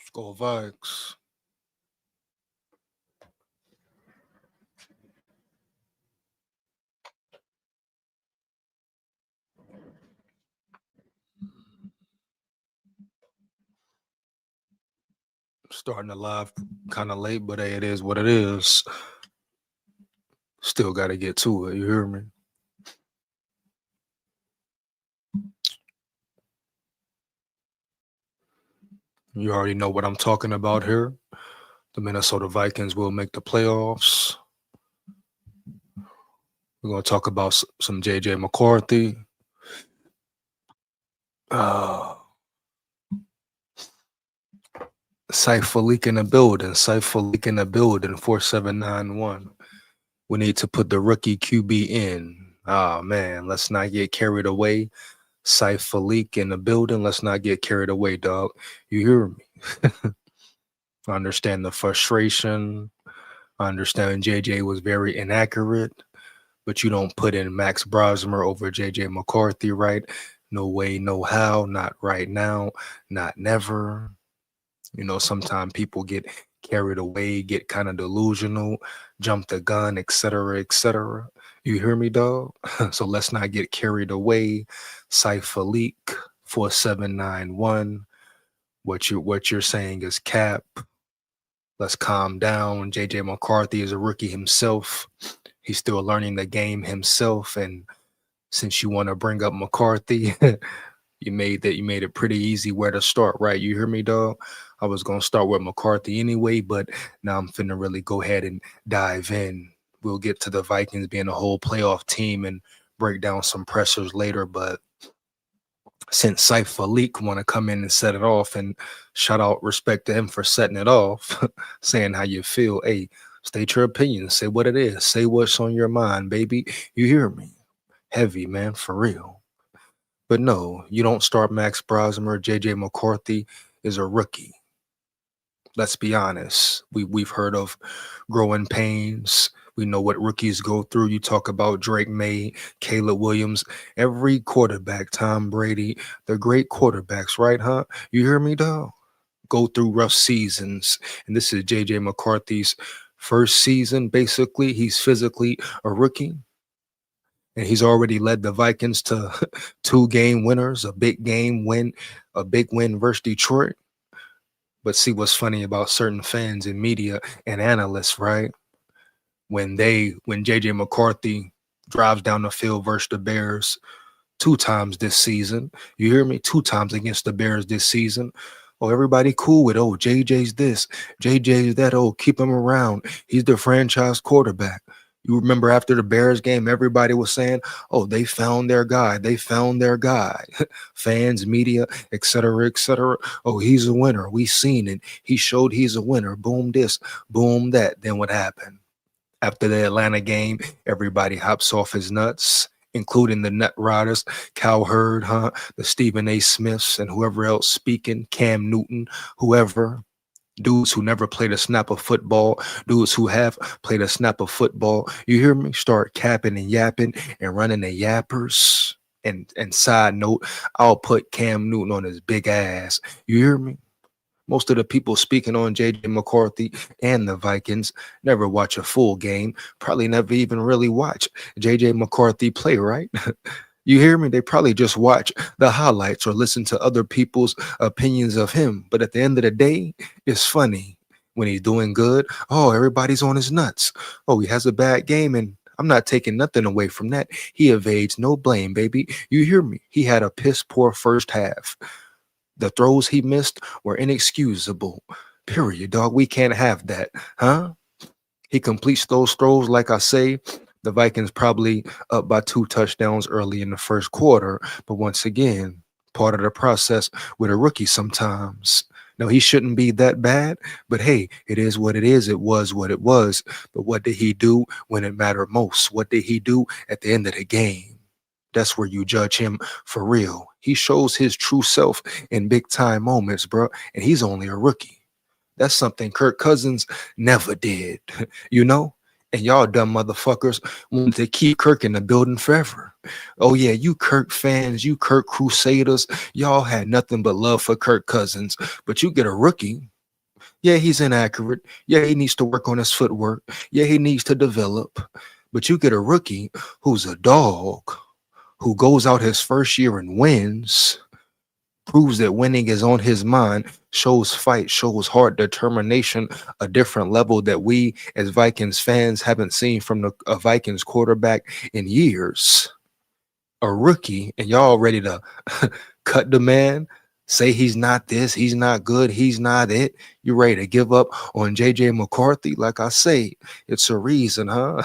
SKOL VIKES. Starting the live kind of late, but hey, it is what it is. Still got to get to it. You hear me? You already know what I'm talking about here. The Minnesota Vikings will make the playoffs. We're going to talk about some JJ McCarthy. Cypher leak in the building. Cypher leak in the building. 4791. We need to put the rookie QB in. Oh, man. Let's not get carried away. Cypher leak in the building. Let's not get carried away, dog. You hear me? I understand the frustration. I understand JJ was very inaccurate, but you don't put in Max Brosmer over JJ McCarthy, right? No way, no how, not right now, not never. You know, sometimes people get carried away, get kind of delusional, jump the gun, etc., etc. You hear me, dog? So let's not get carried away. Cypher leak 4791. What you're saying is cap. Let's calm down. JJ McCarthy is a rookie himself. He's still learning the game himself. And since you want to bring up McCarthy, you made it pretty easy where to start, right? You hear me, dog? I was gonna start with McCarthy anyway, but now I'm finna really go ahead and dive in. We'll get to the Vikings being a whole playoff team and break down some pressures later, but since Cypher Leak want to come in and set it off, and shout out respect to him for setting it off, saying how you feel. Hey, state your opinion. Say what it is. Say what's on your mind, baby. You hear me? Heavy, man, for real. But no, you don't start Max Brosmer. JJ McCarthy is a rookie. Let's be honest. We've heard of growing pains. We know what rookies go through. You talk about Drake May, Caleb Williams, every quarterback, Tom Brady, they're great quarterbacks, right, huh? You hear me, dog? Go through rough seasons. And this is JJ McCarthy's first season, basically. He's physically a rookie. And he's already led the Vikings to 2-game winners, a big game win, a big win versus Detroit. But see what's funny about certain fans and media and analysts, right? When JJ McCarthy drives down the field versus the Bears 2 times this season, you hear me? 2 times against the Bears this season. Oh, everybody cool with, oh, JJ's this, JJ's that. Oh, keep him around. He's the franchise quarterback. You remember after the Bears game, everybody was saying, oh, they found their guy. They found their guy. Fans, media, etc., etc. Oh, he's a winner. We seen it. He showed he's a winner. Boom this, boom that. Then what happened? After the Atlanta game, everybody hops off his nuts, including the Nut Riders, Cowherd, the Stephen A. Smiths, and whoever else speaking, Cam Newton, whoever. Dudes who never played a snap of football, dudes who have played a snap of football. You hear me? Start capping and yapping and running the yappers. And side note, I'll put Cam Newton on his big ass. You hear me? Most of the people speaking on JJ McCarthy and the Vikings never watch a full game, probably never even really watch JJ McCarthy play, right? You hear me? They probably just watch the highlights or listen to other people's opinions of him. But at the end of the day, it's funny when he's doing good. Oh, everybody's on his nuts. Oh, he has a bad game, and I'm not taking nothing away from that. He evades no blame, baby. You hear me? He had a piss poor first half. The throws he missed were inexcusable. Period, dog. We can't have that, huh? He completes those throws, like I say. The Vikings probably up by 2 touchdowns early in the first quarter. But once again, part of the process with a rookie sometimes. Now, he shouldn't be that bad, but hey, it is what it is. It was what it was. But what did he do when it mattered most? What did he do at the end of the game? That's where you judge him for real. He shows his true self in big time moments, bro. And he's only a rookie. That's something Kirk Cousins never did, you know? And y'all dumb motherfuckers want to keep Kirk in the building forever. Oh, yeah, you Kirk fans, you Kirk Crusaders, y'all had nothing but love for Kirk Cousins. But you get a rookie Yeah, he's inaccurate. Yeah, he needs to work on his footwork. Yeah, he needs to develop. But you get a rookie who's a dog, who goes out his first year and wins, proves that winning is on his mind, shows fight, shows heart, determination, a different level that we as Vikings fans haven't seen from a Vikings quarterback in years. A rookie, and y'all ready to cut the man, say he's not this, he's not good, he's not it. You ready to give up on JJ McCarthy? Like I say, it's a reason, huh?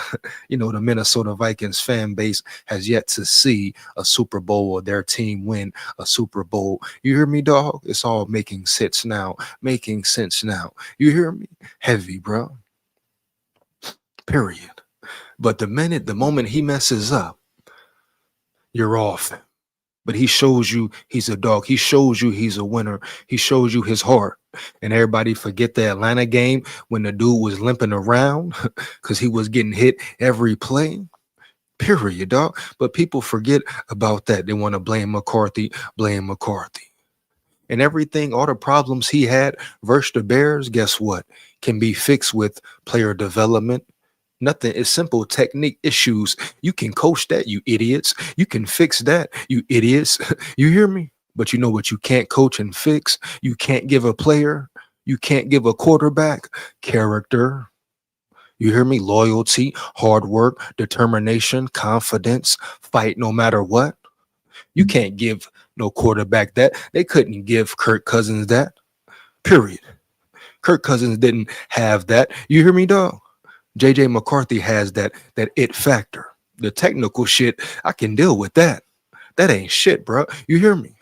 The Minnesota Vikings fan base has yet to see a Super Bowl or their team win a Super Bowl. You hear me, dog? It's all making sense now. Making sense now. You hear me? Heavy, bro. Period. But the moment he messes up, you're off. But he shows you he's a dog. He shows you he's a winner. He shows you his heart. And everybody forget the Atlanta game when the dude was limping around because he was getting hit every play. Period, dog. But people forget about that. They want to blame McCarthy, blame McCarthy. And everything, all the problems he had versus the Bears, guess what? Can be fixed with player development. Nothing is simple technique issues. You can coach that, you idiots. You can fix that, you idiots. You hear me? But you know what you can't coach and fix? You can't give a player, you can't give a quarterback character. You hear me? Loyalty, hard work, determination, confidence, fight no matter what. You can't give no quarterback that. They couldn't give Kirk Cousins that. Period. Kirk Cousins didn't have that. You hear me, dog? JJ McCarthy has that it factor. The technical shit, I can deal with that. That ain't shit, bro. You hear me?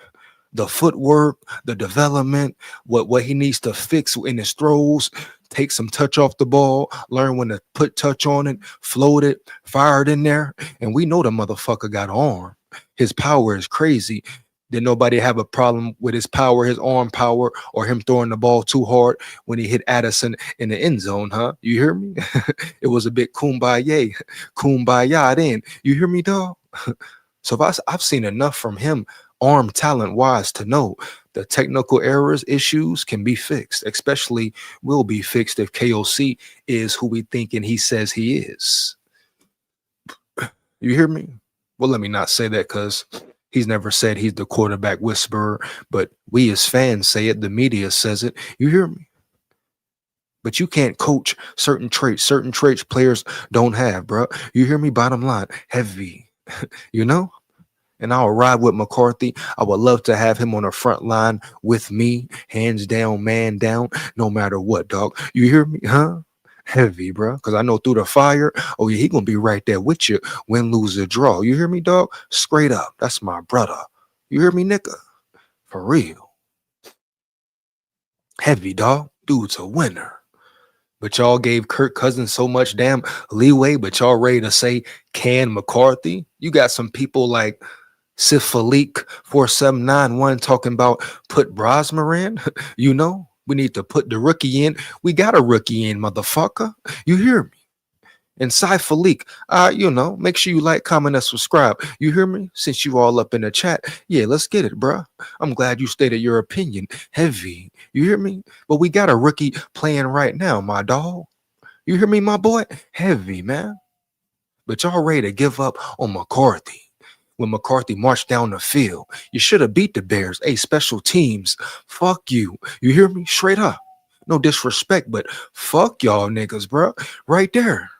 The footwork, the development, what he needs to fix in his throws, take some touch off the ball, learn when to put touch on it, float it, fire it in there. And we know the motherfucker got arm. His power is crazy. Did nobody have a problem with his power, his arm power, or him throwing the ball too hard when he hit Addison in the end zone, huh? You hear me? It was a bit kumbaya then. You hear me, dog? So I've seen enough from him, arm talent wise, to know the technical errors, issues can be fixed, especially will be fixed if KOC is who we think and he says he is. You hear me? Well, let me not say that because he's never said he's the quarterback whisperer, but we as fans say it, the media says it. You hear me? But you can't coach certain traits players don't have, bro. You hear me? Bottom line, heavy, you know? And I'll ride with McCarthy. I would love to have him on the front line with me, hands down, man down, no matter what, dog. You hear me, huh? Heavy, bro. Because I know through the fire, oh yeah, he gonna be right there with you, win, lose, or draw. You hear me, dog? Straight up. That's my brother. You hear me, nigga? For real. Heavy, dog. Dude's a winner. But y'all gave Kirk Cousins so much damn leeway, but y'all ready to say can McCarthy? You got some people like Sifalik 4791 talking about put Brosmer in. We need to put the rookie in. We got a rookie in, motherfucker. You hear me? And Sifalik, make sure you like, comment, and subscribe. You hear me? Since you all up in the chat, yeah, let's get it, bruh. I'm glad you stated your opinion. Heavy. You hear me? But we got a rookie playing right now, my dog. You hear me, my boy? Heavy, man. But y'all ready to give up on McCarthy. When McCarthy marched down the field, you should have beat the Bears. Hey, special teams, fuck you. You hear me? Straight up. No disrespect, but fuck y'all niggas, bro. Right there.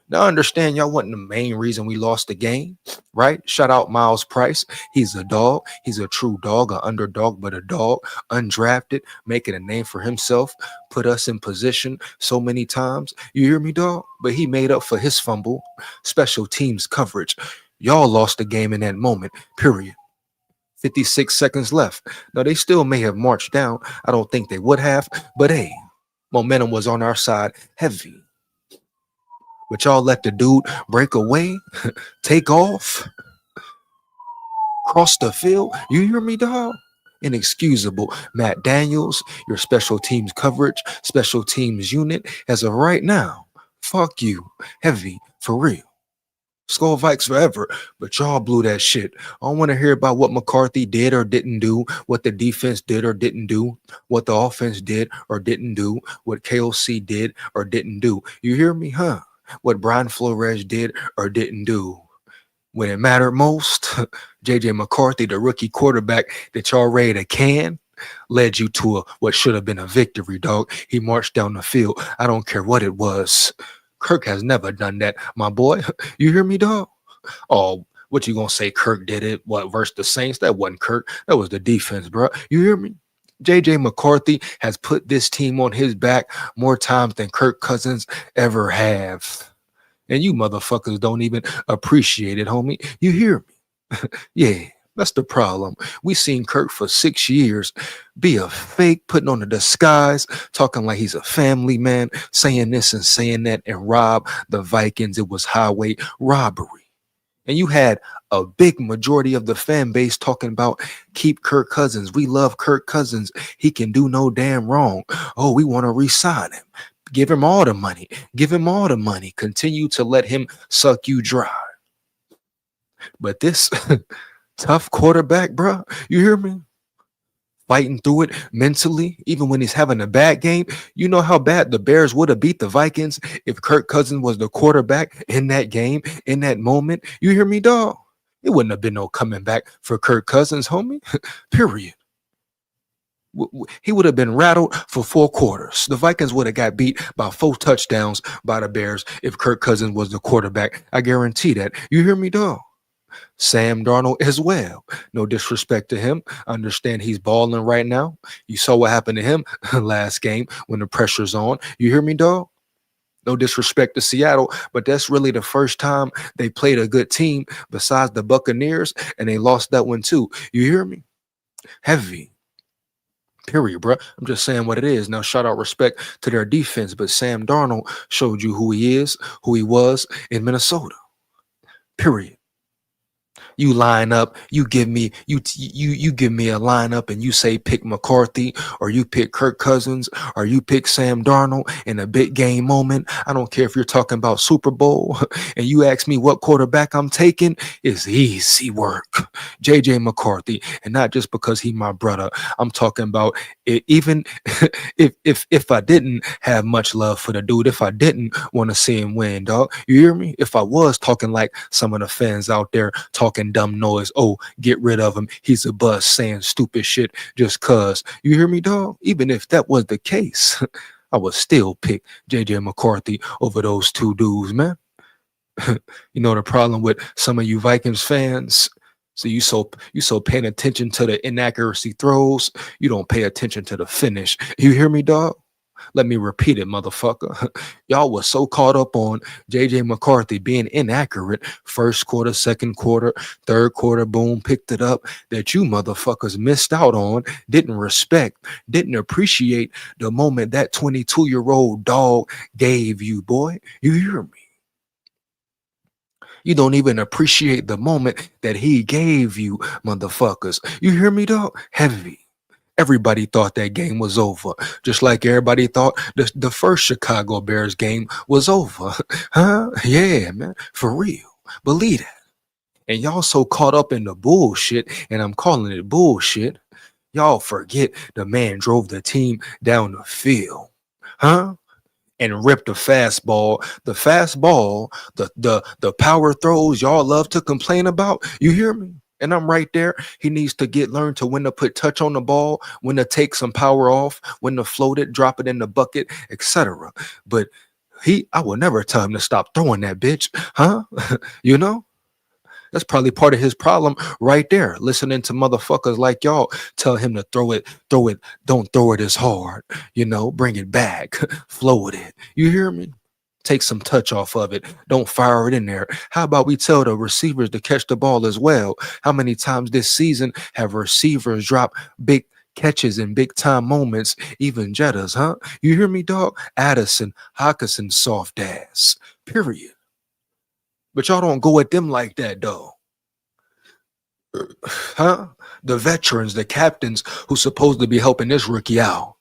Now I understand y'all wasn't the main reason we lost the game, right? Shout out Miles Price. He's a dog. He's a true dog, an underdog, but a dog. Undrafted, making a name for himself. Put us in position so many times. You hear me, dog? But he made up for his fumble. Special teams coverage. Y'all lost the game in that moment, period. 56 seconds left. Now, they still may have marched down. I don't think they would have. But, hey, momentum was on our side heavy. But y'all let the dude break away, take off, cross the field. You hear me, dog? Inexcusable. Matt Daniels, your special teams coverage, special teams unit, as of right now, fuck you. Heavy, for real. SKOL Vikes forever. But y'all blew that shit. I don't want to hear about what McCarthy did or didn't do, what the defense did or didn't do, what the offense did or didn't do, what KOC did or didn't do. You hear me, huh? What Brian Flores did or didn't do. When it mattered most, JJ McCarthy, the rookie quarterback that y'all ready to can, led you to what should have been a victory, dog. He marched down the field. I don't care what it was. Kirk has never done that, my boy. You hear me, dog? Oh, what you gonna say? Kirk did it? What, versus the Saints? That wasn't Kirk. That was the defense, bro. You hear me? JJ McCarthy has put this team on his back more times than Kirk Cousins ever have. And you motherfuckers don't even appreciate it, homie. You hear me? Yeah, that's the problem. We seen Kirk for 6 years be a fake, putting on a disguise, talking like he's a family man, saying this and saying that, and rob the Vikings. It was highway robbery. And you had a big majority of the fan base talking about keep Kirk Cousins. We love Kirk Cousins. He can do no damn wrong. Oh, we want to re-sign him. Give him all the money. Give him all the money. Continue to let him suck you dry. But this tough quarterback, bro, you hear me? Fighting through it mentally, even when he's having a bad game. You know how bad the Bears would have beat the Vikings if Kirk Cousins was the quarterback in that game, in that moment. You hear me, dog? It wouldn't have been no coming back for Kirk Cousins, homie. Period. He would have been rattled for 4 quarters. The Vikings would have got beat by 4 touchdowns by the Bears if Kirk Cousins was the quarterback. I guarantee that. You hear me, dog? Sam Darnold as well. No disrespect to him. I understand he's balling right now. You saw what happened to him last game when the pressure's on. You hear me, dog? No disrespect to Seattle, but that's really the first time they played a good team besides the Buccaneers, and they lost that one too. You hear me? Heavy. Period, bro. I'm just saying what it is. Now, shout out respect to their defense, but Sam Darnold showed you who he is, who he was in Minnesota. Period. You line up, you give me you give me a lineup and you say pick McCarthy or you pick Kirk Cousins or you pick Sam Darnold in a big game moment. I don't care if you're talking about Super Bowl and you ask me what quarterback I'm taking. It's easy work. JJ McCarthy, and not just because he my brother. I'm talking about it, even if I didn't have much love for the dude, if I didn't want to see him win, dog. You hear me? If I was talking like some of the fans out there talking dumb noise, oh, get rid of him, he's a bust, saying stupid shit just cuz. You hear me, dog? Even if that was the case, I would still pick JJ McCarthy over those 2 dudes, man. You know the problem with some of you Vikings fans? So you so paying attention to the inaccuracy throws, you don't pay attention to the finish. You hear me, dog? Let me repeat it, motherfucker. Y'all was so caught up on JJ McCarthy being inaccurate first quarter, second quarter, third quarter, boom, picked it up, that you motherfuckers missed out on, didn't respect, didn't appreciate the moment that 22-year-old dog gave you, boy. You hear me? You don't even appreciate the moment that he gave you, motherfuckers. You hear me, dog? Heavy. Everybody thought that game was over, just like everybody thought the first Chicago Bears game was over. Huh? Yeah, man, for real. Believe that. And y'all so caught up in the bullshit, and I'm calling it bullshit, y'all forget the man drove the team down the field. Huh? And ripped the fastball. The fastball, the power throws y'all love to complain about. You hear me? And I'm right there. He needs to learn to when to put touch on the ball, when to take some power off, when to float it, drop it in the bucket, etc. But I will never tell him to stop throwing that bitch. Huh? You know? That's probably part of his problem right there. Listening to motherfuckers like y'all tell him to throw it, don't throw it as hard. You know, bring it back, float it. You hear me? Take some touch off of it. Don't fire it in there. How about we tell the receivers to catch the ball as well? How many times this season have receivers drop big catches in big time moments, even Jettas, huh? You hear me, dog? Addison, Hawkinson, soft ass. Period. But y'all don't go at them like that, though. Huh? The veterans, the captains who's supposed to be helping this rookie out.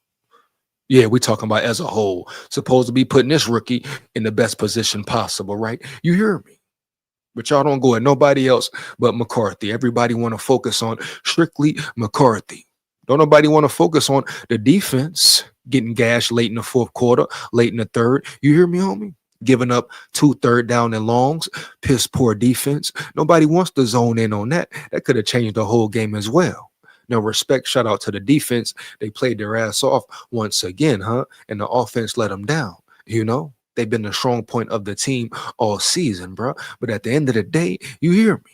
Yeah, we're talking about as a whole. Supposed to be putting this rookie in the best position possible, right? You hear me? But y'all don't go at nobody else but McCarthy. Everybody want to focus on strictly McCarthy. Don't nobody want to focus on the defense getting gashed late in the fourth quarter, late in the third. You hear me, homie? Giving up 2 third down and longs, piss poor defense. Nobody wants to zone in on that. That could have changed the whole game as well. No respect, shout out to the defense. They played their ass off once again, huh? And the offense let them down. You know, they've been the strong point of the team all season, bro. But at the end of the day, you hear me.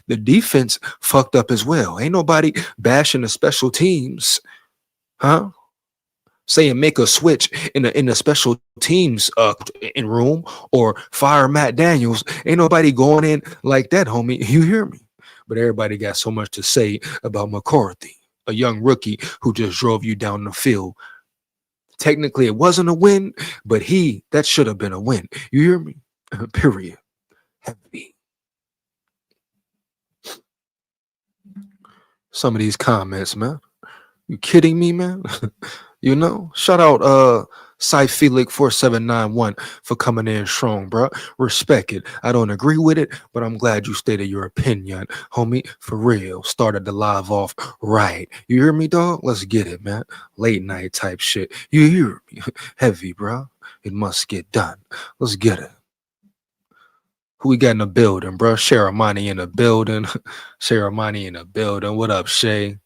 The defense fucked up as well. Ain't nobody bashing the special teams, huh? Saying make a switch in the special teams in room or fire Matt Daniels. Ain't nobody going in like that, homie. You hear me? But everybody got so much to say about McCarthy, a young rookie who just drove you down the field. Technically, it wasn't a win, but that should have been a win. You hear me? Period. Heavy. Some of these comments, man. You kidding me, man? You know, shout out Cy Felix 4791 for coming in strong, bro. Respect it. I don't agree with it, but I'm glad you stated your opinion, homie. For real, started the live off right. You hear me, dog? Let's get it, man. Late night type shit. You hear me? Heavy, bro. It must get done. Let's get it. Who we got in the building, bro? Sharamani in the building. Sharamani in the building. What up, Shay?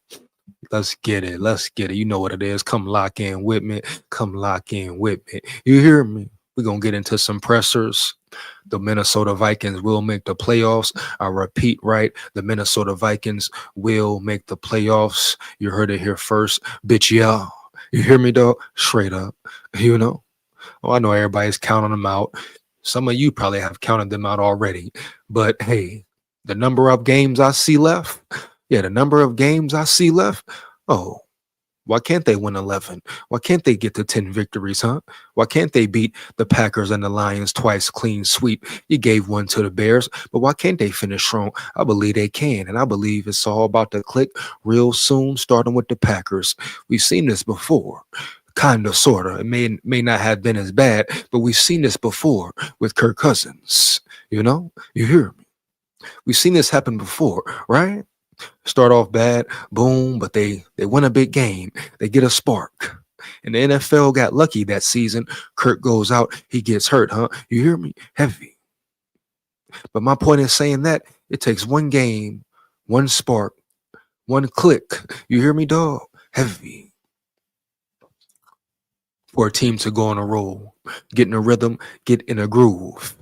Let's get it. Let's get it. You know what it is. Come lock in with me. Come lock in with me. You hear me? We're going to get into some pressers. The Minnesota Vikings will make the playoffs. I repeat, right? The Minnesota Vikings will make the playoffs. You heard it here first. Bitch, yeah. You hear me, dog? Straight up. You know? Oh, I know everybody's counting them out. Some of you probably have counted them out already. But hey, the number of games I see left, the number of games I see left, oh, why can't they win 11? Why can't they get to 10 victories, huh? Why can't they beat the Packers and the Lions twice clean sweep? You gave one to the Bears, but why can't they finish strong? I believe they can, and I believe it's all about to click real soon, starting with the Packers. We've seen this before. Kind of, sort of. It may not have been as bad, but we've seen this before with Kirk Cousins. You know? You hear me? We've seen this happen before, right? Start off bad, boom, but they win a big game. They get a spark. And the NFL got lucky that season. Kirk goes out, he gets hurt, huh? You hear me? Heavy. But my point is saying that it takes one game, one spark, one click. You hear me, dog? Heavy. For a team to go on a roll, get in a rhythm, get in a groove.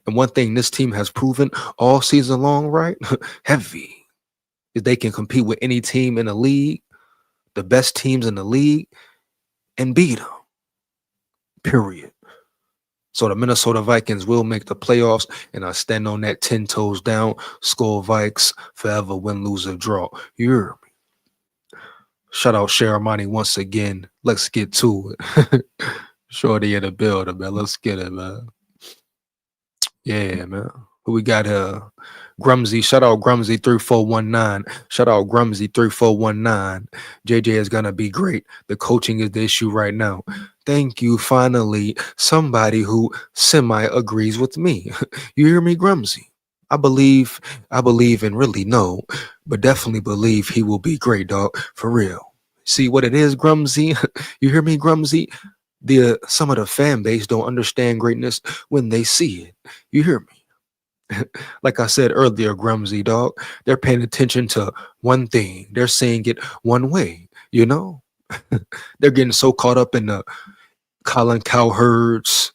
And one thing this team has proven all season long, right? Heavy. Is they can compete with any team in the league, the best teams in the league, and beat them. Period. So the Minnesota Vikings will make the playoffs, and I stand on that 10 toes down. SKOL Vikes, forever win, lose, or draw. You hear me? Shout out Sharamani once again. Let's get to it. Shorty in the building, man. Let's get it, man. Yeah, man. Who we got here? Grumsy. Shout out Grumsy 3419. Shout out Grumsy 3419. JJ is gonna be great. The coaching is the issue right now. Thank you. Finally, somebody who semi agrees with me. You hear me, Grumsy? I believe and really know, but definitely believe he will be great, dog. For real. See what it is, Grumsy? You hear me, Grumsy? Some of the fan base don't understand greatness when they see it. You hear me? Like I said earlier, Grumsy, dog, they're paying attention to one thing. They're saying it one way, you know? They're getting so caught up in the Colin Cowherds,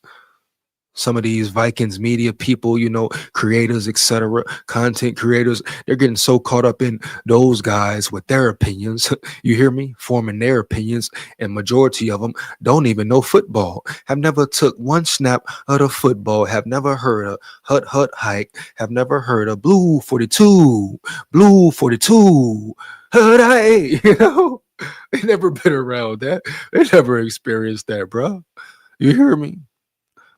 some of these Vikings media people, you know, creators, etc., content creators, they're getting so caught up in those guys with their opinions. You hear me? Forming their opinions, and majority of them don't even know football, have never took one snap of the football, have never heard of hut hut hike, have never heard of blue 42, hut hike, you know? They never been around that. They never experienced that, bro. You hear me?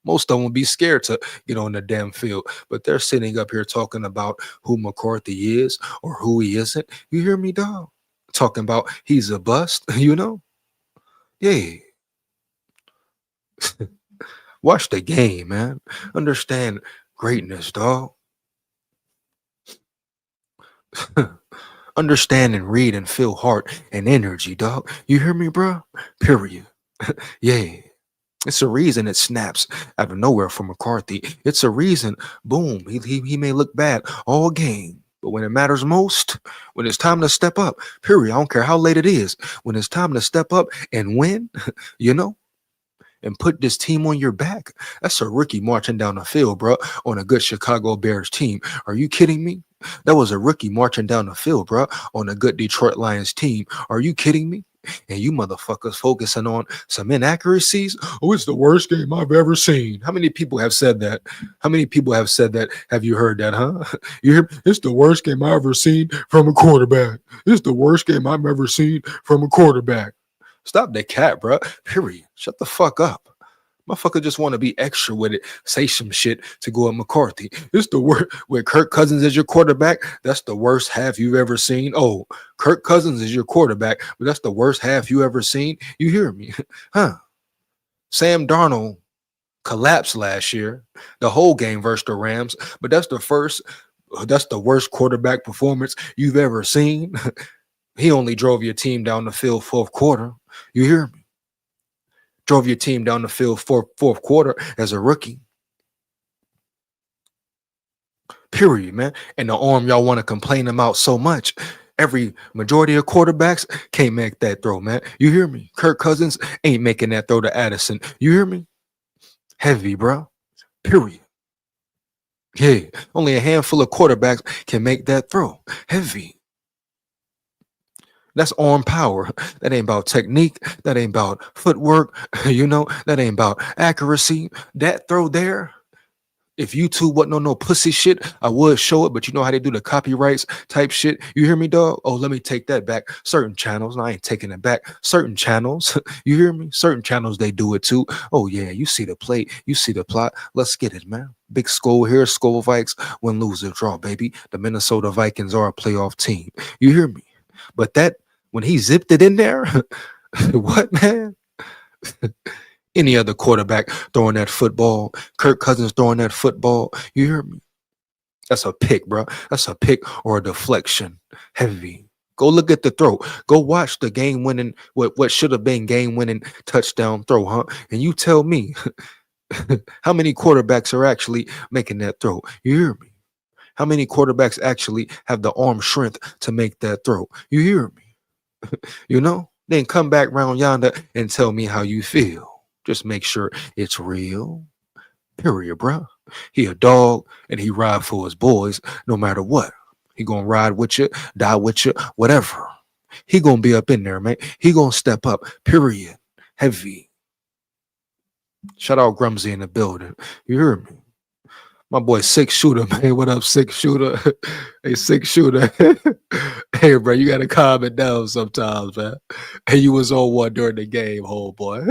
Most of them will be scared to get on the damn field, but they're sitting up here talking about who McCarthy is or who he isn't. You hear me, dog? Talking about he's a bust, you know? Yeah. Watch the game, man. Understand greatness, dog. Understand and read and feel heart and energy, dog. You hear me, bro? Period. Yeah. It's a reason it snaps out of nowhere from McCarthy. It's a reason, boom, he may look bad all game. But when it matters most, when it's time to step up, period, I don't care how late it is, when it's time to step up and win, you know, and put this team on your back, that's a rookie marching down the field, bro, on a good Chicago Bears team. Are you kidding me? That was a rookie marching down the field, bro, on a good Detroit Lions team. Are you kidding me? And you motherfuckers focusing on some inaccuracies. Oh, it's the worst game I've ever seen. How many people have said that? How many people have said that? Have you heard that, huh? You hear? It's the worst game I've ever seen from a quarterback. It's the worst game I've ever seen from a quarterback. Stop that cat, bro. Period. Shut the fuck up. Motherfucker just want to be extra with it. Say some shit to go at McCarthy. It's the worst. With Kirk Cousins as your quarterback, that's the worst half you've ever seen. Oh, Kirk Cousins is your quarterback, but that's the worst half you ever seen. You hear me? Huh? Sam Darnold collapsed last year, the whole game versus the Rams, but that's the worst quarterback performance you've ever seen. He only drove your team down the field fourth quarter. You hear me? Drove your team down the field fourth quarter as a rookie. Period, man. And the arm y'all want to complain about so much. Every majority of quarterbacks can't make that throw, man. You hear me? Kirk Cousins ain't making that throw to Addison. You hear me? Heavy, bro. Period. Yeah. Only a handful of quarterbacks can make that throw. Heavy. That's arm power. That ain't about technique. That ain't about footwork. You know, that ain't about accuracy. That throw there, if YouTube wasn't on no pussy shit, I would show it, but you know how they do the copyrights type shit. You hear me, dog? Oh, let me take that back. Certain channels, I ain't taking it back. Certain channels, you hear me? Certain channels, they do it too. Oh, yeah, you see the play, you see the plot. Let's get it, man. Big SKOL here, SKOL Vikes, win, lose, or draw, baby. The Minnesota Vikings are a playoff team. You hear me? But that, when he zipped it in there, what, man? Any other quarterback throwing that football, Kirk Cousins throwing that football, you hear me? That's a pick, bro. That's a pick or a deflection. Heavy. Go look at the throw. Go watch the game-winning, what should have been game-winning touchdown throw, huh? And you tell me how many quarterbacks are actually making that throw. You hear me? How many quarterbacks actually have the arm strength to make that throw? You hear me? You know? Then come back round yonder and tell me how you feel. Just make sure it's real. Period, bro. He a dog and he ride for his boys no matter what. He gonna ride with you, die with you, whatever. He gonna be up in there, man. He gonna step up. Period. Heavy. Shout out Grumsy in the building. You hear me? My boy Six Shooter, man. What up, Six Shooter? Hey, Six Shooter. Hey, bro, you gotta calm it down sometimes, man. Hey, you was on one during the game, whole boy.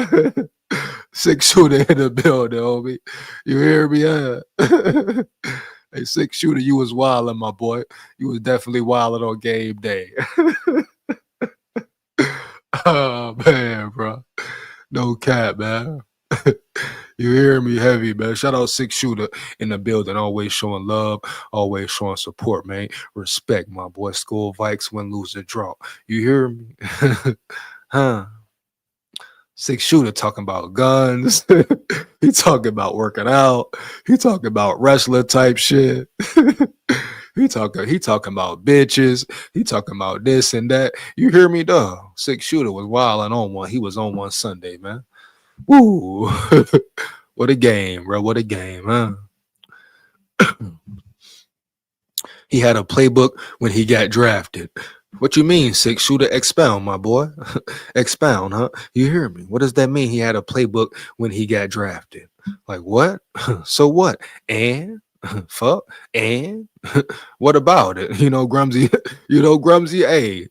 Six Shooter in the building, homie. You hear me? Hey, Six Shooter, you was wilding, my boy. You was definitely wilding on game day. Oh, man, bro. No cap, man. You hear me? Heavy, man. Shout out Six Shooter in the building. Always showing love. Always showing support, man. Respect, my boy. SKOL Vikes, win, lose, or draw. You hear me? Huh? Six Shooter talking about guns. He talking about working out. He talking about wrestler type shit. He talking about bitches. He talking about this and that. You hear me, dog? Six Shooter was wilding on one. He was on one Sunday, man. Woo. What a game, bro. What a game, huh? He had a playbook when he got drafted. What you mean, Six Shooter? Expound, my boy. Expound, huh? You hear me? What does that mean? He had a playbook when he got drafted. Like what? So what? And fuck? And what about it? You know, Grumsy, hey,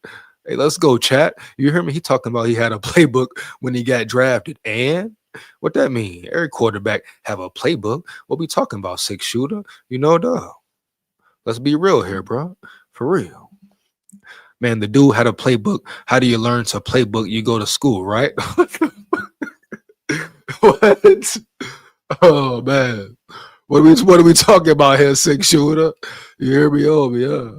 let's go, chat. You hear me? He talking about he had a playbook when he got drafted. And what that mean? Every quarterback have a playbook. What we talking about, Six Shooter? You know, dog. Let's be real here, bro. For real. Man, the dude had a playbook. How do you learn to playbook? You go to school, right? What? Oh man. What are we talking about here, Six Shooter? You hear me? Oh yeah.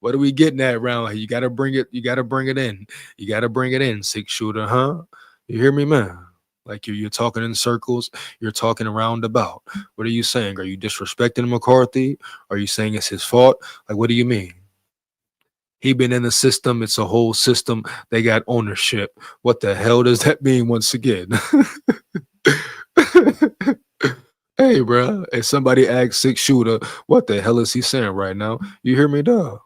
What are we getting at around here? You gotta bring it. You gotta bring it in. You gotta bring it in. 6 shooter, huh? You hear me, man? Like you're talking in circles. You're talking around about. What are you saying? Are you disrespecting McCarthy? Are you saying it's his fault? Like, what do you mean? He been in the system. It's a whole system. They got ownership. What the hell does that mean? Once again, hey, bro. If somebody asks 6 shooter, what the hell is he saying right now? You hear me, dog?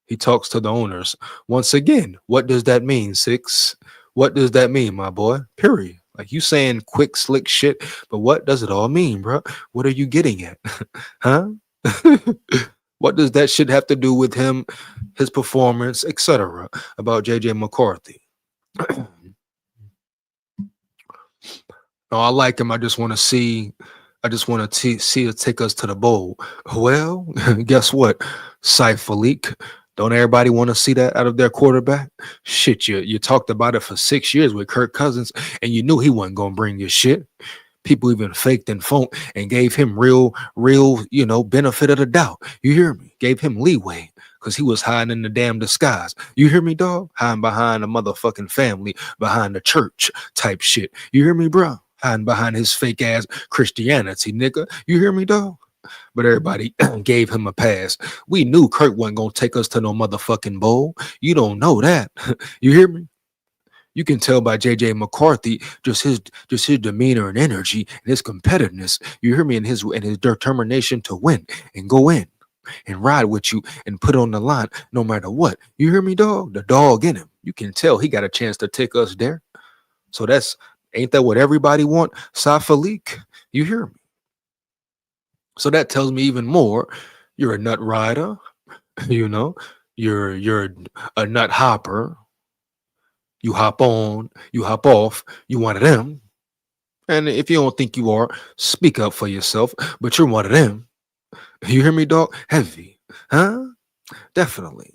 He talks to the owners. Once again, what does that mean, Six? What does that mean, my boy? Period. Like you saying quick, slick shit, but what does it all mean, bro? What are you getting at? Huh? What does that shit have to do with him, his performance, etc. about JJ McCarthy? No, I like him. I just want to see. I just want to see it take us to the bowl. Well, guess what? Saif, don't everybody want to see that out of their quarterback? Shit, you talked about it for 6 years with Kirk Cousins, and you knew he wasn't gonna bring your shit. People even faked and phoned and gave him real, benefit of the doubt. You hear me? Gave him leeway because he was hiding in the damn disguise. You hear me, dog? Hiding behind a motherfucking family, behind the church type shit. You hear me, bro? Hiding behind his fake ass Christianity, nigga. You hear me, dog? But everybody gave him a pass. We knew Kirk wasn't gonna take us to no motherfucking bowl. You don't know that. You hear me? You can tell by JJ McCarthy just his demeanor and energy and his competitiveness. You hear me? And his determination to win and go in and ride with you and put on the line no matter what. You hear me, dog? The dog in him. You can tell he got a chance to take us there. So ain't that what everybody want? Saif, you hear me? So that tells me even more. You're a nut rider, you know. You're a nut hopper. You hop on, you hop off, you one of them. And if you don't think you are, speak up for yourself. But you're one of them. You hear me, dog? Heavy. Huh? Definitely.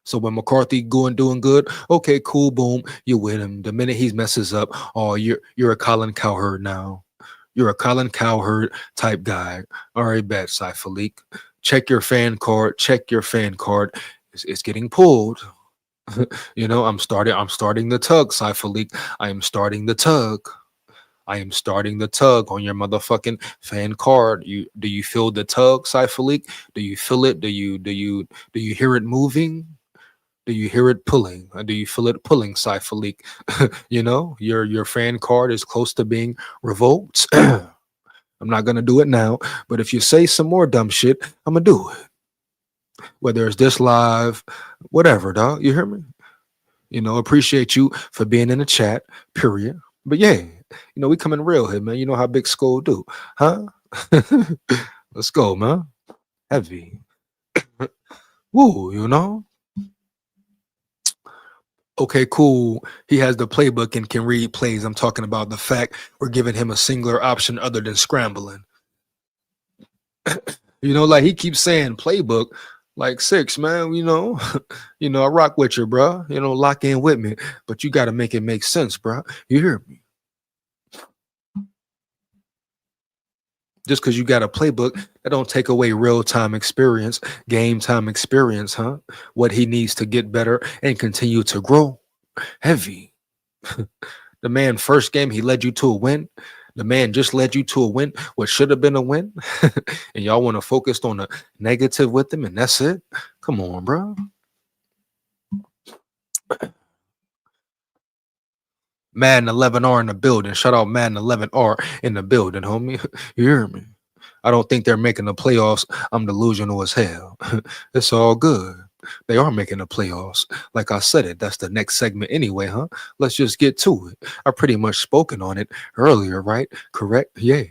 So when McCarthy doing good, okay, cool, boom, you with him. The minute he messes up, oh, you're a Colin Cowherd now. You're a Colin Cowherd type guy. All right, bet, Saif. Check your fan card. Check your fan card. It's getting pulled. I'm starting the tug, Saif. I am starting the tug. I am starting the tug on your motherfucking fan card. Do you feel the tug, Saif? Do you feel it? Do you hear it moving? Do you hear it pulling? Do you feel it pulling, Saif? Your fan card is close to being revoked. I'm not gonna do it now, but if you say some more dumb shit, I'm gonna do it. Whether it's this live, whatever, dog. You hear me? Appreciate you for being in the chat, period. But yeah, we coming real here, man. You know how big SKOL do, huh? Let's go, man. Heavy. Woo. Okay, cool. He has the playbook and can read plays. I'm talking about the fact we're giving him a singular option other than scrambling. Like he keeps saying playbook. Like Six, man, I rock with you, bro. Lock in with me, but you got to make it make sense, bro. You hear me? Just because you got a playbook, that don't take away real-time experience, game time experience, huh? What he needs to get better and continue to grow. Heavy. The man first game, he led you to a win. The man just led you to a win, what should have been a win. And y'all want to focus on the negative with him, and that's it. Come on, bro. Madden 11R in the building. Shout out Madden 11R in the building, homie. You hear me? I don't think they're making the playoffs. I'm delusional as hell. It's all good. They are making the playoffs. Like I said it, that's the next segment anyway, huh? Let's just get to it. I pretty much spoken on it earlier, right? Correct? Yeah.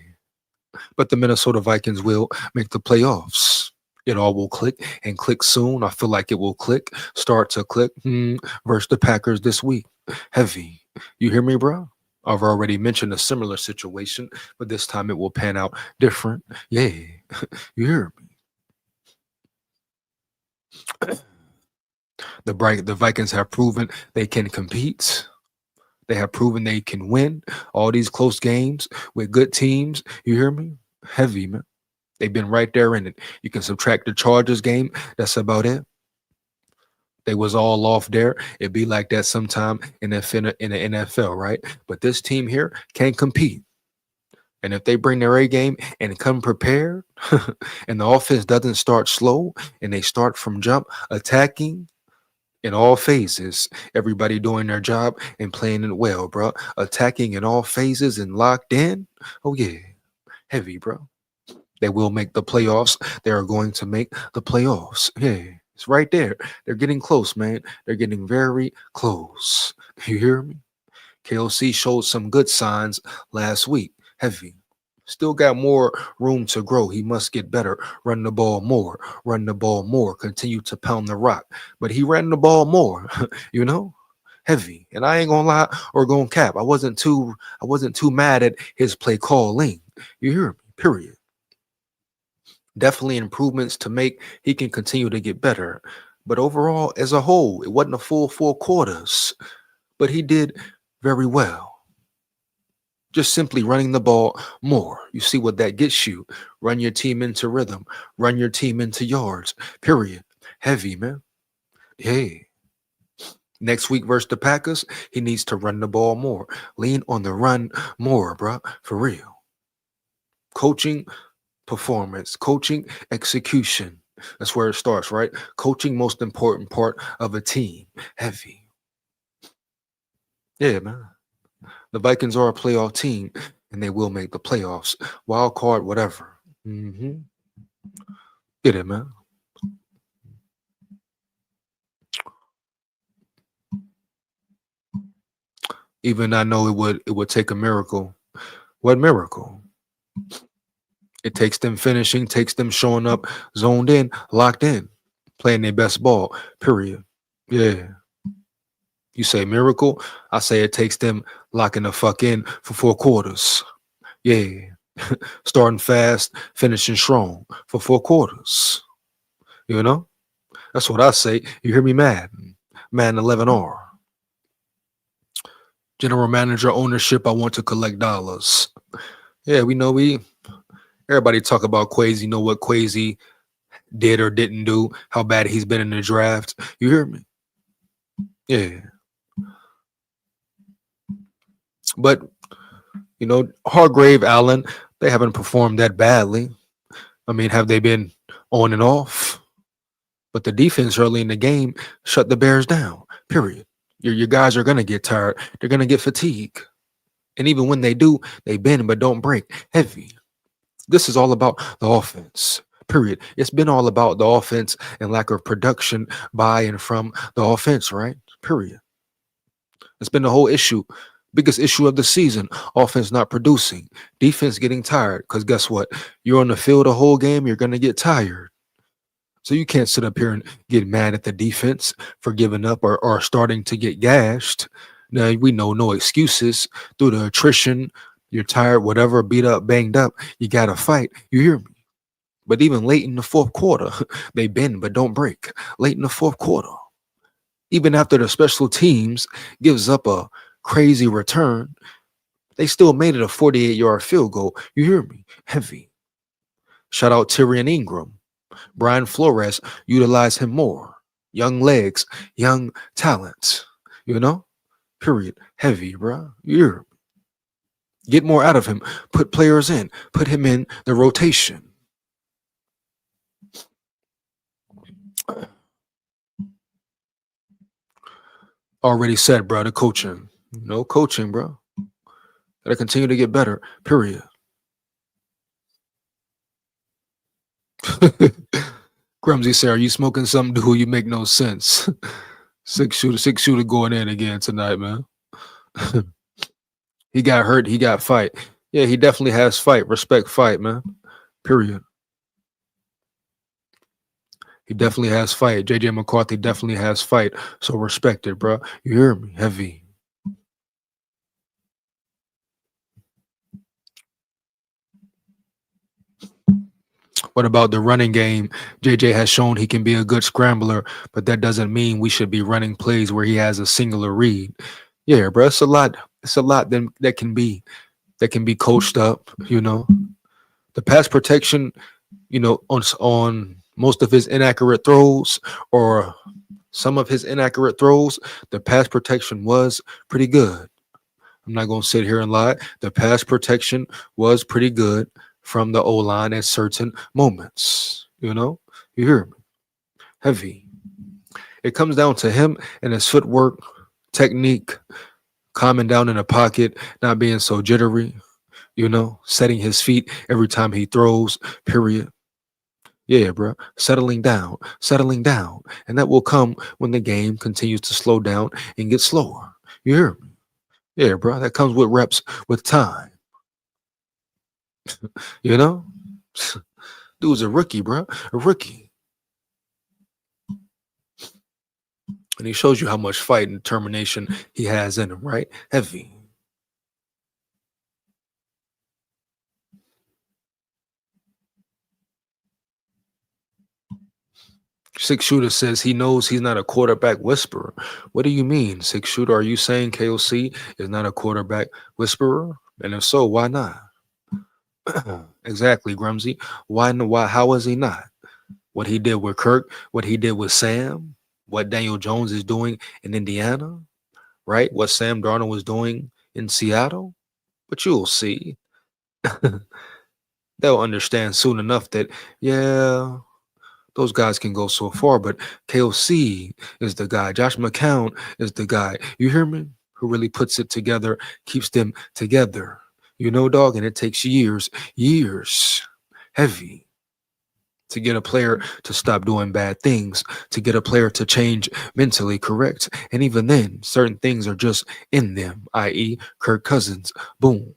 But the Minnesota Vikings will make the playoffs. It all will click and click soon. I feel like it will click, start to click versus the Packers this week. Heavy. You hear me, bro? I've already mentioned a similar situation, but this time it will pan out different. Yeah. You hear me? The Vikings have proven they can compete. They have proven they can win all these close games with good teams. You hear me? Heavy, man. They've been right there in it. You can subtract the Chargers game. That's about it. They was all off there. It'd be like that sometime in the NFL, right? But this team here can't compete. And if they bring their A game and come prepared, and the offense doesn't start slow and they start from jump attacking in all phases, everybody doing their job and playing it well, bro. Attacking in all phases and locked in. Oh yeah, heavy, bro. They will make the playoffs. They are going to make the playoffs. Yeah, it's right there. They're getting close, man. They're getting very close. You hear me? KOC showed some good signs last week. Heavy. Still got more room to grow. He must get better. Run the ball more. Run the ball more. Continue to pound the rock. But he ran the ball more, you know? Heavy. And I ain't gonna lie or gonna cap. I wasn't too mad at his play calling. You hear me? Period. Definitely improvements to make. He can continue to get better. But overall, as a whole, it wasn't a full 4 quarters. But he did very well. Just simply running the ball more. You see what that gets you. Run your team into rhythm. Run your team into yards. Period. Heavy, man. Hey. Next week versus the Packers, he needs to run the ball more. Lean on the run more, bro. For real. Coaching, performance. Coaching, execution. That's where it starts, right? Coaching, most important part of a team. Heavy. Yeah, man. The Vikings are a playoff team, and they will make the playoffs. Wild card, whatever. Get it, man. Even I know it would take a miracle. What miracle? It takes them finishing, takes them showing up, zoned in, locked in, playing their best ball. Period. Yeah. You say miracle, I say it takes them locking the fuck in for 4 quarters. Yeah. Starting fast, finishing strong for 4 quarters. You know? That's what I say. You hear me, Madden 11R. General manager ownership, I want to collect dollars. Yeah, we know everybody talk about Quasi, know what Quasi did or didn't do, how bad he's been in the draft. You hear me? Yeah. But, Hargrave, Allen, they haven't performed that badly. I mean, have they been on and off? But the defense early in the game shut the Bears down, period. Your guys are going to get tired. They're going to get fatigued. And even when they do, they bend but don't break. Heavy. This is all about the offense, period. It's been all about the offense and lack of production by and from the offense, right? Period. It's been the whole issue. Biggest issue of the season. Offense not producing. Defense getting tired. Because guess what? You're on the field the whole game, you're going to get tired. So you can't sit up here and get mad at the defense for giving up or starting to get gashed. Now, we know no excuses through the attrition. You're tired, whatever, beat up, banged up. You got to fight. You hear me? But even late in the 4th quarter, they bend but don't break. Late in the 4th quarter. Even after the special teams gives up a crazy return, they still made it a 48-yard field goal. You hear me? Heavy. Shout out Tyrion Ingram. Brian Flores, utilize him more. Young legs, young talent. Period. Heavy, bro. Yeah. Get more out of him. Put players in. Put him in the rotation. Already said, bro, the coaching. No coaching, bro. Gotta continue to get better. Period. Grumsy said, are you smoking something, dude? You make no sense. Six shooter going in again tonight, man. He got hurt. He got fight. Yeah, he definitely has fight. Respect fight, man. Period. He definitely has fight. JJ McCarthy definitely has fight. So respect it, bro. You hear me? Heavy. What about the running game? JJ has shown he can be a good scrambler, but that doesn't mean we should be running plays where he has a singular read. Yeah, bro, it's a lot. It's a lot that can be coached up. The pass protection on most of his inaccurate throws or some of his inaccurate throws, the pass protection was pretty good. I'm not going to sit here and lie. The pass protection was pretty good from the O line at certain moments. You hear me? Heavy. It comes down to him and his footwork, technique, calming down in the pocket, not being so jittery, setting his feet every time he throws, period. Yeah, bro. Settling down. And that will come when the game continues to slow down and get slower. You hear me? Yeah, bro. That comes with reps, with time. You know? Dude's a rookie, bro. A rookie. And he shows you how much fight and determination he has in him, right? Heavy. Six Shooter says he knows he's not a quarterback whisperer. What do you mean, Six Shooter? Are you saying KOC is not a quarterback whisperer? And if so, why not? Exactly, Grumsy. Why? How is he not? What he did with Kirk, what he did with Sam, what Daniel Jones is doing in Indiana, right? What Sam Darnold was doing in Seattle. But you'll see. They'll understand soon enough that, yeah, those guys can go so far, but KOC is the guy. Josh McCown is the guy. You hear me? Who really puts it together, keeps them together. Dog, and it takes years, heavy, to get a player to stop doing bad things, to get a player to change mentally, correct? And even then, certain things are just in them, i.e. Kirk Cousins. Boom.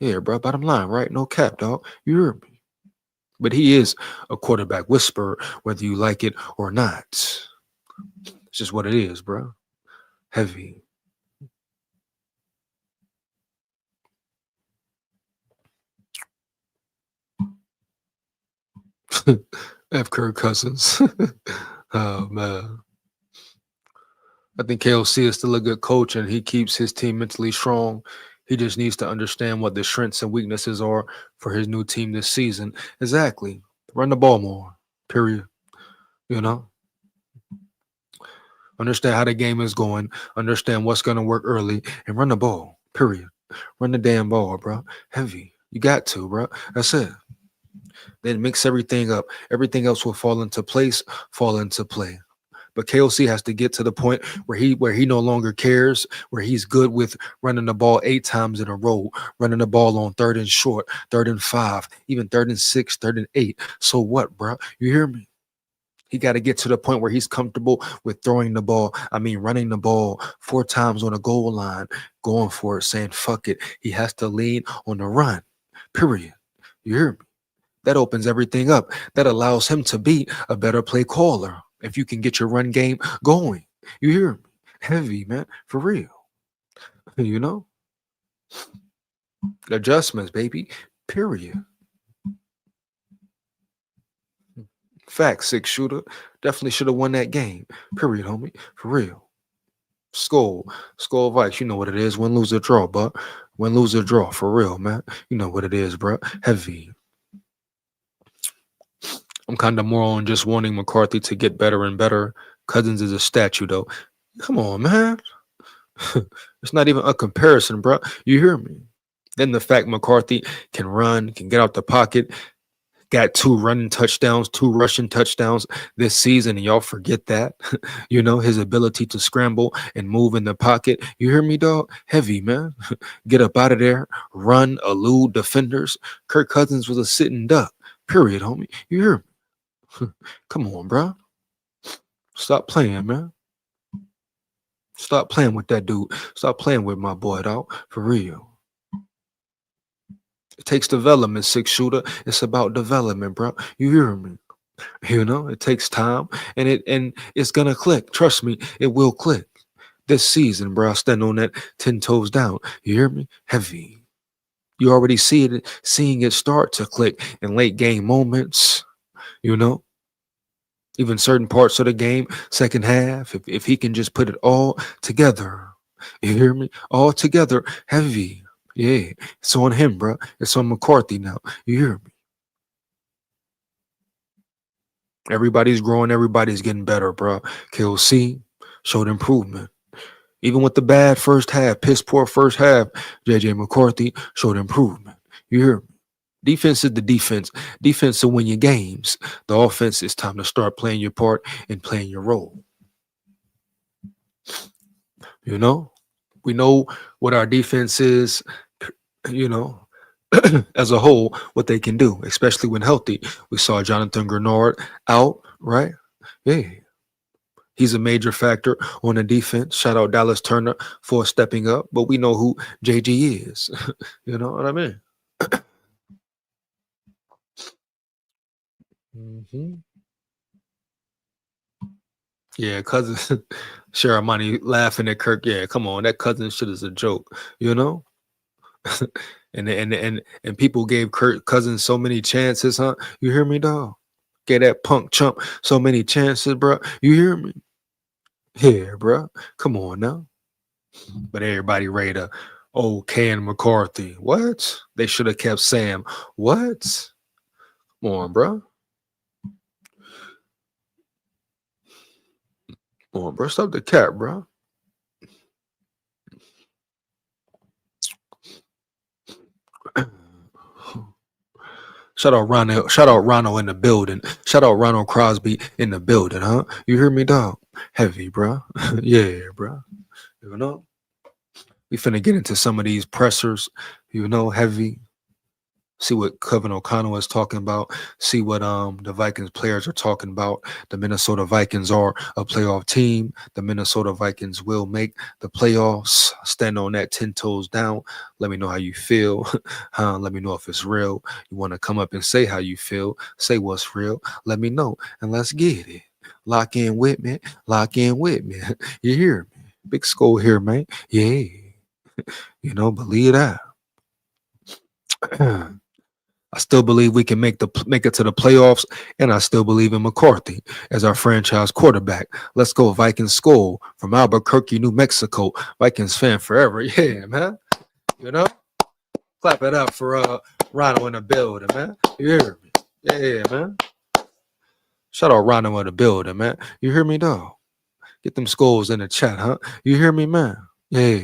Yeah, bro, bottom line, right? No cap, dog. You hear me? But he is a quarterback whisperer, whether you like it or not. It's just what it is, bro. Heavy. F. Kirk Cousins. Oh, man. I think KOC is still a good coach and he keeps his team mentally strong. He just needs to understand what the strengths and weaknesses are for his new team this season. Exactly. Run the ball more. Period. You know? Understand how the game is going. Understand what's going to work early and run the ball. Period. Run the damn ball, bro. Heavy. You got to, bro. That's it. Then mix everything up. Everything else will fall into place, fall into play. But KOC has to get to the point where he no longer cares, where he's good with running the ball 8 times in a row, running the ball on 3rd and short, 3rd and 5, even 3rd and 6, 3rd and 8. So what, bro? You hear me? He got to get to the point where he's comfortable with throwing the ball. I mean, running the ball 4 times on a goal line, going for it, saying fuck it. He has to lean on the run. Period. You hear me? That opens everything up. That allows him to be a better play caller. If you can get your run game going. You hear me? Heavy, man. For real. Adjustments, baby. Period. Fact, 6 Shooter. Definitely should have won that game. Period, homie. For real. SKOL Vikes. You know what it is. Win, lose, or draw, but win, lose, or draw. For real, man. You know what it is, bro. Heavy. I'm kind of more on just wanting McCarthy to get better and better. Cousins is a statue, though. Come on, man. It's not even a comparison, bro. You hear me? Then the fact McCarthy can run, can get out the pocket, got 2 running touchdowns, 2 rushing touchdowns this season, and y'all forget that. His ability to scramble and move in the pocket. You hear me, dog? Heavy, man. Get up out of there, run, elude defenders. Kirk Cousins was a sitting duck. Period, homie. You hear me? Come on, bro. Stop playing, man. Stop playing with that dude. Stop playing with my boy, dog. For real. It takes development, 6 Shooter. It's about development, bro. You hear me? It takes time and it's gonna click. Trust me, it will click. This season, bro. I stand on that 10 toes down. You hear me? Heavy. You already seeing it start to click in late game moments. Even certain parts of the game, second half, if he can just put it all together. You hear me? All together, heavy. Yeah, it's on him, bro. It's on McCarthy now. You hear me? Everybody's growing, everybody's getting better, bro. KOC showed improvement. Even with the bad first half, piss poor first half, JJ McCarthy showed improvement. You hear me? Defense is the defense. Defense to win your games. The offense is time to start playing your part and playing your role. You know, we know what our defense is, you know, as a whole, what they can do, especially when healthy. We saw Jonathan Grenard out, right? Yeah. He's a major factor on the defense. Shout out Dallas Turner for stepping up, but we know who JG is. You know what I mean? Hmm. Yeah, cousin Sharamani laughing at Kirk. Yeah, come on, that cousin shit is a joke, you know. And people gave Kirk Cousins so many chances, huh? You hear me, dog? Get that punk chump so many chances, bro. You hear me? Yeah, bro. Come on now. But everybody ready to, oh, Ken McCarthy. What? They should have kept Sam. What? Come on, bro. Come on, bro. Stop the cap, bro. Shout out Ronald. Shout out Ronald in the building. Shout out Ronald Crosby in the building, huh? You hear me, dog? Heavy, bro. Yeah, bro. You know, we finna get into some of these pressers. You know, heavy. See what Kevin O'Connell is talking about. See what the Vikings players are talking about. The Minnesota Vikings are a playoff team. The Minnesota Vikings will make the playoffs. Stand on that 10 toes down. Let me know how you feel. Let me know if it's real. You want to come up and say how you feel. Say what's real. Let me know. And let's get it. Lock in with me. Lock in with me. You hear me? Big skull here, man. Yeah. You know, believe that. I still believe we can make it to the playoffs, and I still believe in McCarthy as our franchise quarterback. Let's go, Vikings SKOL from Albuquerque, New Mexico. Vikings fan forever. Yeah, man. You know, clap it up for Rhino in the building, man. You hear me? Yeah, man. Shout out Rhino in the building, man. You hear me, dog? Get them skulls in the chat, huh? You hear me, man? Yeah.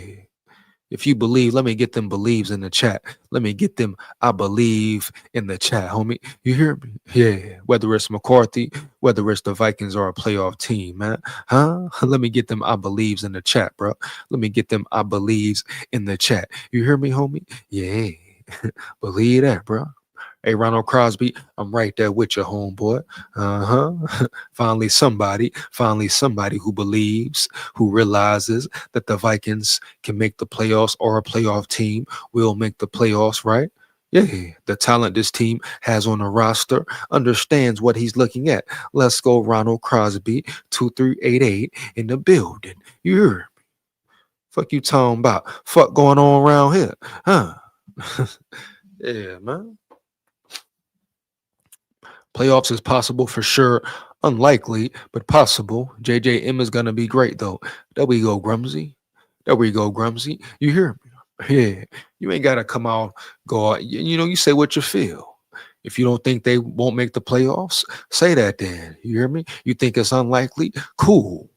If you believe, let me get them believes in the chat. Let me get them I believe in the chat, homie. You hear me? Yeah. Whether it's McCarthy, whether it's the Vikings or a playoff team, man. Huh? Let me get them I believes in the chat, bro. Let me get them I believes in the chat. You hear me, homie? Yeah. Believe that, bro. Hey, Ronald Crosby, I'm right there with you, homeboy. Finally somebody who believes, who realizes that the Vikings can make the playoffs or a playoff team will make the playoffs, right? Yeah, the talent this team has on the roster understands what he's looking at. Let's go, Ronald Crosby, 2388 in the building. You hear me? Fuck you talking about? Fuck going on around here, huh? Yeah, man. Playoffs is possible for sure. Unlikely, but possible. JJM is gonna be great though. There we go, Grumsy. There we go, Grumsy. You hear me? Yeah. You ain't gotta come out, go out. You know, you say what you feel. If you don't think they won't make the playoffs, say that then. You hear me? You think it's unlikely? Cool.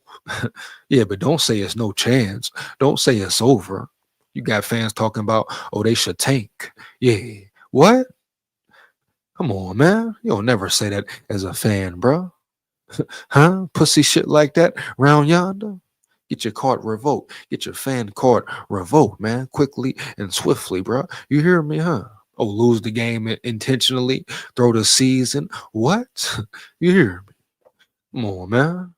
Yeah, but don't say it's no chance. Don't say it's over. You got fans talking about, oh, they should tank. Yeah. What? Come on, man. You'll never say that as a fan, bro. Huh? Pussy shit like that round yonder? Get your card revoked. Get your fan card revoked, man. Quickly and swiftly, bro. You hear me, huh? Oh, lose the game intentionally, throw the season. What? You hear me? Come on, man.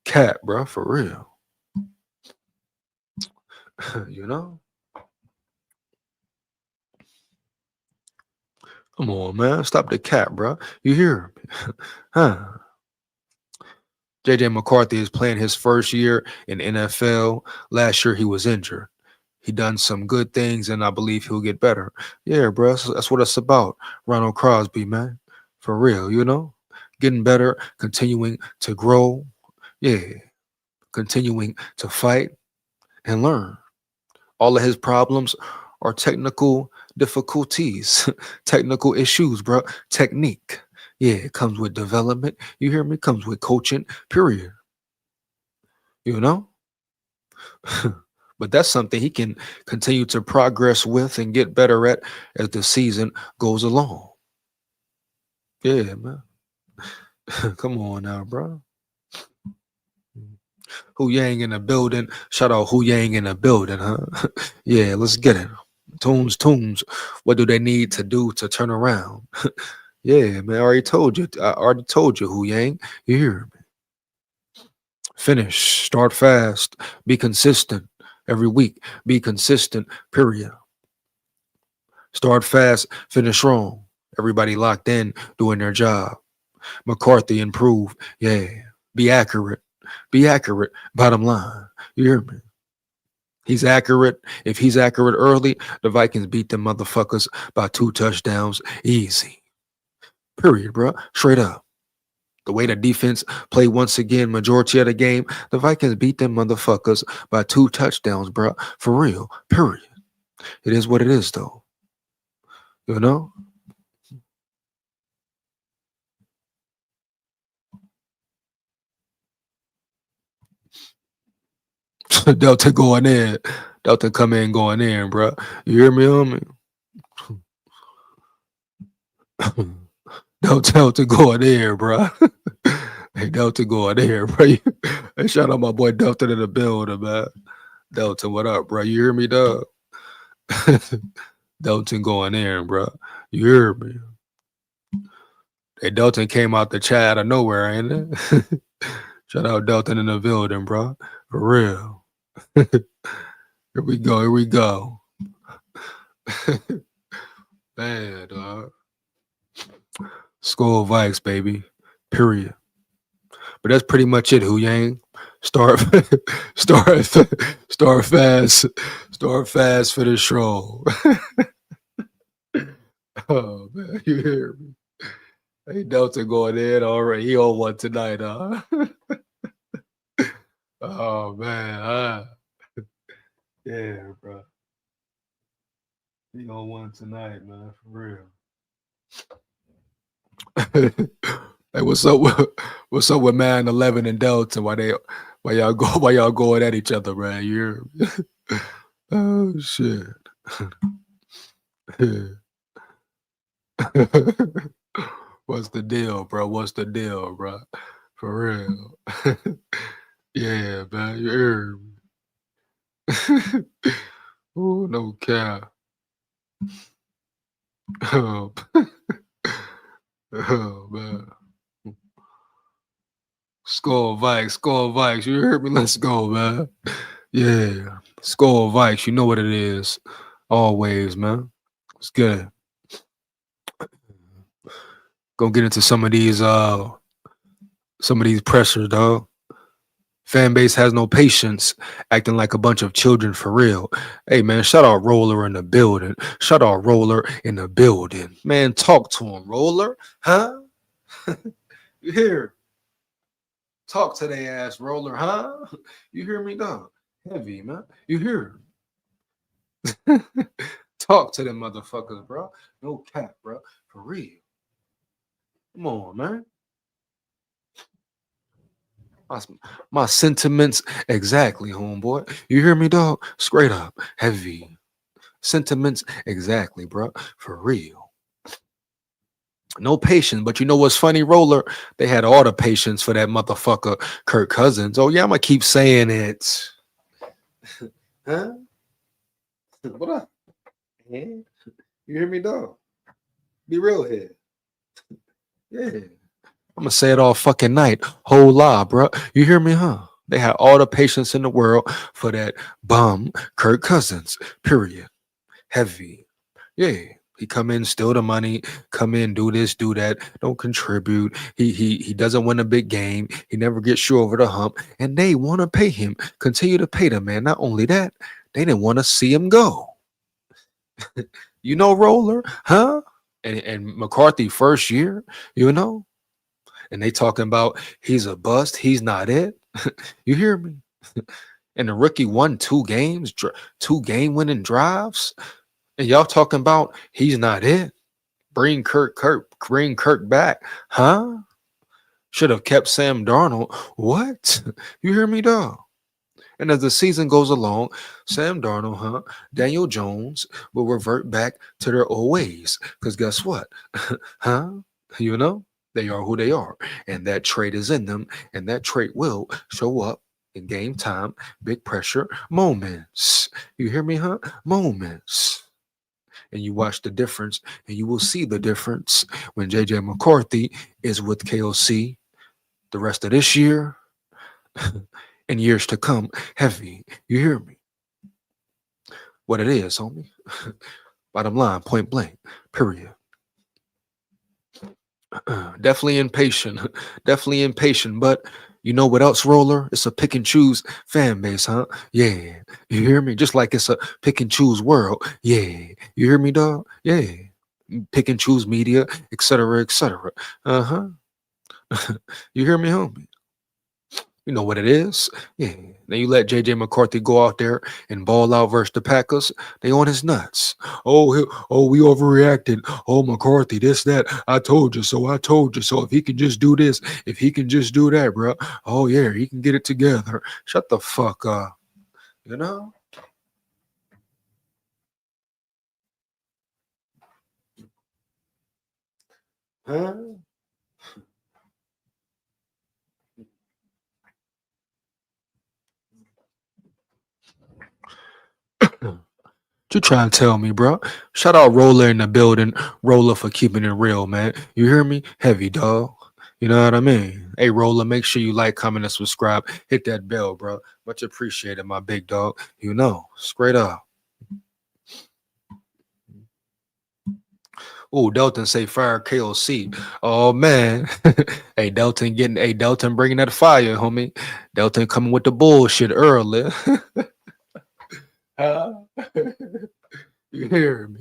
Cat, bro, for real. You know? Come on, man. Stop the cat, bro. You hear me? Huh? JJ McCarthy is playing his first year in NFL. Last year he was injured. He done some good things, and I believe he'll get better. Yeah, bro, that's what it's about. Ronald Crosby, man, for real, you know, getting better, continuing to grow. Yeah, continuing to fight and learn. All of his problems are technical difficulties, technical issues, bro. Technique. Yeah, it comes with development. You hear me? Comes with coaching, period. You know? But that's something he can continue to progress with and get better at as the season goes along. Yeah, man. Come on now, bro. Hu Yang in the building. Shout out Hu Yang in the building, huh? Yeah, let's get it. Tunes. What do they need to do to turn around? Yeah, man. I already told you. I already told you, Hu Yang. You hear me? Finish. Start fast. Be consistent every week. Be consistent, period. Start fast. Finish strong. Everybody locked in, doing their job. McCarthy improve. Yeah. Be accurate. Be accurate. Bottom line. You hear me? He's accurate. If he's accurate early, the Vikings beat them motherfuckers by 2 touchdowns easy. Period, bro. Straight up. The way the defense played once again, majority of the game, the Vikings beat them motherfuckers by 2 touchdowns, bro. For real. Period. It is what it is, though. You know? Delta going in. Delta come in going in, bro. You hear me, homie? Delta going in, bro. Hey, Delta going there, bro. Hey, shout out my boy Delta to the building, man. Delta, what up, bro? You hear me, dog? Delta going there, bro. You hear me? Hey, Delta came out the chat out of nowhere, ain't it? Shout out Delta in the building, bro. For real. Here we go. Here we go. Man, dog. SKOL VIKES, baby. Period. But that's pretty much it, Hu Yang. Start, start, start fast, for the show. Oh man, you hear me? Hey, Delta going in already. He on one tonight, huh? Oh man, yeah, bro. He on one tonight, man, for real. Hey, what's up with man 11 and Delta? Why y'all going at each other, man? You hear me? Oh shit. What's the deal, bro? What's the deal, bro? For real. Yeah, man. You hear me? Oh, no cap. Oh, oh man. SKOL Vikes. You heard me? Let's go, man. Yeah. SKOL Vikes. You know what it is. Always, man. It's good. Gonna get into some of these pressures, dog. Fan base has no patience, acting like a bunch of children for real. Hey man, shout out Roller in the building. Shout out Roller in the building. Man, talk to him, Roller. Huh? You hear? Talk to their ass, Roller, huh? You hear me, dog? Heavy, man. You hear? Talk to them motherfuckers, bro. No cap, bro. For real. Come on, man. My sentiments exactly, homeboy. You hear me, dog? Straight up, heavy sentiments exactly, bro. For real. No patience, but you know what's funny, Roller? They had all the patience for that motherfucker, Kirk Cousins. Oh yeah, I'm gonna keep saying it. Huh? What up? Yeah. You hear me, dog? Be real here. Yeah. I'm gonna say it all fucking night. Whole lot, bro. You hear me, huh? They had all the patience in the world for that bum Kirk Cousins. Period. Heavy. Yeah. He come in, steal the money, come in, do this, do that, don't contribute. He doesn't win a big game. He never gets you over the hump. And they want to pay him. Continue to pay the man. Not only that, they didn't want to see him go. You know, Roller, huh? And McCarthy first year, you know? And they talking about he's a bust, he's not it. You hear me? And the rookie won 2 games, 2 game winning drives. And y'all talking about he's not it. Bring Kirk back, huh? Should have kept Sam Darnold. What? You hear me, dog? And as the season goes along, Sam Darnold, Daniel Jones will revert back to their old ways. Because guess what? huh? You know, they are who they are. And that trait is in them. And that trait will show up in game time, big pressure moments. You hear me, huh? Moments. And you watch the difference, and you will see the difference when JJ McCarthy is with KOC the rest of this year and years to come. Heavy. You hear me? What it is, homie. Bottom line, point blank, period. Definitely impatient. Definitely impatient. But you know what else, Roller? It's a pick and choose fan base, huh? Yeah. You hear me? Just like it's a pick and choose world. Yeah. You hear me, dog? Yeah. Pick and choose media, etc., etc. Uh-huh. You hear me, homie? You know what it is? Yeah. Then you let JJ McCarthy go out there and ball out versus the Packers. They on his nuts. Oh, we overreacted. Oh, McCarthy, this, that. I told you so. I told you so. If he can just do this, if he can just do that, bro. Oh, yeah, he can get it together. Shut the fuck up. You know? Huh? You trying to tell me, bro? Shout out Roller in the building. Roller for keeping it real, man. You hear me? Heavy, dog. You know what I mean? Hey, Roller, make sure you like, comment, and subscribe. Hit that bell, bro. Much appreciated, my big dog. You know, straight up. Oh, Delton say fire KOC. Oh man. Hey, Delton bringing that fire, homie. Delton coming with the bullshit early. Huh? You hear me?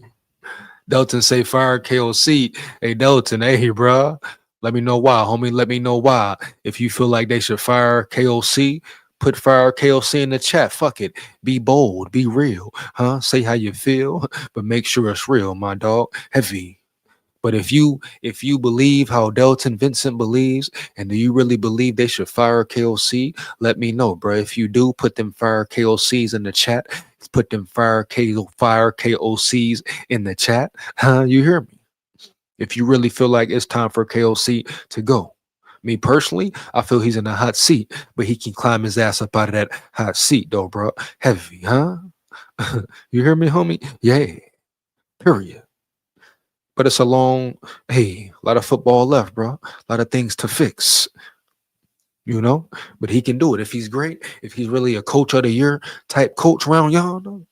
Delton say fire KOC. Hey Delton, hey bro. Let me know why, homie. Let me know why. If you feel like they should fire KOC, put fire KOC in the chat. Fuck it. Be bold. Be real. Huh? Say how you feel, but make sure it's real, my dog. Heavy. But if you believe how Delton Vincent believes, and do you really believe they should fire KOC? Let me know, bro. If you do, put them fire KOCs in the chat. Put them fire KOCs in the chat. Huh? You hear me? If you really feel like it's time for KOC to go. Me personally, I feel he's in a hot seat, but he can climb his ass up out of that hot seat, though, bro. Heavy, huh? You hear me, homie? Yeah. Period. But it's a a lot of football left, bro. A lot of things to fix, you know? But he can do it if he's great, if he's really a coach of the year type coach around y'all. Know?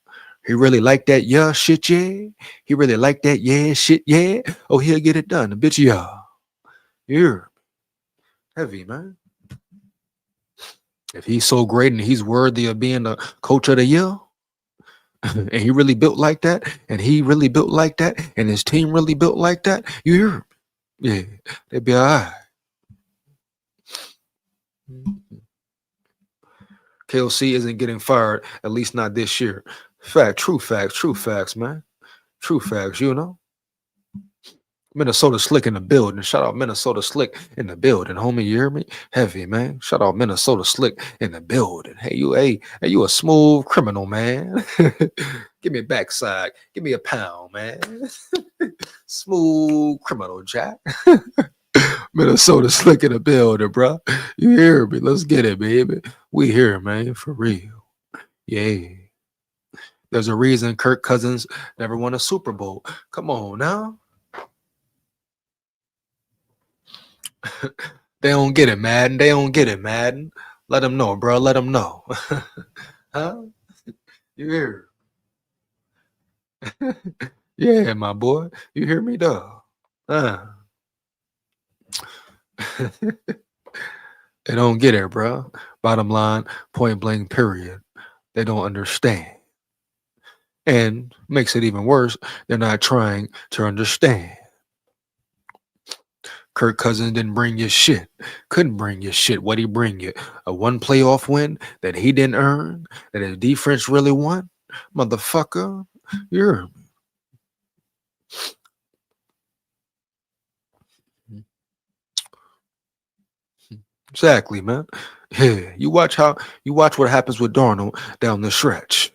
He really like that, yeah, shit, yeah. He really like that, yeah, shit, yeah. Oh, he'll get it done, bitch, yeah. You're heavy, man. If he's so great and he's worthy of being a coach of the year, and he really built like that, and he really built like that, and his team really built like that, you hear me? Yeah, they'd be all right. KOC isn't getting fired, at least not this year. True facts, man. True facts, you know. Minnesota Slick in the building. Shout out Minnesota Slick in the building, homie. You hear me? Heavy, man. Shout out Minnesota Slick in the building. Hey, you a smooth criminal, man. Give me a backside. Give me a pound, man. Smooth criminal, Jack. Minnesota Slick in the building, bro. You hear me? Let's get it, baby. We here, man, for real. Yeah. There's a reason Kirk Cousins never won a Super Bowl. Come on now. They don't get it, Madden. They don't get it, Madden. Let them know, bro. Let them know. Huh? You hear? Yeah, my boy. You hear me, dog? They don't get it, bro. Bottom line, point blank, period. They don't understand. And makes it even worse, they're not trying to understand. Kirk Cousins didn't bring you shit. Couldn't bring you shit. What'd he bring you? A one playoff win that he didn't earn? That his defense really won? Motherfucker. You're Exactly, man. Yeah, you watch what happens with Darnold down the stretch.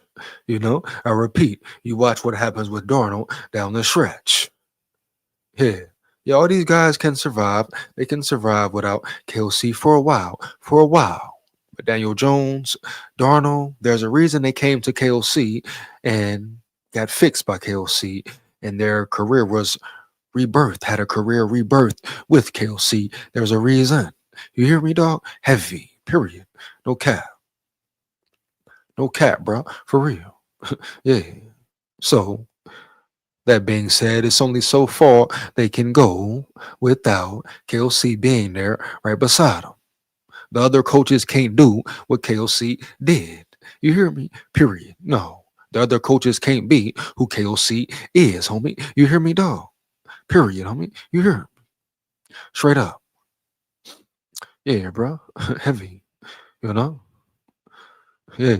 You know, I repeat, you watch what happens with Darnold down the stretch. Yeah. Yeah, all these guys can survive. They can survive without KLC for a while. For a while. But Daniel Jones, Darnold, there's a reason they came to KLC and got fixed by KLC, and their career was rebirth, had a career rebirth with KLC. There's a reason. You hear me, dog? Heavy. Period. No cap. No cap, bro. For real. Yeah. So that being said, it's only so far they can go without KLC being there right beside them. The other coaches can't do what KLC did. You hear me? Period. No. The other coaches can't be who KLC is, homie. You hear me, dog? Period, homie. You hear me? Straight up. Yeah, bro. Heavy. You know? Yeah.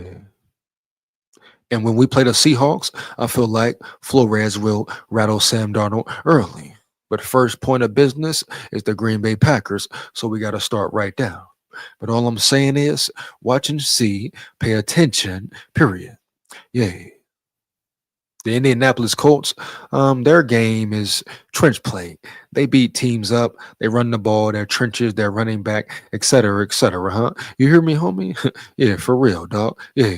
And when we play the Seahawks, I feel like Flores will rattle Sam Darnold early. But first point of business is the Green Bay Packers, so we got to start right down. But all I'm saying is watch and see, pay attention, period. Yeah. The Indianapolis Colts, their game is trench play. They beat teams up, they run the ball, their trenches, their running back, et cetera, huh? You hear me, homie? Yeah, for real, dog. Yeah.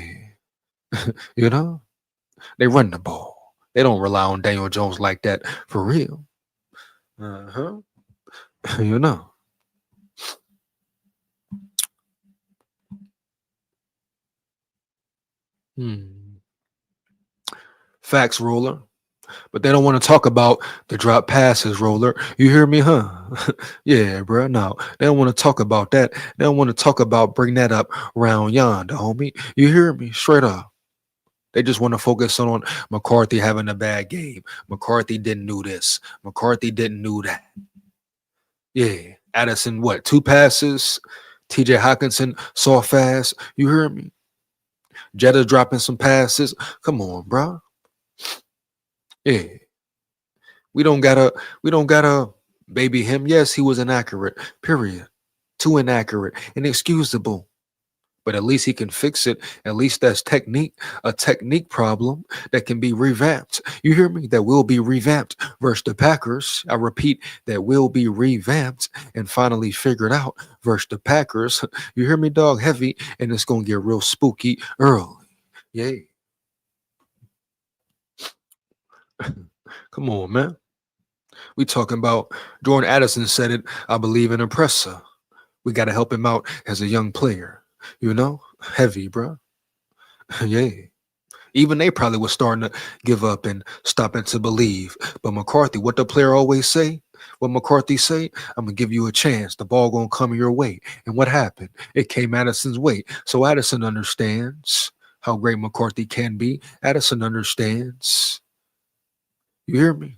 You know? They run the ball. They don't rely on Daniel Jones like that for real. Uh-huh. You know. Hmm. Facts, roller. But they don't want to talk about the drop passes, roller. You hear me, huh? Yeah, bro. No, they don't want to talk about that. They don't want to talk about bring that up round yonder, homie. You hear me? Straight up. They just want to focus on McCarthy having a bad game. McCarthy didn't do this. McCarthy didn't do that. Yeah. Addison, what? Two passes. TJ Hawkinson saw fast. You hear me? Jetta dropping some passes. Come on, bro. Yeah. We don't gotta baby him. Yes, he was inaccurate. Period. Too inaccurate. Inexcusable. But at least he can fix it. At least that's a technique problem that can be revamped. You hear me? That will be revamped versus the Packers. I repeat, that will be revamped and finally figured out versus the Packers. You hear me, dog? Heavy, and it's gonna get real spooky early. Yay. Come on, man. We talking about Jordan Addison said it, I believe, in Impressa. We got to help him out as a young player. You know? Heavy, bro. Yeah. Even they probably was starting to give up and stopping to believe. But McCarthy, what the player always say? What McCarthy say? I'm gonna give you a chance. The ball gonna come your way. And what happened? It came Addison's way. So Addison understands how great McCarthy can be. Addison understands. You hear me?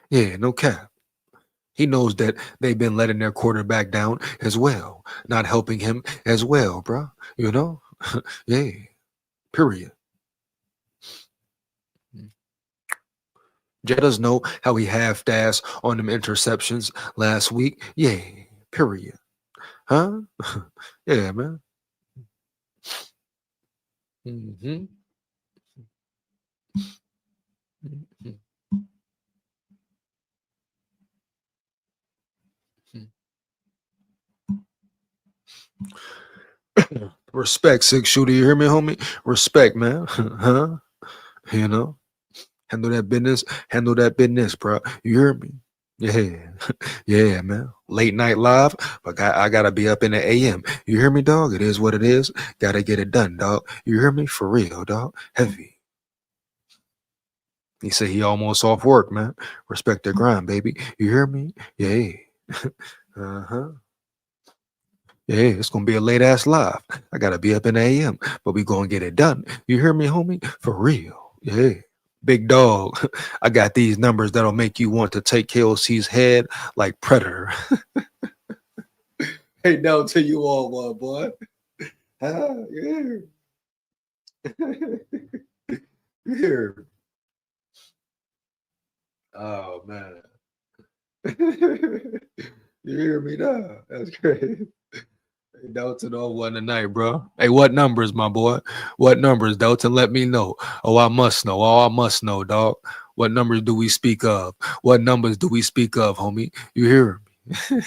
Yeah, no cap. He knows that they've been letting their quarterback down as well, not helping him as well, bro. You know? Yeah. Period. Jettas know how he half-assed on them interceptions last week. Yeah. Period. Huh? Yeah, man. Hmm. Respect, six shooter. You hear me, homie? Respect, man. Huh? You know? Handle that business. Handle that business, bro. You hear me? Yeah. Yeah, man. Late night live, but I gotta be up in the AM. You hear me, dog? It is what it is. Gotta get it done, dog. You hear me? For real, dog. Heavy. He said he almost off work, man. Respect the grind, baby. You hear me? Yeah. Uh-huh. Yeah, it's gonna be a late ass live. I gotta be up in the AM, but we gonna get it done. You hear me, homie? For real. Yeah. Big dog. I got these numbers that'll make you want to take KOC's head like Predator. Hey, down to you all, my boy. Ah, yeah. Here. Oh man. You hear me now? That's great. Hey, Dalton on one tonight, bro. Hey, what numbers, my boy? What numbers, Dalton? Let me know. Oh, I must know. Oh, I must know, dog. What numbers do we speak of? What numbers do we speak of, homie? You hear me?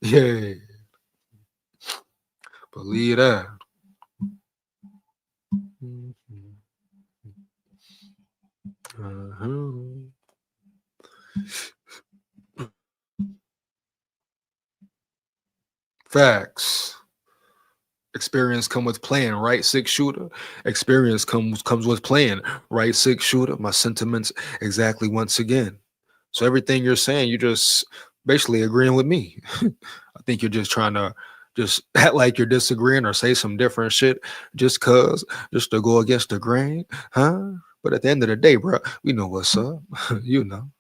Yeah, believe that. Uh-huh. Facts. Experience come with playing, right? Six shooter. Experience comes with playing, right? Six shooter. My sentiments exactly once again. So everything you're saying, you just basically agreeing with me. I think you're just trying to just act like you're disagreeing or say some different shit just to go against the grain, huh? But at the end of the day, bro, we know what's up. You know.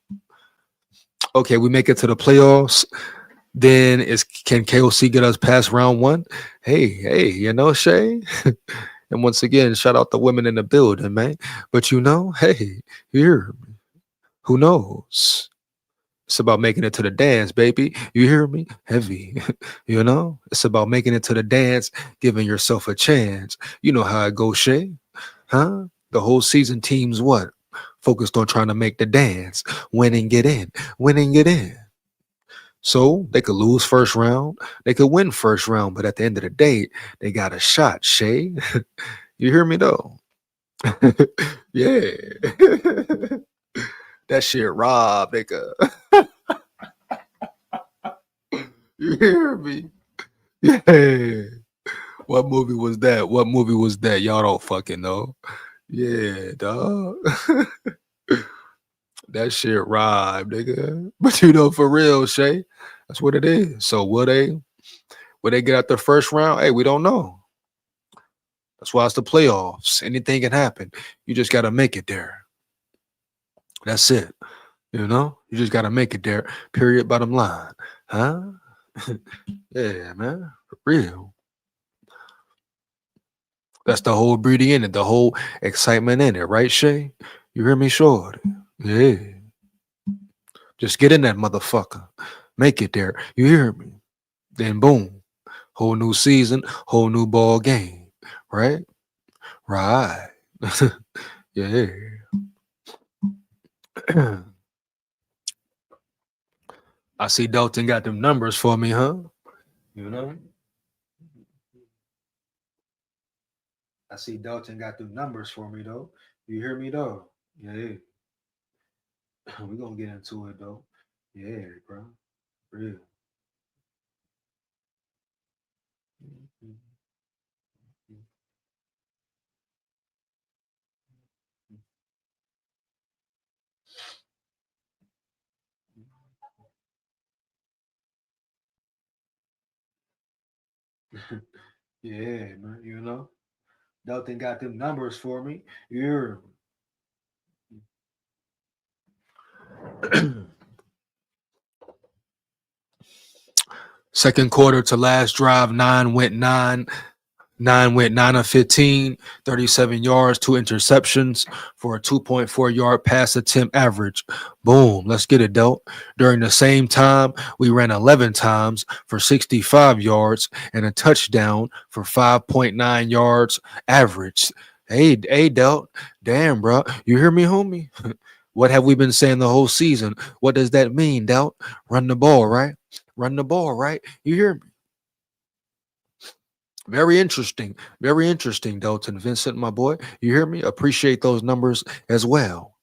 Okay, we make it to the playoffs. Then is can KOC get us past round one? Hey, you know, Shay. And once again, shout out the women in the building, man. But you know, hey, here, who knows? It's about making it to the dance, baby. You hear me? Heavy. You know? It's about making it to the dance, giving yourself a chance. You know how it goes, Shay. Huh? The whole season team's what? Focused on trying to make the dance, win and get in, win and get in. So they could lose first round, they could win first round, but at the end of the day, they got a shot, Shay. You hear me though? Yeah. That shit rob, nigga. You hear me? Yeah. What movie was that? What movie was that? Y'all don't fucking know. Yeah, dog. That shit rob, nigga. But you know, for real, Shay, that's what it is. So will they get out the first round? Hey, we don't know. That's why it's the playoffs. Anything can happen. You just gotta make it there. That's it. You know, you just gotta make it there. Period. Bottom line, huh? Yeah, man, for real. That's the whole beauty in it, the whole excitement in it, right, Shay? You hear me, short? Yeah. Just get in that motherfucker. Make it there. You hear me? Then boom, whole new season, whole new ball game, right? Right. Yeah. I see Dalton got them numbers for me, huh? You know? I see Dalton got them numbers for me though. You hear me though? Yeah. We're gonna get into it though. Yeah, bro. Real. Yeah, man. You know? Dalton got them numbers for me. You hear me? Second quarter to last drive, nine went 9 of 15, 37 yards, 2 interceptions for a 2.4 yard pass attempt average. Boom, let's get it, dope. During the same time, we ran 11 times for 65 yards and a touchdown for 5.9 yards average. Hey, Delt. Damn, bro. You hear me, homie? What have we been saying the whole season? What does that mean, Delt? Run the ball, right? Run the ball, right? You hear me? Very interesting, Dalton Vincent, my boy. You hear me? Appreciate those numbers as well.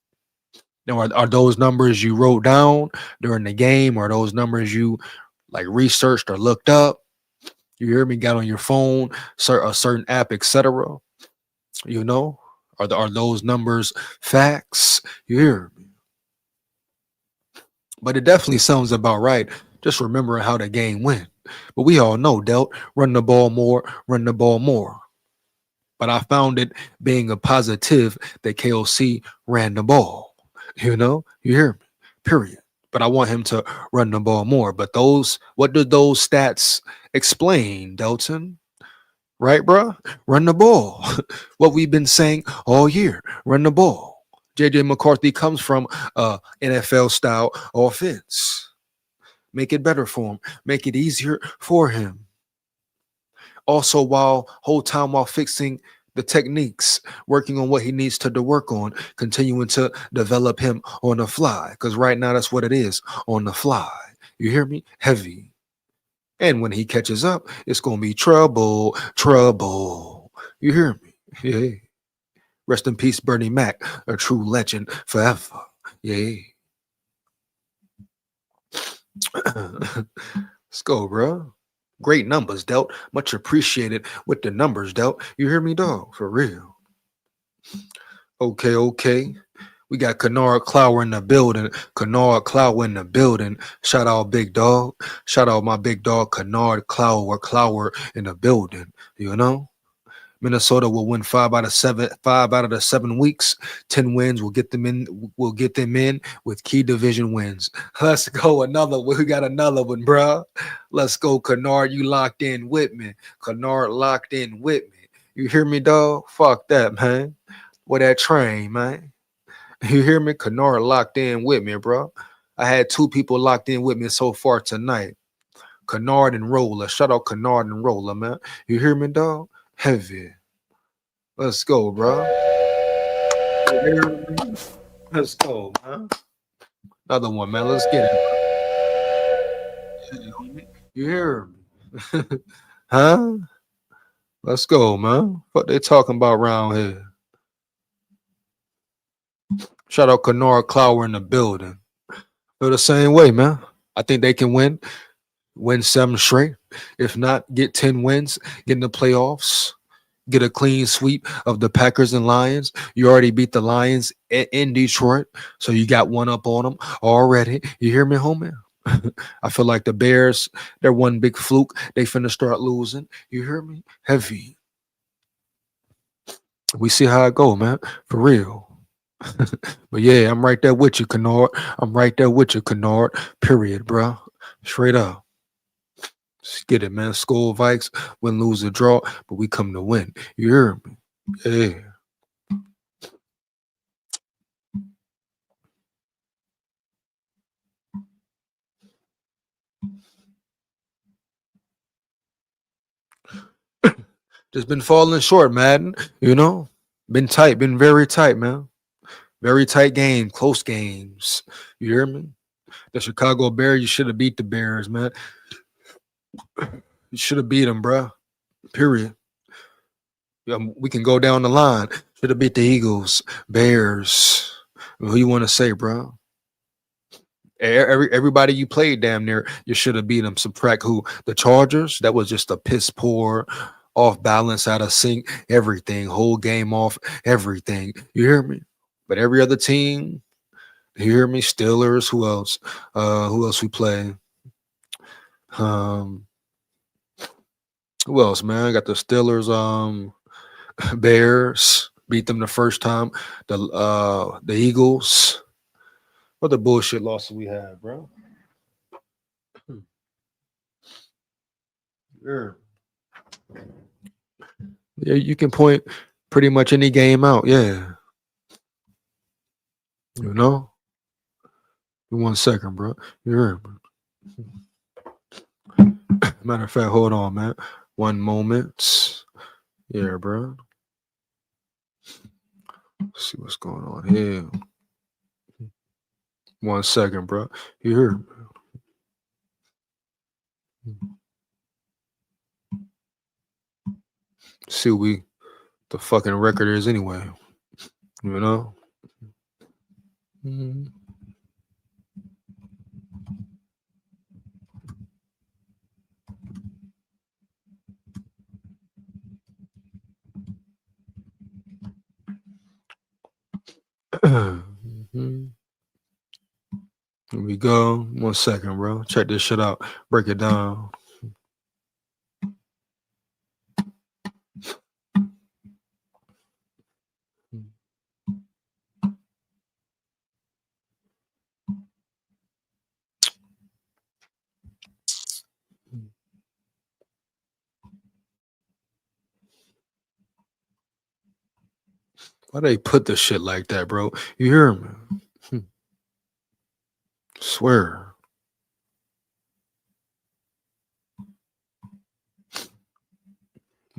Now, are those numbers you wrote down during the game? Or are those numbers you like researched or looked up? You hear me? Got on your phone, a certain app, etc. You know, are those numbers facts? You hear me? But it definitely sounds about right. Just remembering how the game went. But we all know, Delt, run the ball more, run the ball more. But I found it being a positive that KOC ran the ball. You know, you hear me? Period. But I want him to run the ball more. But what do those stats explain, Delton? Right, bro? Run the ball. What we've been saying all year. Run the ball. JJ McCarthy comes from NFL style offense. Make it better for him. Make it easier for him. Also, while whole time while fixing the techniques, working on what he needs to work on, continuing to develop him on the fly. Because right now that's what it is, on the fly. You hear me? Heavy. And when he catches up, it's gonna be trouble, trouble. You hear me? Yeah. Rest in peace, Bernie Mac, a true legend forever. Yeah. Let's go, bro. Great numbers dealt. Much appreciated with the numbers dealt. You hear me, dog? For real. Okay, okay. We got Kennard Clower in the building. Kennard Clower in the building. Shout out Big Dog. Shout out my big dog Kennard Clower in the building. You know? Minnesota will win 5 out of the 7 weeks. 10 wins will get them in. Will get them in with key division wins. Let's go. Another. We got another one, bro. Let's go, Kennard. You locked in with me. Kennard locked in with me. You hear me, dog? Fuck that, man. Where that train, man? You hear me? Kennard locked in with me, bro. I had 2 people locked in with me so far tonight. Kennard and Roller. Shout out Kennard and Roller, man. You hear me, dog? Heavy. Let's go, bro. You hear me? Let's go, man. Another one, man. Let's get it. You hear me? Huh? Let's go, man. What they talking about around here? Shout out Kennard Clower in the building. Feel the same way, man. I think they can win 7 straight. If not, get 10 wins, get in the playoffs, get a clean sweep of the Packers and Lions. You already beat the Lions in Detroit, so you got one up on them already. You hear me, homie? I feel like the Bears, they're one big fluke. They finna start losing. You hear me? Heavy. We see how it go, man. For real. But yeah, I'm right there with you, Kennard. I'm right there with you, Kennard. Period, bro. Straight up. Let's get it, man. SKOL Vikes, win, lose, or draw, but we come to win. You hear me? Yeah. Just been falling short, Madden. You know? Been tight, been very tight, man. Very tight game, close games. You hear me? The Chicago Bears, you should have beat the Bears, man. You should have beat them, bro. Period. We can go down the line. Should have beat the Eagles, Bears. Who you want to say, bro? Everybody you played damn near, you should have beat them. Subtract who? The Chargers. That was just a piss poor, off balance, out of sync, everything, whole game off, everything. You hear me? But every other team, you hear me? Steelers. Who else? Who else we play? Um, who else, man? Got the Steelers. Bears beat them the first time. The Eagles. What the bullshit losses we had, bro? Yeah. Yeah, you can point pretty much any game out. Yeah, you know. 1 second, bro. Yeah. Matter of fact, hold on, man. One moment. Yeah, bro. Let's see what's going on here. 1 second, bro. You hear? See what the fucking record is anyway. You know. Mhm. Mhm. Here we go. 1 second, bro. Check this shit out. Break it down. Why they put the shit like that, bro? You hear me? Swear.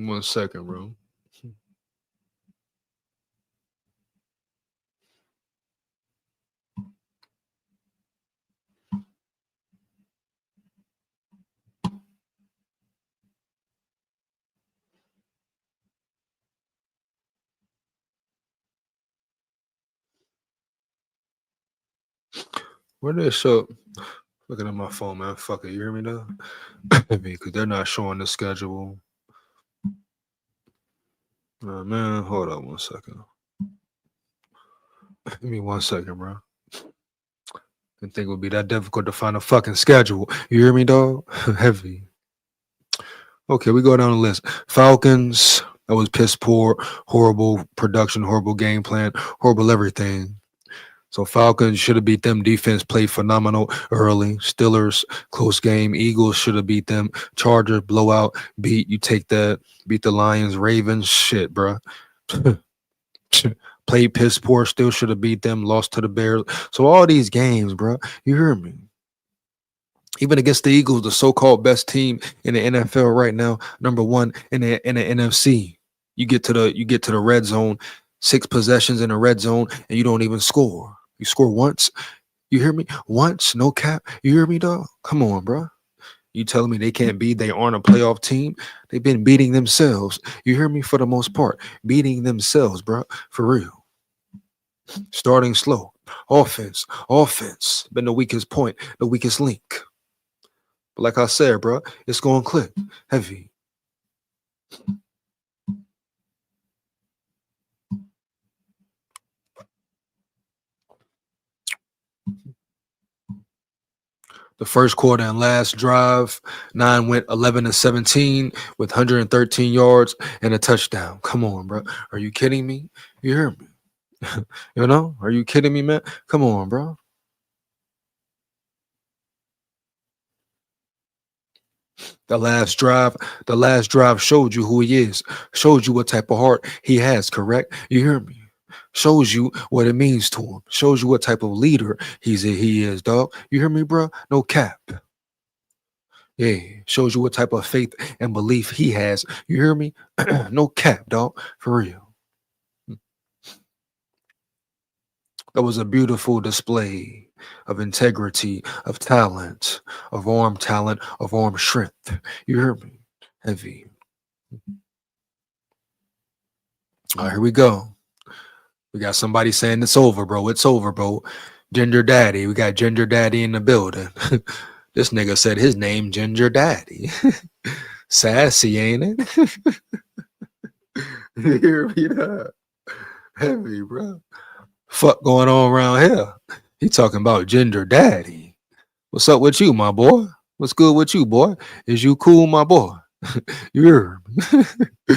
1 second, bro. Where they show? Looking at my phone, man. Fuck it. You hear me though? Because they're not showing the schedule. Man, hold on 1 second. Give me 1 second, bro. Didn't think it would be that difficult to find a fucking schedule. You hear me, dog? Heavy. Okay, we go down the list. Falcons. That was piss poor, horrible production, horrible game plan, horrible everything. So Falcons should have beat them. Defense played phenomenal early. Steelers, close game. Eagles should have beat them. Chargers, blowout. You take that. Beat the Lions. Ravens, shit, bro. Played piss poor. Still should have beat them. Lost to the Bears. So all these games, bro. You hear me? Even against the Eagles, the so-called best team in the NFL right now, number one in the NFC. You get to the red zone, 6 possessions in the red zone, and you don't even score. You score once. You hear me? Once, no cap. You hear me, dog? Come on, bro. You telling me they aren't a playoff team? They've been beating themselves. You hear me? For the most part, beating themselves, bro. For real. Starting slow. Offense. Been the weakest point, the weakest link. But like I said, bro, it's going to click heavy. The first quarter and last drive, 9 went 11-17 with 113 yards and a touchdown. Come on, bro. Are you kidding me? You hear me? You know? Are you kidding me, man? Come on, bro. The last drive showed you who he is, showed you what type of heart he has, correct? You hear me? Shows you what it means to him, shows you what type of leader he is, dog. You hear me, bro? No cap. Yeah, shows you what type of faith and belief he has. You hear me? No cap, dog. For real. That was a beautiful display of integrity, of talent, of arm strength. You hear me? Heavy. All right, here we go. We got somebody saying it's over, bro. It's over, bro. Ginger Daddy. We got Ginger Daddy in the building. This nigga said his name Ginger Daddy. Sassy, ain't it? You hear me? Heavy, bro. Fuck going on around here? He talking about Ginger Daddy. What's up with you, my boy? What's good with you, boy? Is you cool, my boy? You hear me?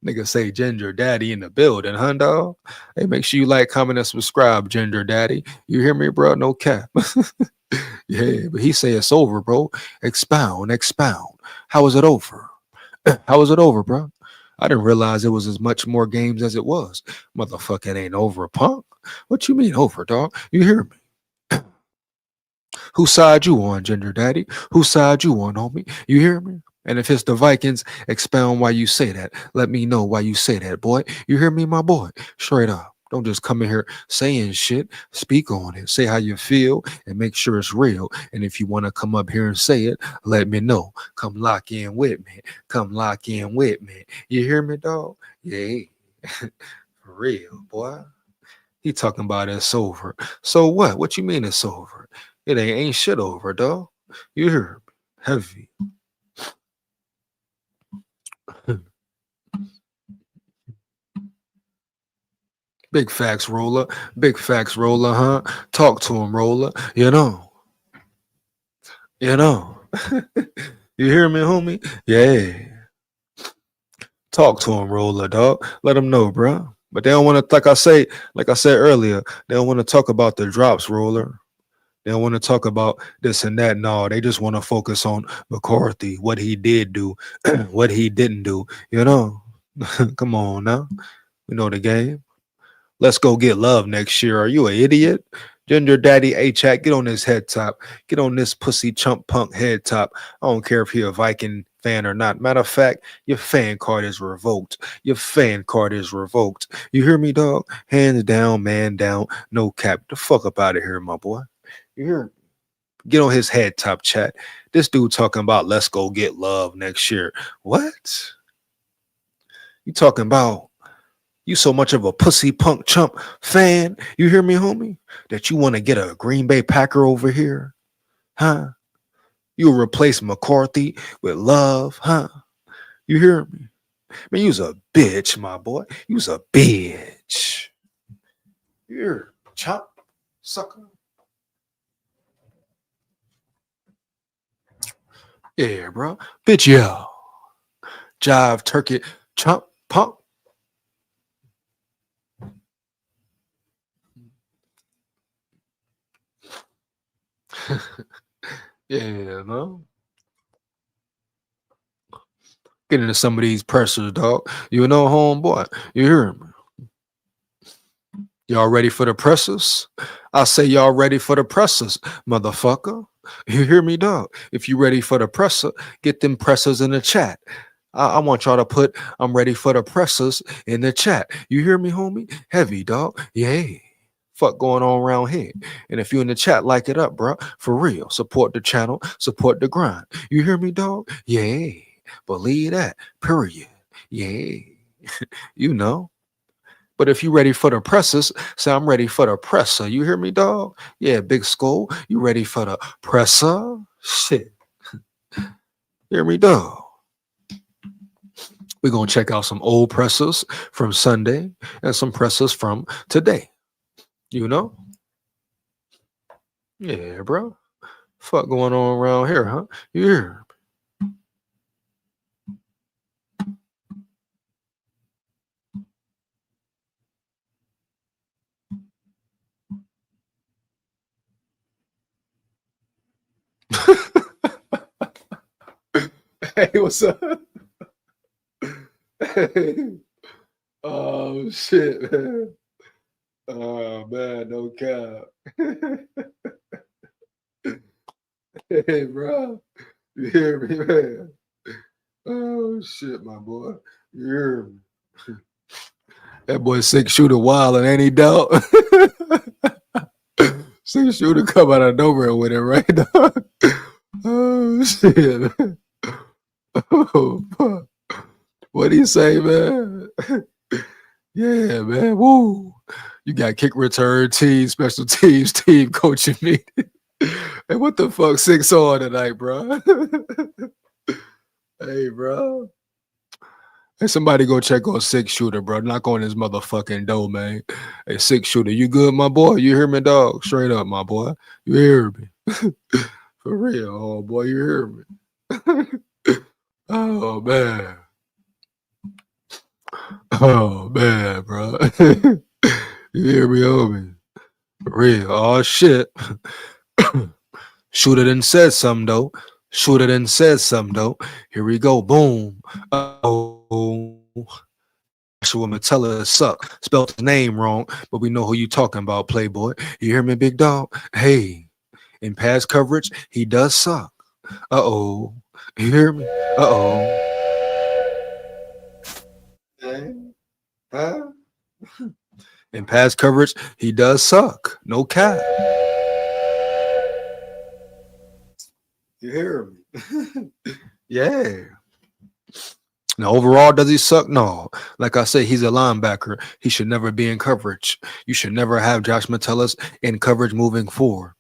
Nigga say Ginger Daddy in the building, huh, dog? Hey, make sure you like, comment, and subscribe, Ginger Daddy. You hear me, bro? No cap. Yeah, but he say it's over, bro. Expound. How is it over? How is it over, bro? I didn't realize it was as much more games as it was. Motherfucker, it ain't over, punk. What you mean over, dog? You hear me? Whose side you on, Ginger Daddy? Whose side you on, homie? You hear me? And if it's the Vikings, expound why you say that. Let me know why you say that, boy. You hear me, my boy? Straight up. Don't just come in here saying shit. Speak on it. Say how you feel and make sure it's real. And if you want to come up here and say it, let me know. Come lock in with me. Come lock in with me. You hear me, dog? Yeah. For real, boy. He talking about it's over. So what? What you mean it's over? It ain't shit over, dog. You hear me? Heavy. Big facts, Roller. Big facts, Roller, huh? Talk to him, Roller. You know. You know. You hear me, homie? Yeah. Talk to him, Roller, dog. Let him know, bro. But they don't want to, like I said earlier, they don't want to talk about the drops, Roller. They don't want to talk about this and that. No, they just want to focus on McCarthy, what he did do, what he didn't do. You know? Come on now. We know the game. Let's go get love next year. Are you an idiot? Ginger Daddy A-Chat, get on this head top. Get on this pussy chump punk head top. I don't care if you're a Viking fan or not. Matter of fact, your fan card is revoked. Your fan card is revoked. You hear me, dog? Hands down, man down. No cap. The fuck up out of here, my boy. You hear me? Get on his head top, chat. This dude talking about let's go get love next year. What? You talking about you so much of a pussy punk chump fan, you hear me, homie, that you want to get a Green Bay Packer over here? Huh? You'll replace McCarthy with love, huh? You hear me? Man, you's a bitch, my boy. You's a bitch. You're chump, sucker. Yeah, bro. Bitch, yeah. Jive, turkey, chump, punk. Yeah, no. Get into some of these pressers, dog. You know, homeboy. You hear me? Y'all ready for the pressers? I say y'all ready for the pressers, motherfucker. You hear me, dog? If you ready for the presser, get them pressers in the chat. I want y'all to put I'm ready for the pressers in the chat. You hear me, homie? Heavy, dog. Yeah. Fuck going on around here. And if you in the chat, like it up, bro. For real. Support the channel. Support the grind. You hear me, dog? Yeah. Believe that. Period. Yeah. You know. But if you ready for the pressers, say I'm ready for the presser. You hear me, dog? Yeah, big skull. You ready for the presser? Shit. Hear me, dog? We're going to check out some old pressers from Sunday and some pressers from today. You know? Yeah, bro. Fuck going on around here, huh? You hear me? Hey, what's up? Hey. Oh, shit, man. Oh, man, no cap. Hey, bro. You hear me, man? Oh, shit, my boy. You hear me? That boy 6-shooter wild and ain't he doubt? 6-shooter come out of nowhere with it right now. Oh, shit. Oh, fuck. What do you say, man? Yeah, man. Woo. You got kick return team, special teams team coaching me. Hey, what the fuck 6 on tonight, bro? Hey, bro. Hey, somebody go check on 6-shooter, bro. Knock on his motherfucking door, man. Hey, 6-shooter, you good, my boy? You hear me, dog? Straight up, my boy. You hear me? For real, oh boy, you hear me? Oh man. Oh man, bro. You hear me, homie? For real. Oh shit. Shooter done said something though. Shooter done said something though. Here we go. Boom. Oh. Joshua Matella suck. Spelled his name wrong, but we know who you talking about, Playboy. You hear me, big dog? Hey, in pass coverage, he does suck. Uh-oh. You hear me? Uh-oh. Hey, huh? In pass coverage, he does suck. No cap. You hear me? Yeah. Now, overall, does he suck? No. Like I said, he's a linebacker. He should never be in coverage. You should never have Josh Metellus in coverage moving forward.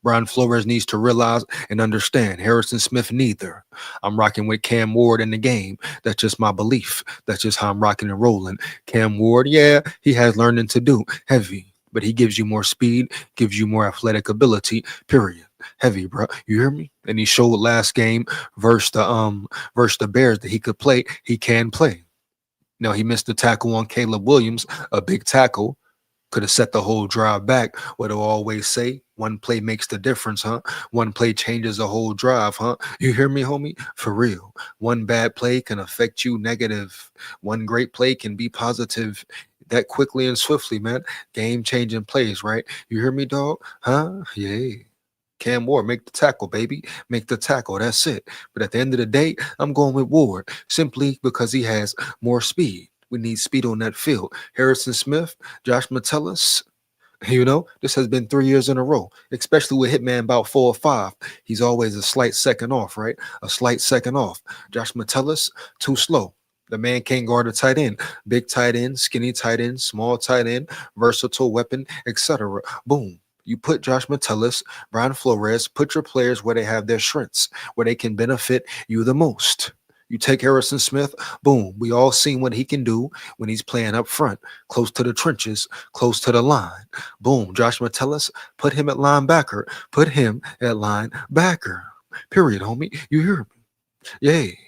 Brian Flores needs to realize and understand. Harrison Smith, neither. I'm rocking with Cam Ward in the game. That's just my belief. That's just how I'm rocking and rolling. Cam Ward, yeah, he has learning to do. Heavy. But he gives you more speed, gives you more athletic ability, period. Heavy, bro. You hear me? And he showed last game versus the Bears that he could play. He can play. Now he missed the tackle on Caleb Williams, a big tackle. Could have set the whole drive back. What do I always say? One play makes the difference, huh? One play changes the whole drive, huh? You hear me, homie? For real. One bad play can affect you negative. One great play can be positive that quickly and swiftly, man. Game changing plays, right? You hear me, dog? Huh? Yeah. Cam Ward, make the tackle, baby. Make the tackle. That's it. But at the end of the day, I'm going with Ward simply because he has more speed. We need speed on that field. Harrison Smith, Josh Metellus, this has been 3 years in a row, especially with Hitman about 4 or 5. He's always a slight second off, right? A slight second off. Josh Metellus, too slow. The man can't guard a tight end. Big tight end, skinny tight end, small tight end, versatile weapon, etc. Boom. You put Josh Metellus, Brian Flores, put your players where they have their strengths, where they can benefit you the most. You take Harrison Smith, boom. We all seen what he can do when he's playing up front, close to the trenches, close to the line. Boom. Josh Metellus, put him at linebacker. Put him at linebacker. Period, homie. You hear me? Yay.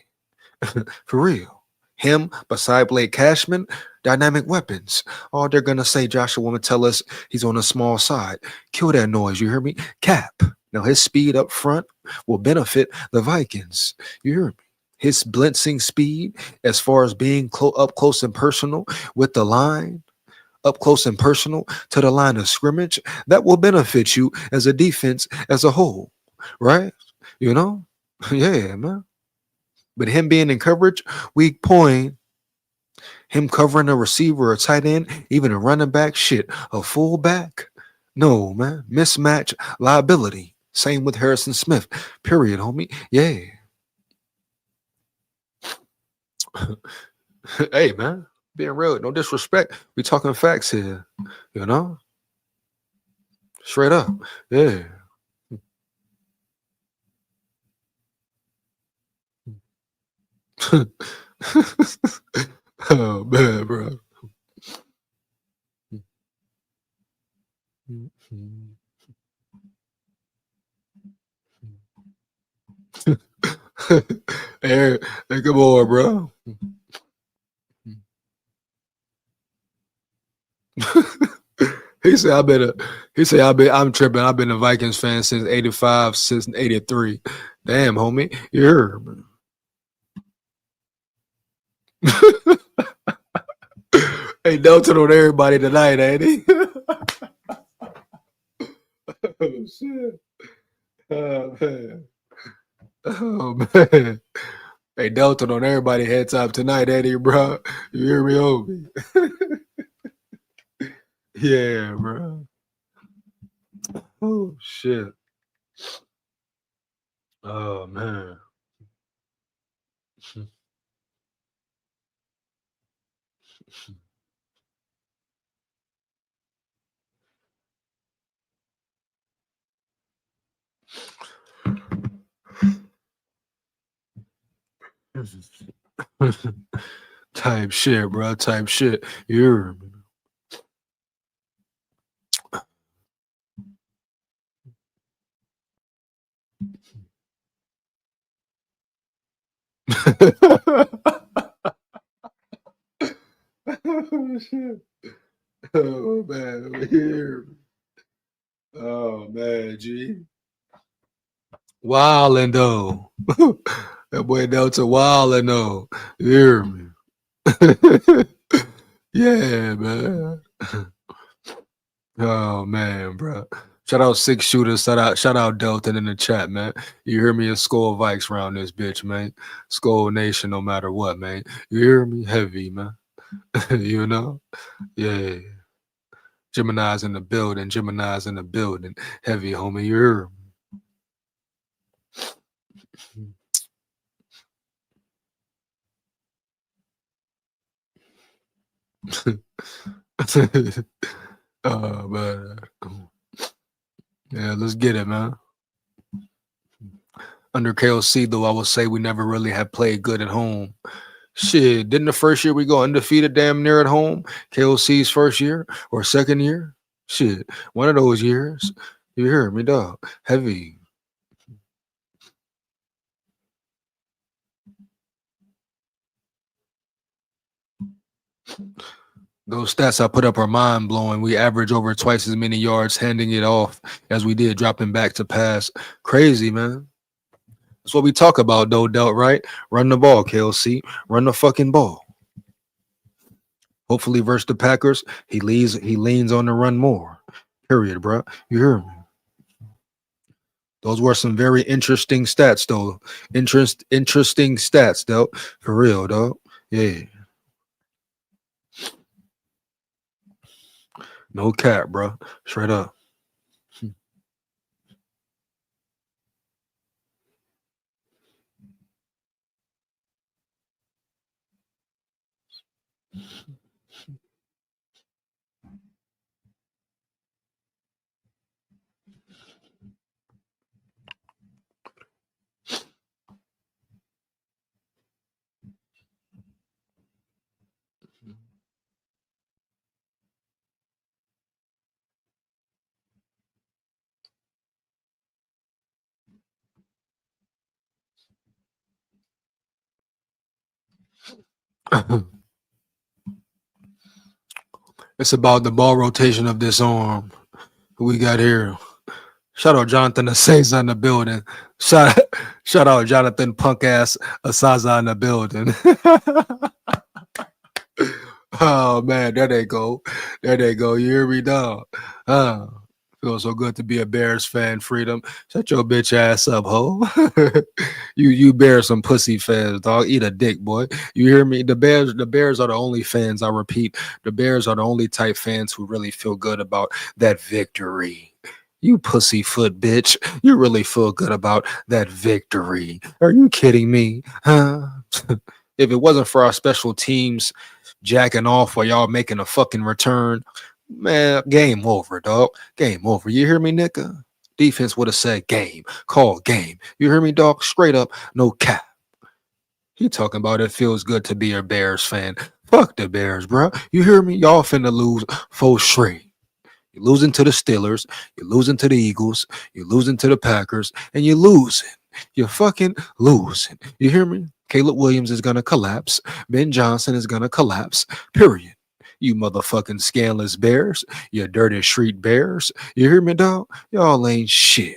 For real. Him beside Blake Cashman, dynamic weapons. Oh, they're gonna say Joshua Metellus, he's on the small side. Kill that noise, you hear me? Cap. Now his speed up front will benefit the Vikings. You hear me? His blitzing speed, as far as being up close and personal with the line, up close and personal to the line of scrimmage, that will benefit you as a defense as a whole, right? You know? Yeah, man. But him being in coverage, weak point, him covering a receiver, a tight end, even a running back, shit, a fullback. No, man. Mismatch liability. Same with Harrison Smith. Period, homie. Yeah. Hey, man. Being real, no disrespect. We talking facts here. You know? Straight up. Yeah. Oh, man, bro. Hey, hey, come on, bro. I'm tripping. I've been a Vikings fan since 85, since 83. Damn, homie. You're Hey, Delton on everybody tonight, ain't he? Oh shit. Oh man. Oh man. Hey, Delton on everybody head top tonight, ain't he, bro? You hear me, homie? Yeah, bro. Oh shit. Oh man. Type shit, bro. Type shit. You hear me? Oh shit. Oh man. Here. Oh man, G. Wildin' though. That boy Delta wildin' though. You hear me? Yeah, man. Oh man, bro. Shout out Six Shooters. Shout out Delta in the chat, man. You hear me? A SKOL Vikes round this bitch, man. SKOL Nation, no matter what, man. You hear me? Heavy, man. You know? Yeah. Gemini's in the building. Gemini's in the building. Heavy, homie. You hear me? Oh man. Yeah, let's get it, man. Under KOC, though, I will say we never really have played good at home. Shit, didn't the first year we go undefeated damn near at home? KOC's first year or second year? Shit, one of those years. You hear me, dog? Heavy. Those stats I put up are mind blowing. We average over twice as many yards handing it off as we did dropping back to pass. Crazy, man. That's what we talk about, though, Delt, right? Run the ball, KLC. Run the fucking ball. Hopefully, versus the Packers, he leans on the run more. Period, bro. You hear me? Those were some very interesting stats, though. Interesting stats, though. For real, though. Yeah, no cap, bro. Straight up. It's about the ball rotation of this arm. Who we got here? Shout out Jonathan Asaza in the building. Shout, shout out Jonathan punk ass Asaza in the building. Oh man, there they go. There they go. You hear me, dog? Uh, feels so good to be a Bears fan, Freedom. Shut your bitch ass up, ho. you Bears some pussy fans, dog. Eat a dick, boy. You hear me? The Bears are the only fans, I repeat. The Bears are the only type fans who really feel good about that victory. You pussyfoot bitch. You really feel good about that victory. Are you kidding me? Huh? If it wasn't for our special teams jacking off while y'all making a fucking return, man, game over, dog. Game over. You hear me, nigga? Defense would have said game. Call game. You hear me, dog? Straight up, no cap. He talking about it feels good to be a Bears fan. Fuck the Bears, bro. You hear me? Y'all finna lose 4 straight. You're losing to the Steelers. You're losing to the Eagles. You're losing to the Packers. And you're losing. You're fucking losing. You hear me? Caleb Williams is going to collapse. Ben Johnson is going to collapse. Period. You motherfucking scandalous Bears. You dirty street Bears. You hear me, dog? Y'all ain't shit.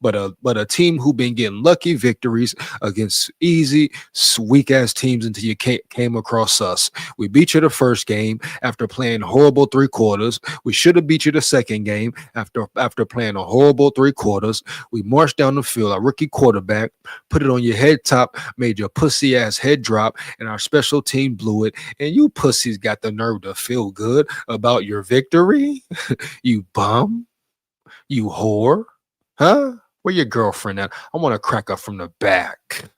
But a team who been getting lucky victories against easy, weak ass teams until you came across us. We beat you the first game after playing horrible 3 quarters. We should have beat you the second game after playing a horrible 3 quarters. We marched down the field, our rookie quarterback, put it on your head top, made your pussy ass head drop, and our special team blew it. And you pussies got the nerve to feel good about your victory? You bum? You whore? Huh? Where your girlfriend at? I want to crack her from the back.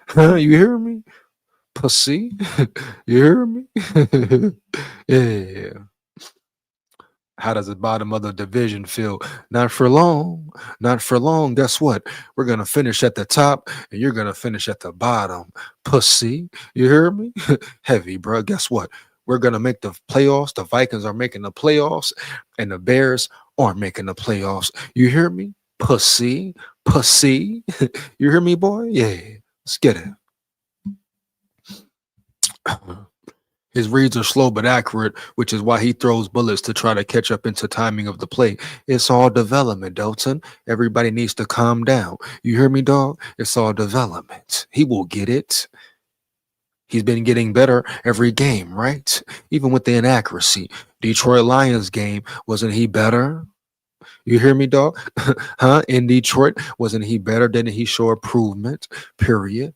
Huh? You hear me? Pussy. You hear me? Yeah. How does the bottom of the division feel? Not for long. Not for long. Guess what? We're going to finish at the top and you're going to finish at the bottom. Pussy. You hear me? Heavy, bro. Guess what? We're going to make the playoffs. The Vikings are making the playoffs and the Bears aren't making the playoffs. You hear me? Pussy. Pussy. You hear me, boy? Yeah. Let's get it. His reads are slow but accurate, which is why he throws bullets to try to catch up into timing of the play. It's all development, Dalton. Everybody needs to calm down. You hear me, dog? It's all development. He will get it. He's been getting better every game, right? Even with the inaccuracy. Detroit Lions game, wasn't he better? You hear me, dog? Huh? In Detroit, wasn't he better? Didn't he show improvement? Period.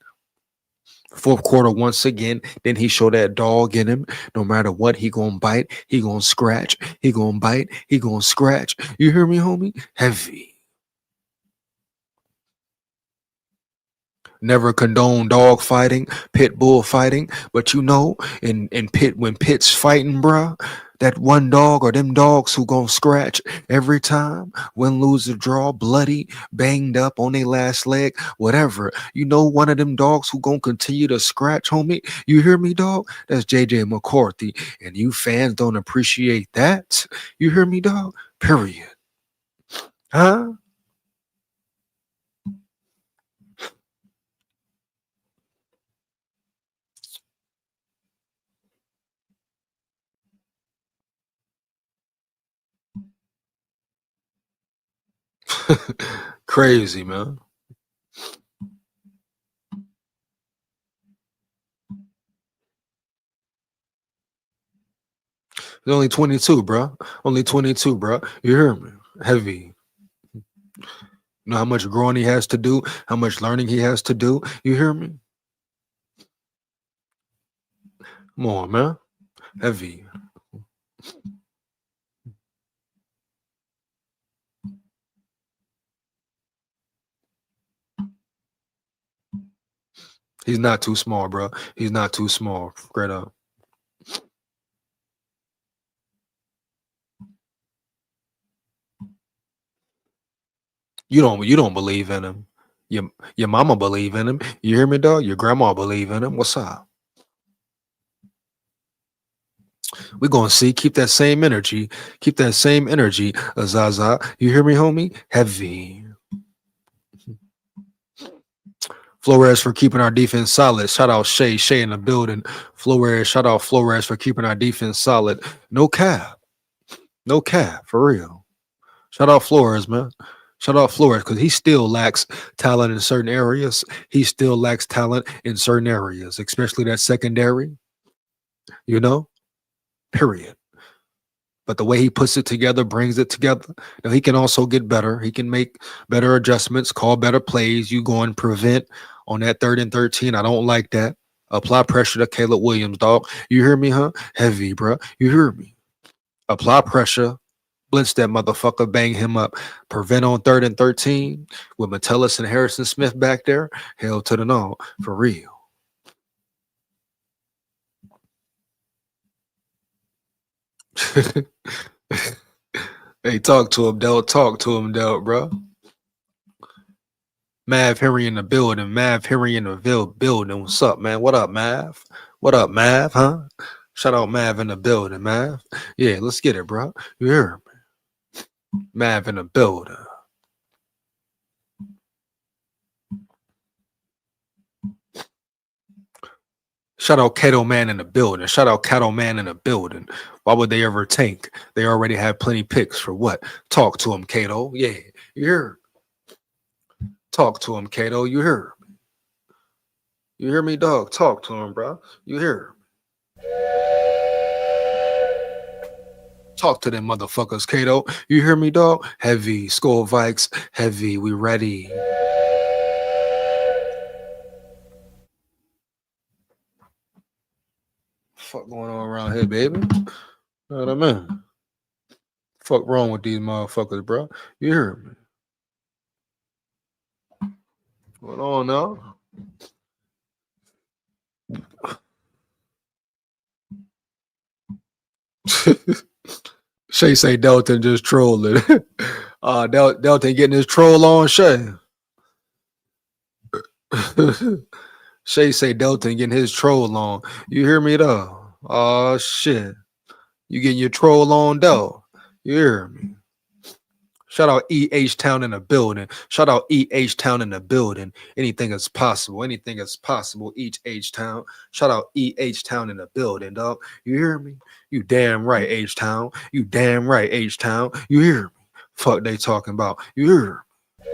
Fourth quarter once again, then he show that dog in him. No matter what, he gonna bite, he gonna scratch, he gonna bite, he gonna scratch. You hear me, homie? Heavy. Never condone dog fighting, pit bull fighting, but you know, in pit when pit's fighting, bruh, that one dog or them dogs who gonna scratch every time, win, lose, or draw, bloody, banged up on their last leg, whatever. You know, one of them dogs who gonna continue to scratch, homie. You hear me, dog? That's JJ McCarthy, and you fans don't appreciate that. You hear me, dog? Period. Huh? Crazy, man. He's only 22, bro. Only 22, bro. You hear me? Heavy. You know how much growing he has to do, how much learning he has to do. You hear me? Come on, man. Heavy. He's not too small, bro. He's not too small. Straight up. You don't believe in him. Your mama believe in him. You hear me, dog? Your grandma believe in him. What's up? We're gonna see. Keep that same energy. Keep that same energy, Zaza. You hear me, homie? Heavy. Flores for keeping our defense solid. Shout out Shay. Shay in the building. Flores. Shout out Flores for keeping our defense solid. No cap. No cap. For real. Shout out Flores, man. Shout out Flores because he still lacks talent in certain areas. He still lacks talent in certain areas, especially that secondary, you know, period. But the way he puts it together, brings it together. Now he can also get better. He can make better adjustments, call better plays. You go and prevent on that 3rd and 13. I don't like that. Apply pressure to Caleb Williams, dog. You hear me, huh? Heavy, bro. You hear me? Apply pressure. Blitz that motherfucker, bang him up. Prevent on 3rd and 13 with Metellus and Harrison Smith back there. Hell to the no, for real. Hey, talk to him, Del. Talk to him, Del, bro. Mav Henry in the building. Mav Henry in the building. What's up, man? What up, Mav? What up, Mav? Huh? Shout out Mav in the building, Mav. Yeah, let's get it, bro. You hear me? Mav in the building. Shout out Cato Man in the building. Shout out Cato Man in the building. Why would they ever tank? They already have plenty picks for what? Talk to him, Cato. Yeah, you hear? Talk to him, Cato. You hear? You hear me, dog? Talk to him, bro. You hear? Talk to them motherfuckers, Cato. You hear me, dog? Heavy. SKOL Vikes. Heavy. We ready. Fuck going on around here, baby? You know what I mean? Fuck wrong with these motherfuckers, bro? You hear me? What's on now? Shay say Delton just trolling. Delton getting his troll on, Shay. Shay say Delton getting his troll on. You hear me though? Oh shit. You getting your troll on though. You hear me? Shout out EH Town in the building. Shout out EH Town in the building. Anything is possible. Anything is possible. Each H Town. Shout out EH Town in the building, dog. You hear me? You damn right, H Town. You damn right, H Town. You hear me? Fuck they talking about. You hear me?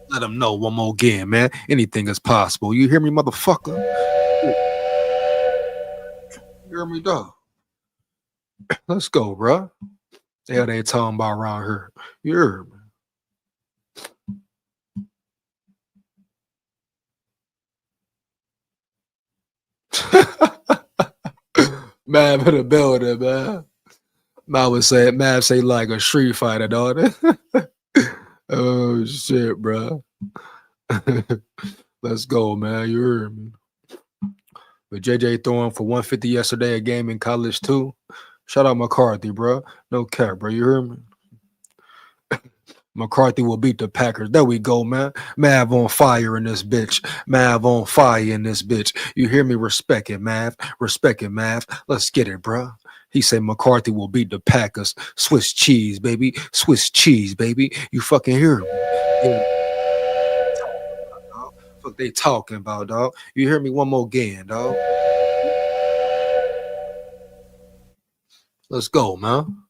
Let them know one more again, man. Anything is possible. You hear me, motherfucker? You hear me, dog? Let's go, bro. The hell they talking about around here? You hear me? Mav in the building, man. Mav say like a street fighter, daughter. Oh shit, bro. Let's go, man. You heard me. But JJ throwing for 150 yesterday, a game in college too. Shout out McCarthy, bro. No cap, bro. You heard me? McCarthy will beat the Packers. There we go, man. Mav on fire in this bitch. Mav on fire in this bitch. You hear me? Respect it, Mav. Respect it, Mav. Let's get it, bro. He said McCarthy will beat the Packers. Swiss cheese, baby. Swiss cheese, baby. You fucking hear me? Yeah. Fuck they talking about, dog. You hear me one more again, dog. Let's go, man.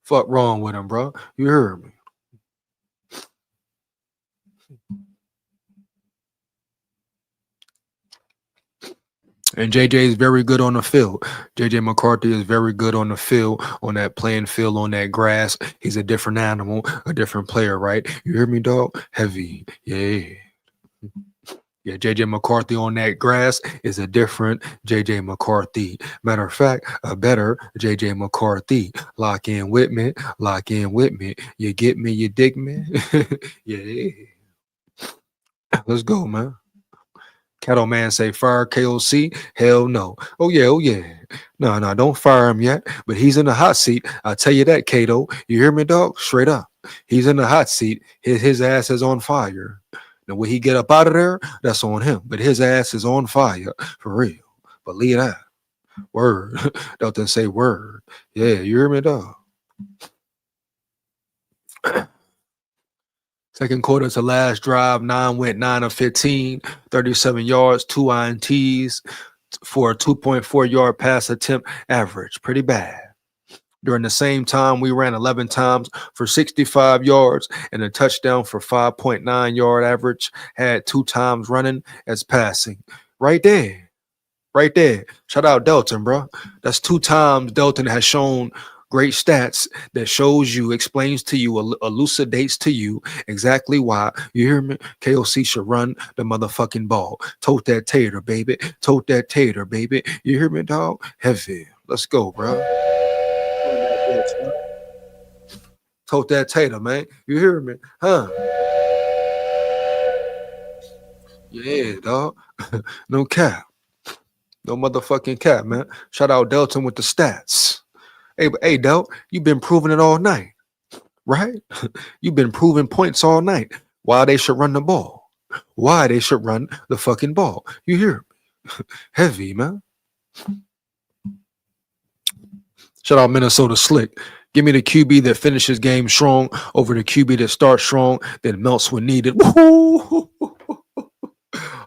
Fuck wrong with him, bro. You heard me. And JJ is very good on the field. JJ McCarthy is very good on the field, on that playing field, on that grass. He's a different animal, a different player, right? You hear me, dog? Heavy. Yeah. Yeah, JJ McCarthy on that grass is a different JJ McCarthy. Matter of fact, a better JJ McCarthy. Lock in with me. Lock in with me. You get me? You dig me? Yeah. Let's go, man. Cattle Man say fire KOC. Hell no. Oh yeah, oh yeah. No, no, don't fire him yet. But he's in the hot seat. I'll tell you that, Kato. You hear me, dog? Straight up. He's in the hot seat. His ass is on fire. Now when he get up out of there, that's on him. But his ass is on fire. For real. Believe that. Word. Don't say word. Yeah, you hear me, dog? Second quarter to last drive, 9 went 9 of 15, 37 yards, 2 INTs for a 2.4-yard pass attempt average. Pretty bad. During the same time, we ran 11 times for 65 yards and a touchdown for 5.9-yard average. Had 2 times running as passing. Right there. Right there. Shout out Delton, bro. That's 2 times Delton has shown great stats that shows you, explains to you, elucidates to you exactly why, you hear me, KOC should run the motherfucking ball. Tote that tater, baby. Tote that tater, baby. You hear me, dog? Heavy. Let's go, bro. Tote that tater, man. You hear me? Huh? Yeah, dog. No cap. No motherfucking cap, man. Shout out Delton with the stats. Hey, Del, you've been proving it all night, right? You've been proving points all night. Why they should run the ball. Why they should run the fucking ball. You hear me? Heavy, man. Shout out Minnesota Slick. Give me the QB that finishes game strong over the QB that starts strong, that melts when needed. Woo-hoo.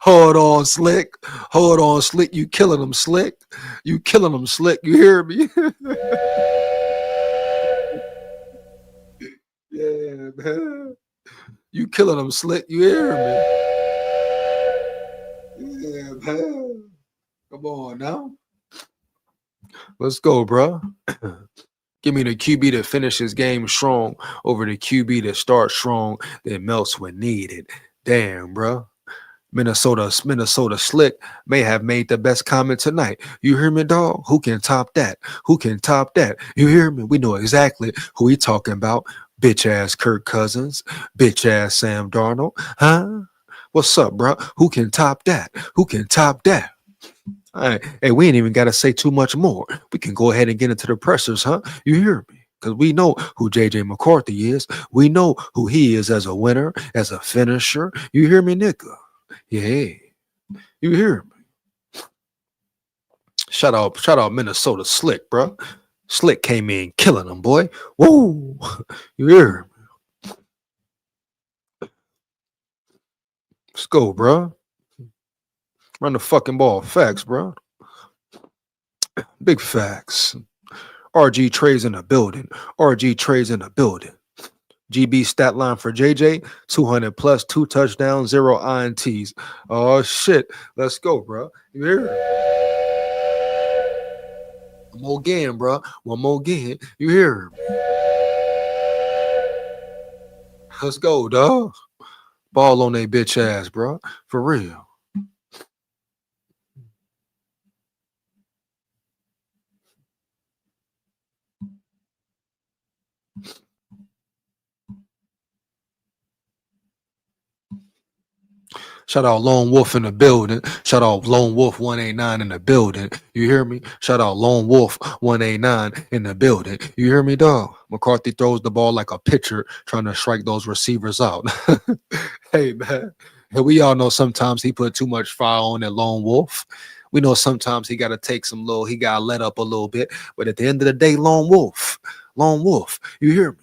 Hold on, Slick. Hold on, Slick. You killing them, Slick. You killing them, Slick. You hear me? Yeah, man. You killing them, Slick. You hear me? Yeah, man. Come on now. Let's go, bro. Give me the QB that finishes game strong over the QB that starts strong, that melts when needed. Damn, bro. Minnesota Slick may have made the best comment tonight. You hear me, dog? Who can top that? Who can top that? You hear me? We know exactly who he talking about. Bitch ass Kirk Cousins, bitch ass Sam Darnold. Huh? What's up, bro? Who can top that? Who can top that? All right. Hey, we ain't even got to say too much more. We can go ahead and get into the pressers, huh? You hear me? Because we know who JJ McCarthy is. We know who he is as a winner, as a finisher. You hear me, nigga? Yeah, you hear me? Shout out Minnesota Slick, bro. Slick came in killing them, boy. Whoa, you hear me? Let's go, bro. Run the fucking ball. Facts, bro. Big facts. RG Trey's in the building. RG Trey's in the building. GB stat line for JJ, 200 plus, 2 touchdowns, 0 INTs. Oh, shit. Let's go, bro. You hear me? One more game, bro. One more game. You hear me? Let's go, dog. Ball on they bitch ass, bro. For real. Shout out Lone Wolf in the building. Shout out Lone Wolf 189 in the building. You hear me? Shout out Lone Wolf 189 in the building. You hear me, dog? McCarthy throws the ball like a pitcher trying to strike those receivers out. Hey, man. And we all know sometimes he put too much fire on that Lone Wolf. We know sometimes he got to take he got to let up a little bit. But at the end of the day, Lone Wolf, you hear me?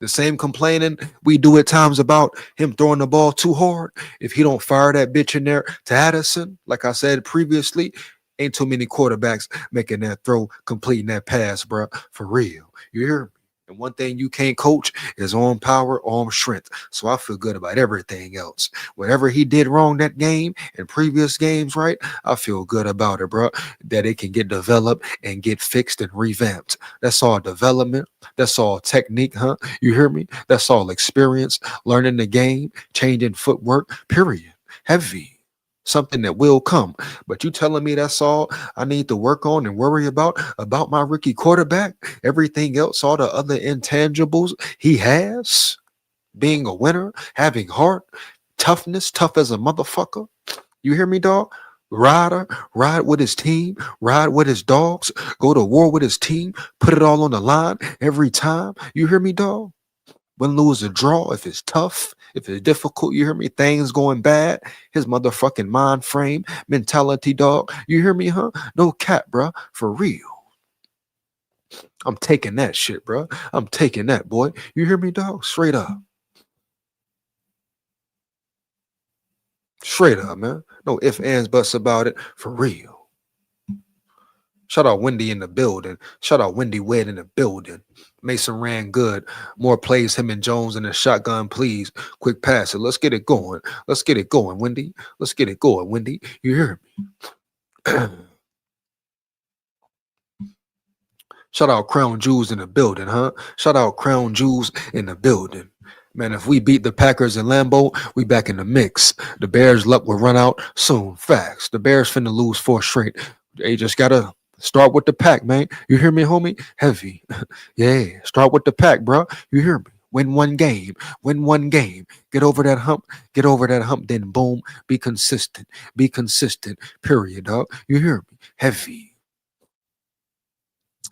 The same complaining we do at times about him throwing the ball too hard. If he don't fire that bitch in there to Addison, like I said previously, ain't too many quarterbacks making that throw, completing that pass, bro. For real. You hear me? And one thing you can't coach is arm power, arm strength. So I feel good about everything else. Whatever he did wrong that game and previous games, right? I feel good about it, bro. That it can get developed and get fixed and revamped. That's all development. That's all technique, huh? You hear me? That's all experience, learning the game, changing footwork, period. Heavy. Something that will come. But you telling me that's all I need to work on and worry about my rookie quarterback? Everything else, all the other intangibles he has, being a winner, having heart, toughness, tough as a motherfucker. You hear me, dog? Rider, ride with his team, ride with his dogs, go to war with his team, put it all on the line every time. You hear me, dog? Win, lose, or draw, if it's tough, if it's difficult, you hear me, things going bad, his motherfucking mind frame, mentality, dog. You hear me, huh? No cap, bro. For real. I'm taking that shit, bro. I'm taking that, boy. You hear me, dog? Straight up. Straight up, man. No ifs, ands, buts about it. For real. Shout out Wendy in the building. Shout out Wendy Wade in the building. Mason ran good. More plays, him and Jones in the shotgun, please. Quick pass it. Let's get it going. Let's get it going, Wendy. Let's get it going, Wendy. You hear me? Shout out Crown Jewels in the building, huh? Shout out Crown Jewels in the building. Man, if we beat the Packers in Lambeau, we back in the mix. The Bears' luck will run out soon. Facts. The Bears finna lose 4 straight. They just gotta start with the pack, man. You hear me, homie? Heavy. Yeah, start with the pack, bro. You hear me? Win one game. Win one game. Get over that hump. Get over that hump. Then boom. Be consistent. Be consistent. Period, dog. You hear me? Heavy.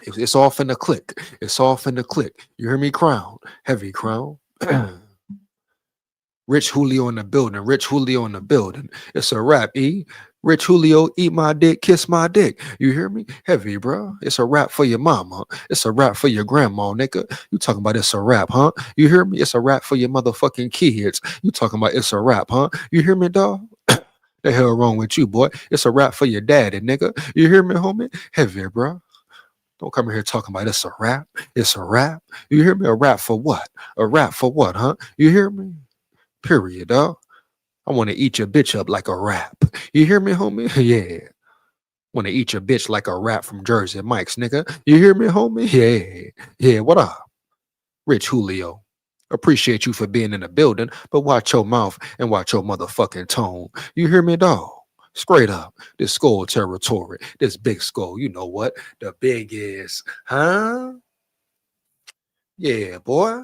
It's off in the click. It's off in the click. You hear me? Crown. Heavy crown. Rich Julio in the building. Rich Julio in the building. It's a wrap, E. Rich Julio, eat my dick, kiss my dick. You hear me? Heavy, bro. It's a rap for your mama. It's a rap for your grandma, nigga. You talking about it's a rap, huh? You hear me? It's a rap for your motherfucking kids. You talking about it's a rap, huh? You hear me, dog? The hell wrong with you, boy? It's a rap for your daddy, nigga. You hear me, homie? Heavy, bro. Don't come in here talking about it's a rap. It's a rap. You hear me? A rap for what? A rap for what, huh? You hear me? Period, dog. I want to eat your bitch up like a rap. You hear me, homie? Yeah. Want to eat your bitch like a rap from Jersey Mike's, nigga. You hear me, homie? Yeah. Yeah, what up? Rich Julio. Appreciate you for being in the building, but watch your mouth and watch your motherfucking tone. You hear me, dog? Straight up. This SKOL territory. This big SKOL. You know what? The big is, huh? Yeah, boy.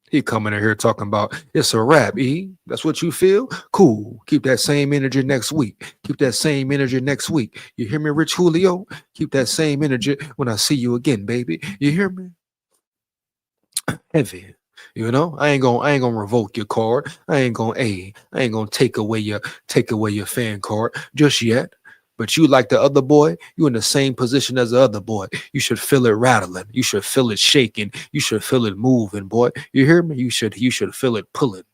He coming in here talking about it's a rap, E. That's what you feel? Cool. Keep that same energy next week. Keep that same energy next week. You hear me, Rich Julio? Keep that same energy when I see you again, baby. You hear me? Heavy. You know, I ain't gonna revoke your card. I ain't gonna take away your fan card just yet. But you like the other boy, you in the same position as the other boy. You should feel it rattling. You should feel it shaking. You should feel it moving, boy. You hear me? You should feel it pulling.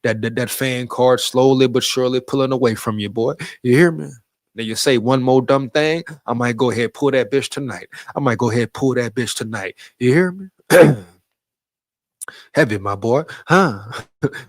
That fan card slowly but surely pulling away from you, boy. You hear me? Then you say one more dumb thing, I might go ahead pull that bitch tonight. I might go ahead pull that bitch tonight. You hear me? Heavy, my boy. Huh?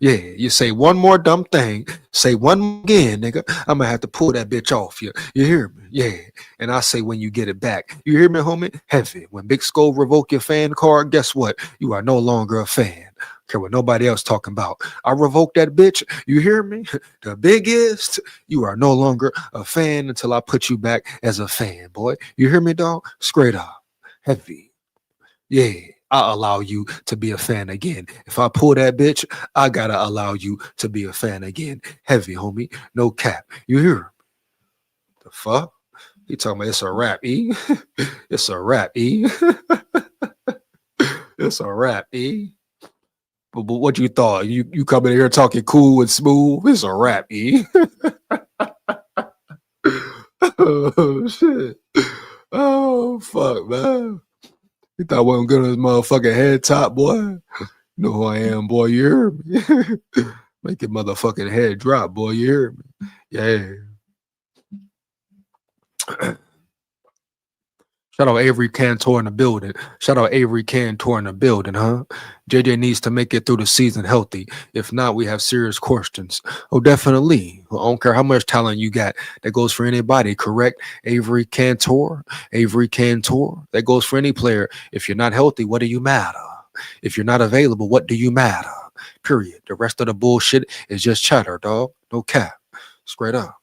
Yeah, you say one more dumb thing, say one more again, nigga. I'm gonna have to pull that bitch off you. You hear me? Yeah. And I say when you get it back. You hear me, homie? Heavy. When Big SKOL revoke your fan card, guess what? You are no longer a fan. Care what nobody else talking about. I revoke that bitch. You hear me? The biggest. You are no longer a fan until I put you back as a fan, boy. You hear me, dog? Straight up. Heavy. Yeah, I allow you to be a fan again. If I pull that bitch, I gotta allow you to be a fan again. Heavy, homie. No cap. You hear? The fuck? He talking about it's a rap, E. It's a rap, E. It's a rap, E. But what you thought? You coming here talking cool and smooth? It's a rap, E. Oh shit. Oh fuck, man. You thought I wasn't good on his motherfucking head top, boy. You know who I am, boy. You hear me? Make your motherfucking head drop, boy. You hear me? Yeah. Shout out Avery Cantor in the building. Shout out Avery Cantor in the building, huh? JJ needs to make it through the season healthy. If not, we have serious questions. Oh, definitely. I don't care how much talent you got. That goes for anybody, correct? Avery Cantor. Avery Cantor. That goes for any player. If you're not healthy, what do you matter? If you're not available, what do you matter? Period. The rest of the bullshit is just chatter, dog. No cap. Straight up.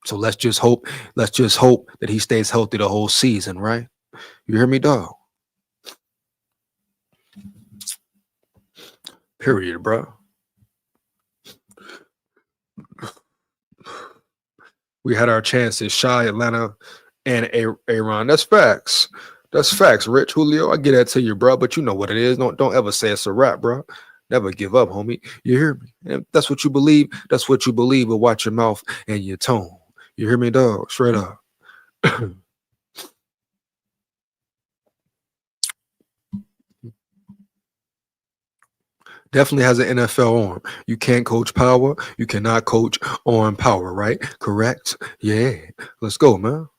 So let's just hope that he stays healthy the whole season, right? You hear me, dog? Period, bro. We had our chances, Shy, Atlanta, and Aaron. That's facts. That's facts, Rich Julio. I get that to you, bro. But you know what it is. Don't ever say it's a wrap, bro. Never give up, homie. You hear me? And that's what you believe. That's what you believe. But watch your mouth and your tone. You hear me, dog? Straight up. Definitely has an NFL arm. You can't coach power. You cannot coach arm power, right? Correct? Yeah. Let's go, man.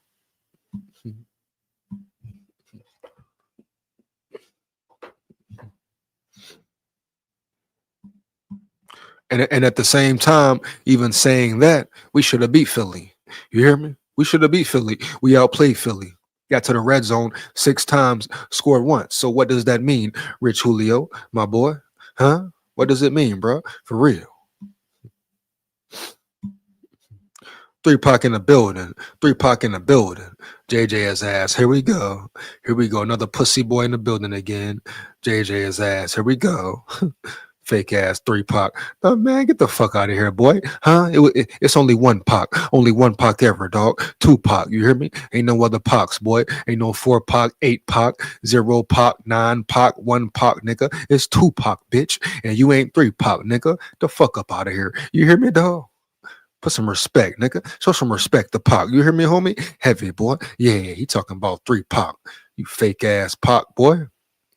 And at the same time, even saying that, we should have beat Philly. You hear me? We should have beat Philly. We outplayed Philly. Got to the red zone 6 times, scored once. So what does that mean, Rich Julio, my boy? Huh? What does it mean, bro? For real. 3 Pac in the building. 3 Pac in the building. JJ's ass. Here we go. Here we go. Another pussy boy in the building again. JJ's ass. Here we go. Fake ass 3 Pac. Oh, man, get the fuck out of here, boy. Huh? It's only 1 Pac. Only 1 Pac ever, dog. 2 Pac. You hear me? Ain't no other Pacs, boy. Ain't no 4 Pac, 8 Pac, 0 Pac, 9 Pac, 1 Pac, nigga. It's 2 Pac, bitch. And you ain't 3 Pac, nigga. The fuck up out of here. You hear me, dog? Put some respect, nigga. Show some respect to Pac. You hear me, homie? Heavy, boy. Yeah, he talking about 3 Pac. You fake ass Pac, boy.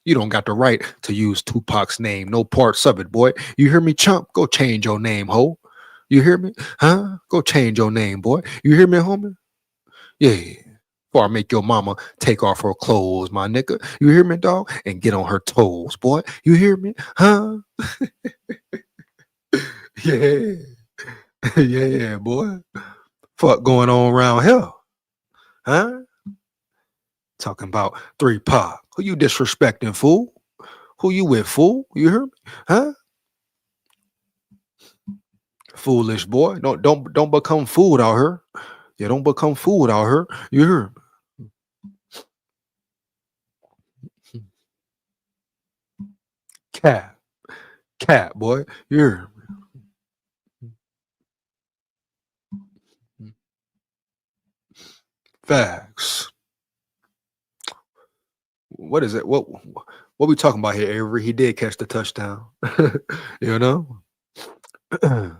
You don't got the right to use 2 Pac's name. No parts of it, boy. You hear me, chump? Go change your name, ho. You hear me? Huh? Go change your name, boy. You hear me, homie? Yeah. Before I make your mama take off her clothes, my nigga. You hear me, dog? And get on her toes, boy. You hear me? Huh? Yeah. Yeah, boy. Fuck going on around here? Huh? Talking about 3 Pac. Who you disrespecting, fool? Who you with, fool? You hear me? Huh? Foolish boy. Don't become fooled out here. Yeah, don't become fooled out here. You hear me? Cat. Cat, boy. You hear me? Facts. What is it? What we talking about here, Avery? He did catch the touchdown. You know? Oh,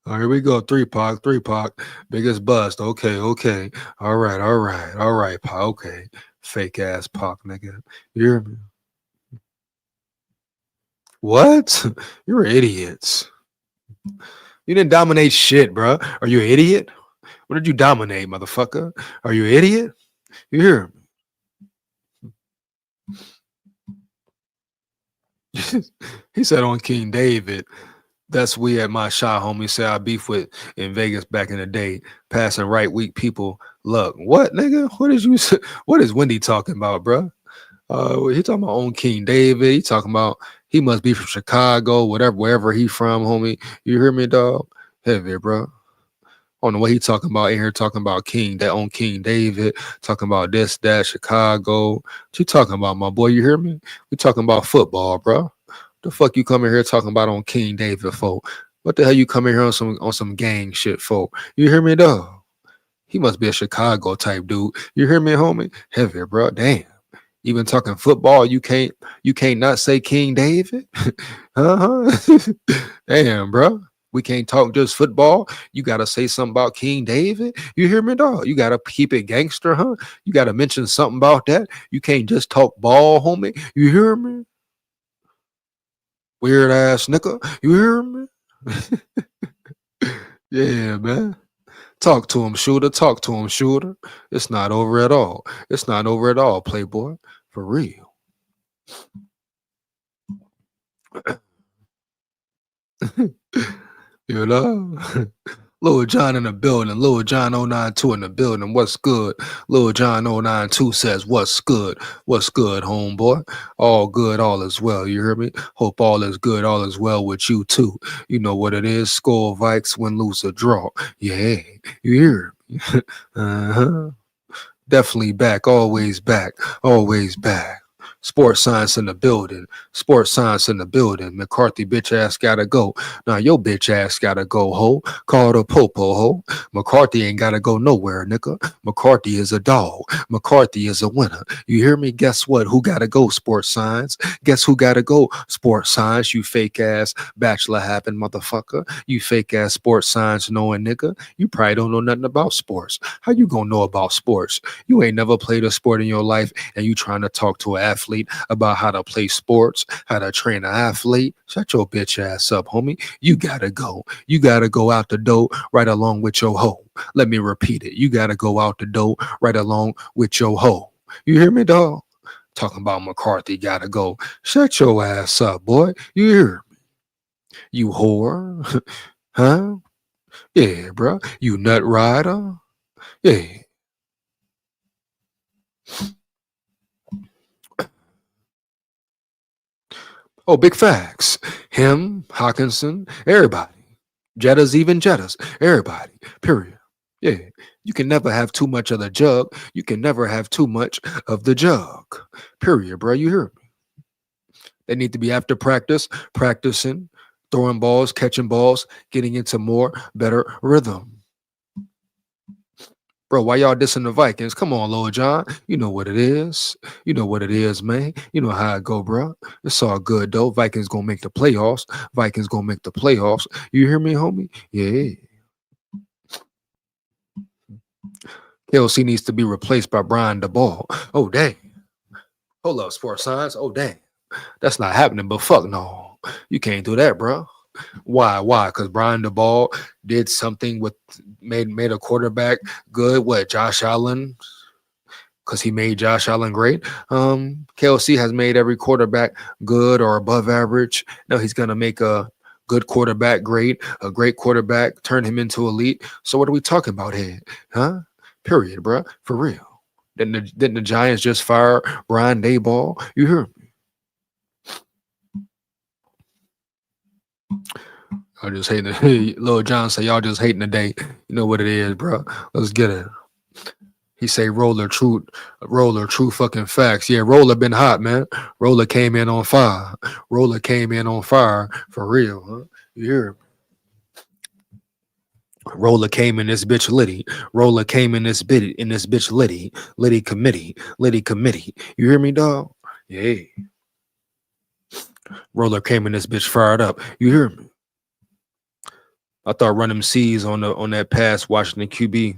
here we go. 3 Pac, 3 Pac. Biggest bust. Okay, okay. All right, all right, all right, Pac. Okay. Fake ass Pac, nigga. You hear me? What? You're idiots. You didn't dominate shit, bro. Are you an idiot? What did you dominate, motherfucker? Are you an idiot? You hear me? He said on King David. That's we at my shot, homie. Say I beef with in Vegas back in the day, passing right weak people luck. What, nigga? What is you? What is Wendy talking about, bro? He talking about on King David. He talking about he must be from Chicago, whatever, wherever he from, homie. You hear me, dog? Heavy, bro. On the way he talking about in here, talking about King, that on King David, talking about this, that, Chicago. What you talking about, my boy? You hear me? We talking about football, bro. The fuck you coming here talking about on King David, folk? What the hell you coming here on some gang shit, folk? You hear me, dog? He must be a Chicago type dude. You hear me, homie? Heavy, bro. Damn. Even talking football, you can't not say King David? Uh-huh. Damn, bro. We can't talk just football. You gotta say something about King David. You hear me, dog? You gotta keep it gangster, huh? You gotta mention something about that. You can't just talk ball, homie. You hear me? Weird ass nigga. You hear me? Yeah, man. Talk to him, shooter. Talk to him, shooter. It's not over at all. It's not over at all, playboy. For real. You know? Lil John in the building. Lil John 092 in the building. What's good? Lil John 092 says, what's good? What's good, homeboy? All good, all is well. You hear me? Hope all is good, all is well with you too. You know what it is. SKOL Vikes, win, lose, or draw. Yeah, you hear me? Uh-huh. Definitely back, always back, always back. Sports science in the building. Sports science in the building. McCarthy bitch ass gotta go. Now your bitch ass gotta go, ho. Call the popo, ho. McCarthy ain't gotta go nowhere, nigga. McCarthy is a dog. McCarthy is a winner. You hear me? Guess what? Who gotta go, sports science? Guess who gotta go, sports science? You fake ass bachelor happen motherfucker. You fake ass sports science knowing nigga. You probably don't know nothing about sports. How you gonna know about sports? You ain't never played a sport in your life and you trying to talk to an athlete about how to play sports, how to train an athlete. Shut your bitch ass up, homie. You gotta go. You gotta go out the door right along with your hoe. Let me repeat it. You gotta go out the door right along with your hoe. You hear me, dog? Talking about McCarthy gotta go. Shut your ass up, boy. You hear me? You whore. Huh? Yeah, bro. You nut rider. Yeah. Oh, big facts. Him, Hawkinson, everybody. Jettas, even Jettas. Everybody. Period. Yeah. You can never have too much of the jug. You can never have too much of the jug. Period, bro. You hear me? They need to be after practice, practicing, throwing balls, catching balls, getting into more better rhythm. Bro, why y'all dissing the Vikings? Come on, Lil John. You know what it is. You know what it is, man. You know how it go, bro. It's all good, though. Vikings gonna make the playoffs. Vikings gonna make the playoffs. You hear me, homie? Yeah. KLC needs to be replaced by Brian DeBall. Oh, dang. Hold up, sports science. Oh, dang. That's not happening, but fuck no. You can't do that, bro. Why? Why? Because Brian DeBall did something with made a quarterback good. What? Josh Allen? Because he made Josh Allen great. KLC has made every quarterback good or above average. Now he's gonna make a good quarterback great, a great quarterback, turn him into elite. So what are we talking about here? Huh? Period, bro. For real. Didn't the Giants just fire Brian Daboll? You hear me? I just hating the Lil John say y'all just hating the day. You know what it is, bro. Let's get it. He say roller, true fucking facts. Yeah, roller been hot, man. Roller came in on fire. Roller came in on fire for real, huh? You hear me? Roller came in this bitch litty. Roller came in this bitch litty. Litty committee. Litty committee. You hear me, dog? Yeah. Roller came in this bitch fired up. You hear me? I thought run them C's on that pass Washington QB.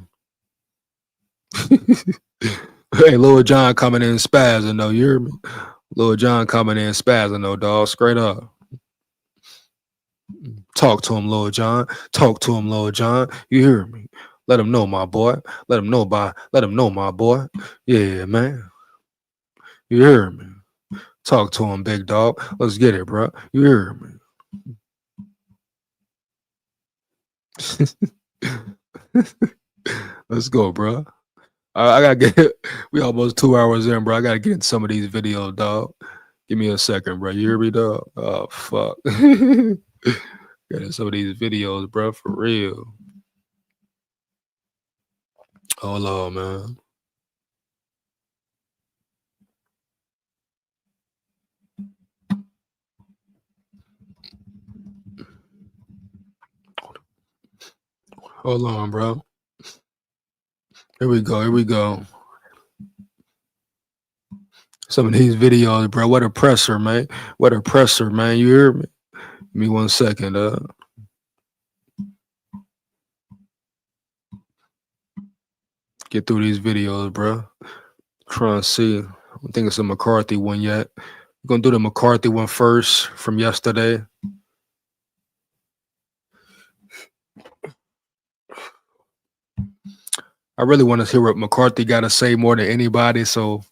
Hey, Lil John coming in spazzing though. You hear me? Lil John coming in spazzing though, dog. Straight up. Talk to him, Lil John. Talk to him, Lil John. You hear me? Let him know, my boy. Let him know, my boy. Yeah, man. You hear me? Talk to him, big dog. Let's get it, bro. You hear me? Let's go, bro. I gotta get. We almost 2 hours in, bro. I gotta get in some of these videos, dog. Give me a second, bro. You hear me, dog? Oh fuck. Get in some of these videos, bro. For real. Hold on, man. Hold on, bro. Here we go. Here we go. Some of these videos, bro. What a presser, man. What a presser, man. You hear me? Give me 1 second. Get through these videos, bro. Trying to see. I don't think it's a McCarthy one yet. We're gonna do the McCarthy one first from yesterday. I really want to hear what McCarthy got to say more than anybody. So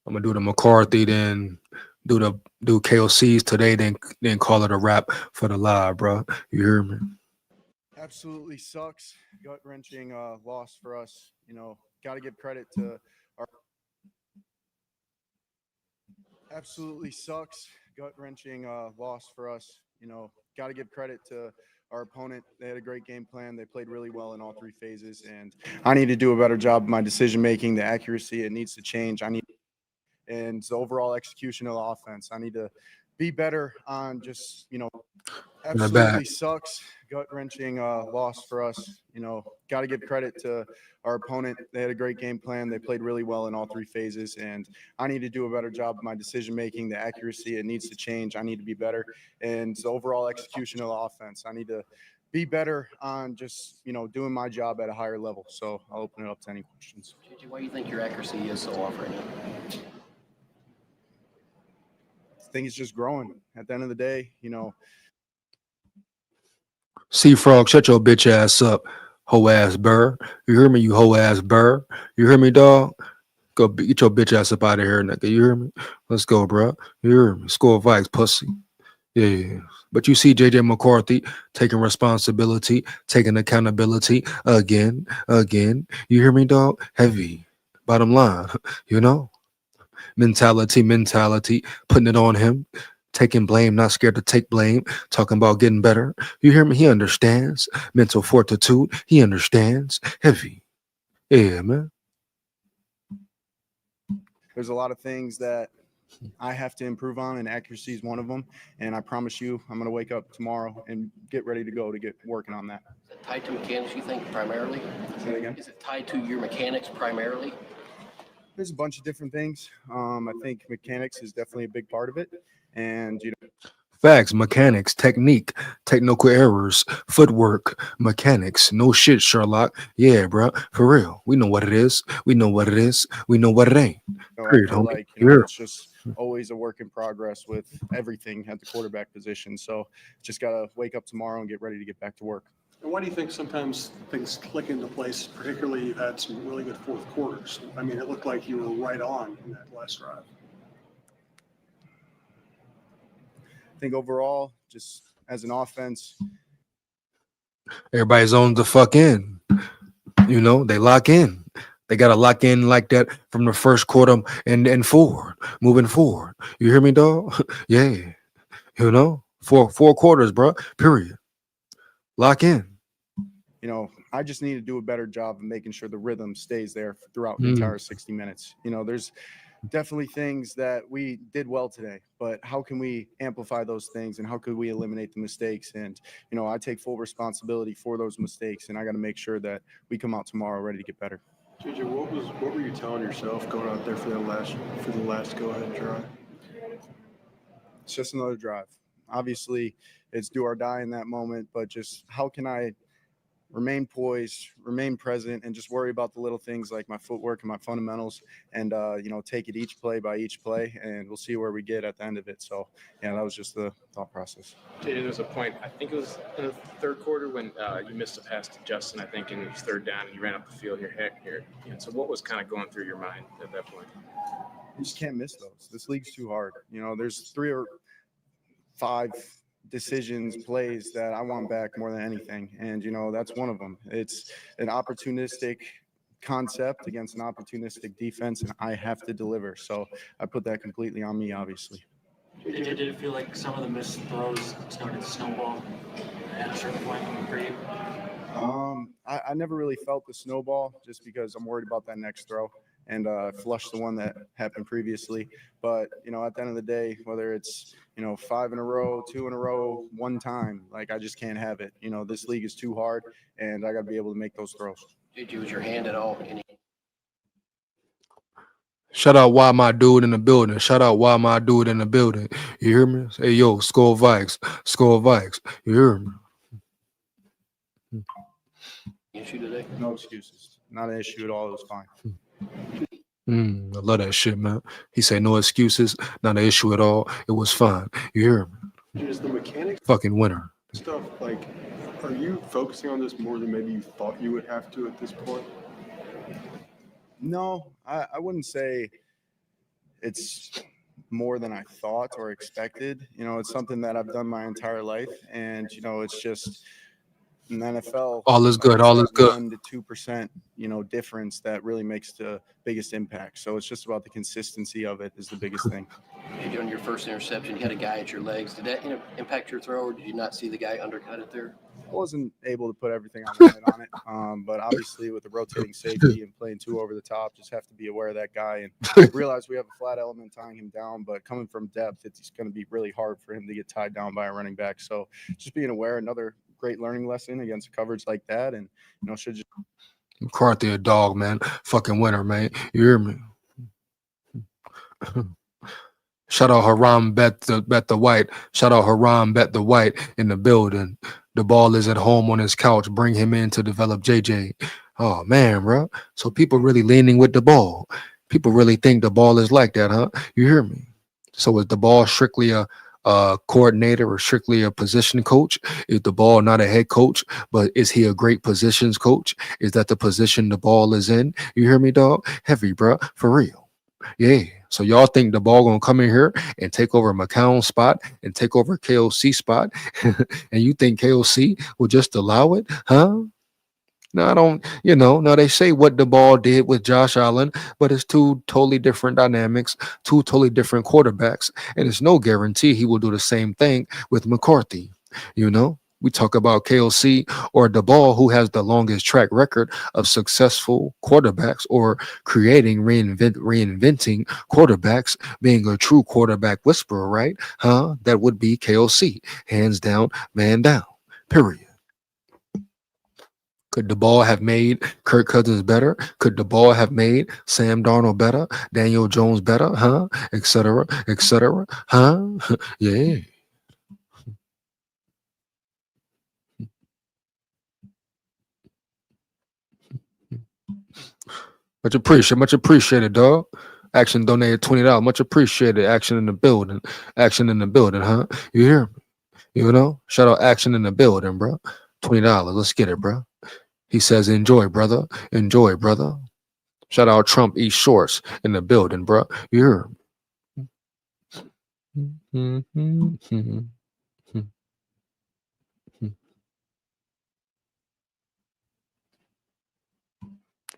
I'm gonna do the McCarthy, then do the do KOCs today, then call it a wrap for the live, bro. You hear me? Absolutely sucks. Gut wrenching loss for us. Got to give credit to our. Absolutely sucks. Gut wrenching loss for us. Got to give credit to our opponent. They had a great game plan. They played really well in all three phases, and I need to do a better job of my decision making. The accuracy, it needs to change. And the overall execution of the offense. I need to be better on just In the back. absolutely sucks. Gut wrenching loss for us. Got to give credit to our opponent. They had a great game plan. They played really well in all three phases, and I need to do a better job of my decision making. The accuracy, it needs to change. I need to be better, and the overall execution of the offense. I need to be better on just doing my job at a higher level. So I'll open it up to any questions. JJ, why do you think your accuracy is so off right now? I think it's just growing. At the end of the day, Sea Frog, shut your bitch ass up, hoe ass burr. You hear me, you hoe ass burr? You hear me, dog? Go get your bitch ass up out of here, nigga. You hear me? Let's go, bro. You hear me? SKOL VIKES, pussy. Yeah. But you see JJ McCarthy taking responsibility, taking accountability again. You hear me, dog? Heavy. Bottom line, you know? Mentality, putting it on him, taking blame, not scared to take blame, talking about getting better. You hear me? He understands. Mental fortitude, he understands. Heavy. Yeah, man. there's a lot of things that I have to improve on, and accuracy is one of them. And I promise you, I'm going to wake up tomorrow and get ready to go to get working on that. Is it tied to mechanics, you think, primarily? Say it again. Is it tied to your mechanics primarily? There's a bunch of different things. I think mechanics is definitely a big part of it. And, Facts, mechanics, technique, technical errors, footwork, mechanics. No shit, Sherlock. Yeah, bro. For real. We know what it is. We know what it is. We know what it ain't. I Period, feel homie. like, Yeah. it's just always a work in progress with everything at the quarterback position. So just got to wake up tomorrow and get ready to get back to work. And why do you think sometimes things click into place, particularly you've had some really good fourth quarters? I mean, it looked like you were right on in that last drive. I think overall, just as an offense, Everybody's on the fuck in. You know, they lock in. They gotta lock in like that from the first quarter and forward, moving forward. You hear me, dog? Yeah. You know, four quarters, bro. Period. Lock in. I just need to do a better job of making sure the rhythm stays there throughout the Mm. entire 60 minutes. There's definitely things that we did well today, but how can we amplify those things and how could we eliminate the mistakes? And, I take full responsibility for those mistakes, and I got to make sure that we come out tomorrow ready to get better. JJ, what were you telling yourself going out there for the last go ahead drive? It's just another drive. Obviously, it's do or die in that moment, but just how can I remain poised, remain present, and just worry about the little things like my footwork and my fundamentals, and take it each play by each play, and we'll see where we get at the end of it. So, yeah, that was just the thought process. JJ, there was a point, I think it was in the third quarter when you missed a pass to Justin, I think, and it was third down, and you ran up the field here. And so what was kind of going through your mind at that point? You just can't miss those. This league's too hard. There's 3 or 5 decisions, plays that I want back more than anything. And, that's one of them. It's an opportunistic concept against an opportunistic defense, and I have to deliver. So I put that completely on me, obviously. Did it feel like some of the missed throws started to snowball at a certain point for you? I never really felt the snowball just because I'm worried about that next throw and flush the one that happened previously. But, at the end of the day, whether it's, 5 in a row, 2 in a row, 1 time, like I just can't have it. This league is too hard, and I got to be able to make those throws. Did you use your hand at all? Shout out why my dude in the building. Shout out why my dude in the building. You hear me? Hey yo, SKOL VIKES. SKOL VIKES. You hear me? Issue today? No excuses. Not an issue at all. It was fine. I love that shit, man. He said no excuses, not an issue at all. It was fine. You hear me? Is the mechanics Fucking winner. stuff like, are you focusing on this more than maybe you thought you would have to at this point? No, I wouldn't say it's more than I thought or expected. It's something that I've done my entire life, and it's just in the NFL. All is Like good. it's All is that good. 1 to 2%, difference that really makes the biggest impact. So it's just about the consistency of it is the biggest thing. And on your first interception, you had a guy at your legs. Did that impact your throw, or did you not see the guy undercut it there? I wasn't able to put everything I wanted on it, but obviously with the rotating safety and playing 2 over the top, just have to be aware of that guy and realize we have a flat element tying him down. But coming from depth, it's going to be really hard for him to get tied down by a running back. So just being aware, another great learning lesson against coverage like that, and should just McCarthy a dog, man. Fucking winner, man. You hear me? Shout out Haram Bet the White. Shout out Haram Bet the White in the building. The ball is at home on his couch. Bring him in to develop JJ. Oh man, bro. So people really leaning with the ball. People really think the ball is like that, huh? You hear me? So is the ball strictly a coordinator or strictly a position coach? Is the ball not a head coach, but is he a great positions coach? Is that the position the ball is in? You hear me, dog? Heavy, bro. For real. Yeah. So y'all think the ball gonna come in here and take over McCown's spot and take over KOC spot, and you think KOC will just allow it, huh? No, I don't. No, they say what the ball did with Josh Allen, but it's 2 totally different dynamics, 2 totally different quarterbacks, and it's no guarantee he will do the same thing with McCarthy. We talk about KOC or the ball, who has the longest track record of successful quarterbacks or reinventing quarterbacks, being a true quarterback whisperer, right? Huh? That would be KOC, hands down, man down. Period. Could the ball have made Kirk Cousins better? Could the ball have made Sam Darnold better? Daniel Jones better? Huh? Etc. Etc. Huh? Yeah. Much appreciated, dog. Action donated $20. Much appreciated. Action in the building. Action in the building, huh? You hear me? Shout out Action in the building, bro. $20. Let's get it, bro. He says, enjoy, brother. Enjoy, brother. Shout out Trump Eats Shorts in the building, bro. You hear me?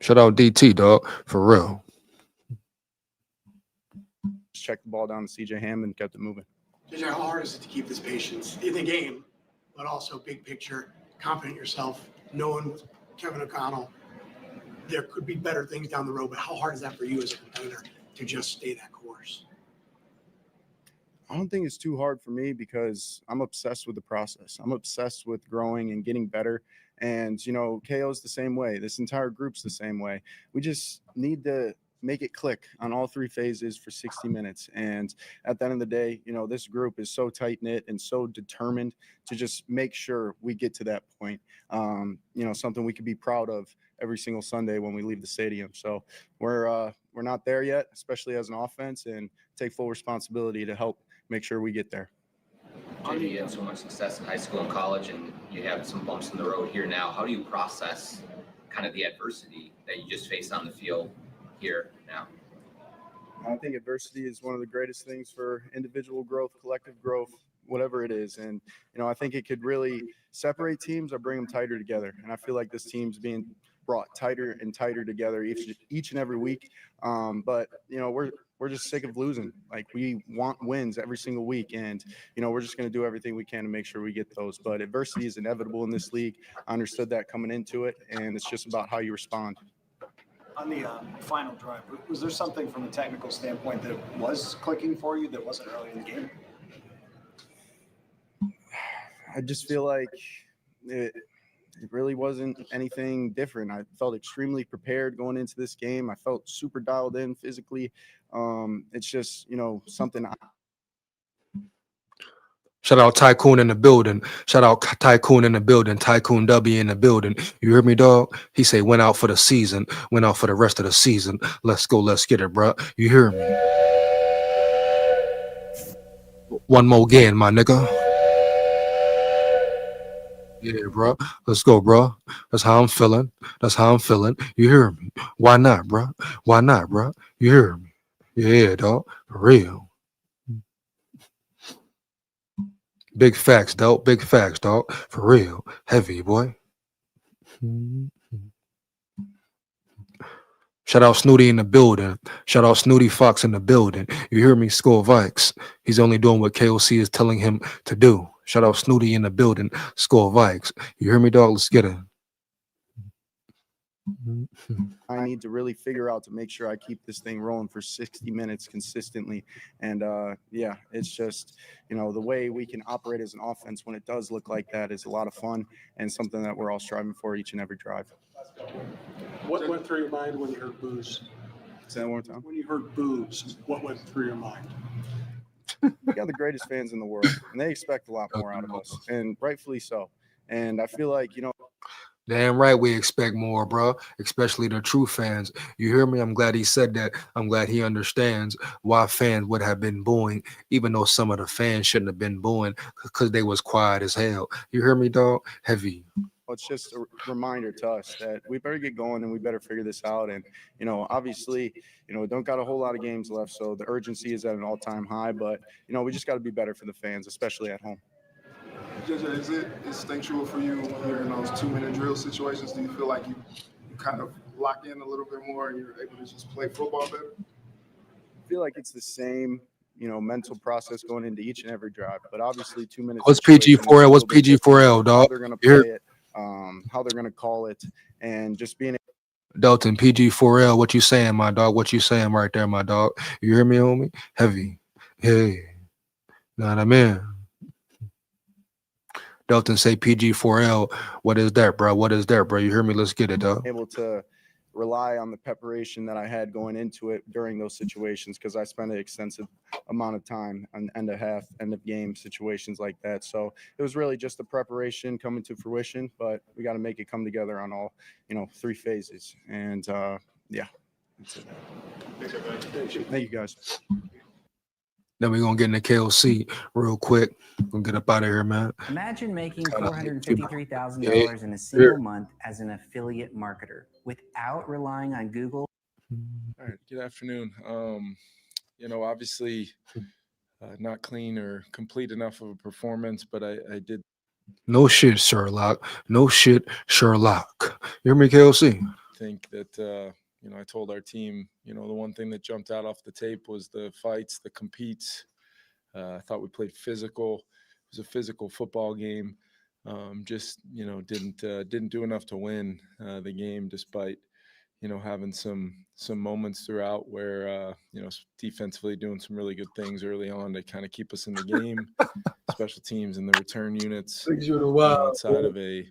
Shout out DT, dog. For real. check the ball down to CJ Ham and kept it moving. JJ, how hard is it to keep this patience in the game, but also big picture, confident in yourself, knowing with Kevin O'Connell, there could be better things down the road, but how hard is that for you as a competitor to just stay that course? I don't think it's too hard for me because I'm obsessed with the process. I'm obsessed with growing and getting better. And, KO's the same way. This entire group's the same way. We just need to make it click on all 3 phases for 60 minutes. And at the end of the day, this group is so tight knit and so determined to just make sure we get to that point. Something we could be proud of every single Sunday when we leave the stadium. So we're not there yet, especially as an offense, and take full responsibility to help make sure we get there. JJ, you had so much success in high school and college, and you have some bumps in the road here now. How do you process kind of the adversity that you just faced on the field here now? I think adversity is one of the greatest things for individual growth, collective growth, whatever it is. And, I think it could really separate teams or bring them tighter together. And I feel like this team's being brought tighter and tighter together each and every week. But, we're just sick of losing. Like, we want wins every single week. And, we're just going to do everything we can to make sure we get those. But adversity is inevitable in this league. I understood that coming into it. And it's just about how you respond. On the final drive, was there something from a technical standpoint that was clicking for you that wasn't early in the game? I just feel like it really wasn't anything different. I felt extremely prepared going into this game. I felt super dialed in physically. It's just, something. Shout out Tycoon in the building. Shout out Tycoon in the building. Tycoon W in the building. You hear me, dog? He say went out for the season. Went out for the rest of the season. Let's go. Let's get it, bro. You hear me? One more again, my nigga. Yeah, bro. Let's go, bro. That's how I'm feeling. That's how I'm feeling. You hear me? Why not, bro? Why not, bro? You hear me? Yeah, dog. For real. Big facts, dog. Big facts, dog. For real. Heavy, boy. Shout out Snooty in the building. Shout out Snooty Fox in the building. You hear me? SKOL VIKES. He's only doing what KOC is telling him to do. Shout out Snooty in the building. SKOL VIKES. You hear me, dog? Let's get it. I need to really figure out to make sure I keep this thing rolling for 60 minutes consistently. And yeah, it's just, the way we can operate as an offense when it does look like that is a lot of fun and something that we're all striving for each and every drive. What went through your mind when you heard booze? Say that one more time. When you heard booze, what went through your mind? We got the greatest fans in the world, and they expect a lot more out of us, and rightfully so. And I feel like, Damn right we expect more, bro. Especially the true fans. You hear me? I'm glad he said that. I'm glad he understands why fans would have been booing, even though some of the fans shouldn't have been booing because they was quiet as hell. You hear me, dog? Heavy. it's just a reminder to us that we better get going and we better figure this out. And, obviously, we don't got a whole lot of games left. So the urgency is at an all-time high, but, we just got to be better for the fans, especially at home. JJ, is it instinctual for you when you're in those 2-minute drill situations? Do you feel like you kind of lock in a little bit more and you're able to just play football better? I feel like it's the same, mental process going into each and every drive. But obviously, 2 minutes. What's PG4L? What's PG4L, dog? How they're going to play it, how they're going to call it, and just being Dalton, PG4L, what you saying, my dog? What you saying right there, my dog? You hear me, homie? Heavy. Hey. Know what I mean? Dalton say PG4L. What is that, bro? What is that, bro? You hear me? Let's get it, dog. able to rely on the preparation that I had going into it during those situations, because I spent an extensive amount of time on end of half, end of game situations like that. So it was really just the preparation coming to fruition, but we got to make it come together on all, 3 phases. And yeah, that's it. Thank you, guys. Then we're going to get into KOC real quick. We're going to get up out of here, man. Imagine making $453,000 in a single month as an affiliate marketer without relying on Google. All right. Good afternoon. Obviously not clean or complete enough of a performance, but I did. No shit, Sherlock. No shit, Sherlock. You hear me, KOC? Think that, I told our team, the one thing that jumped out off the tape was the fights, the competes. I thought we played physical. It was a physical football game. Just, didn't do enough to win the game, despite, having some moments throughout where, defensively doing some really good things early on to kind of keep us in the game. Special teams and the return units outside of the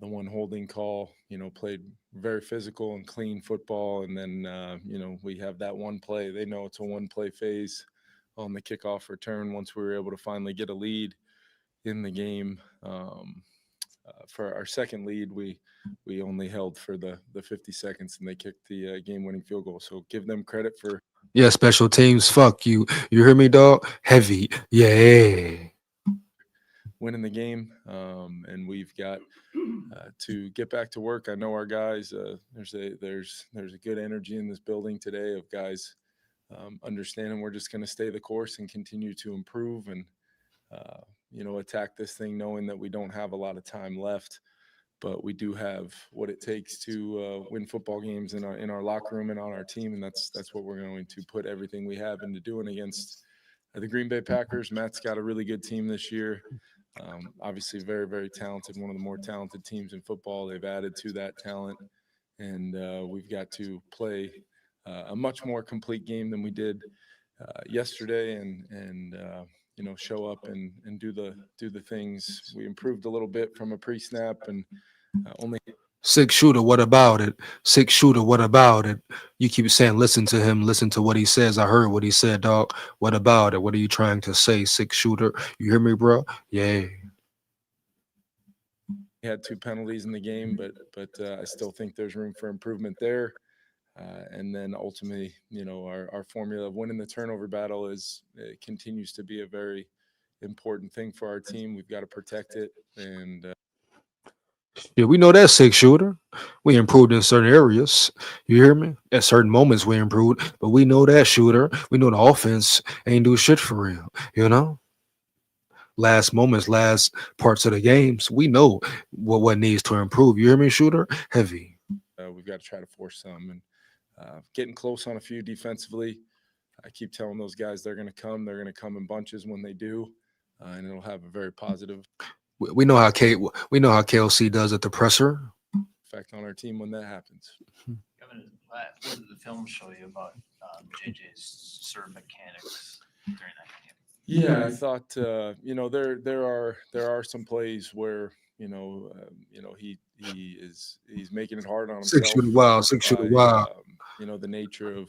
one holding call, played very physical and clean football. And then, we have that one play. They know it's a one-play phase on the kickoff return. Once we were able to finally get a lead in the game, for our second lead, we only held for the 50 seconds, and they kicked the game-winning field goal. So give them credit for. Yeah, special teams. Fuck you. You hear me, dog? Heavy. Yeah. Winning the game, and we've got to get back to work. I know our guys. There's a good energy in this building today of guys understanding we're just going to stay the course and continue to improve and attack this thing, knowing that we don't have a lot of time left, but we do have what it takes to win football games in our locker room and on our team, and that's what we're going to put everything we have into doing against the Green Bay Packers. Matt's got a really good team this year. Obviously very, very talented, one of the more talented teams in football. They've added to that talent, and we've got to play a much more complete game than we did yesterday, and show up and do the things. We improved a little bit from a pre-snap, and only. Six shooter, what about it? Six shooter, what about it? You keep saying, listen to him, listen to what he says. I heard what he said, dog. What about it? What are you trying to say, six shooter? You hear me, bro? Yeah. We had 2 penalties in the game, but I still think there's room for improvement there. And then ultimately, our formula of winning the turnover battle continues to be a very, important thing for our team. We've got to protect it. And Yeah, we know that 6 shooter. We improved in certain areas. You hear me? At certain moments we improved, but we know that shooter. We know the offense ain't do shit for real. You know, last moments, last parts of the games, we know what needs to improve. You hear me, shooter? Heavy. we've got to try to force some and getting close on a few defensively. I keep telling those guys they're going to come. They're going to come in bunches when they do, and it'll have a very positive We know how we know how KLC does at the presser. effect on our team when that happens. Kevin, what did the film show you about JJ's serve mechanics during that game? Yeah, I thought there are some plays where he's making it hard on himself. 6 shooter wild, 6 shooter wild. The nature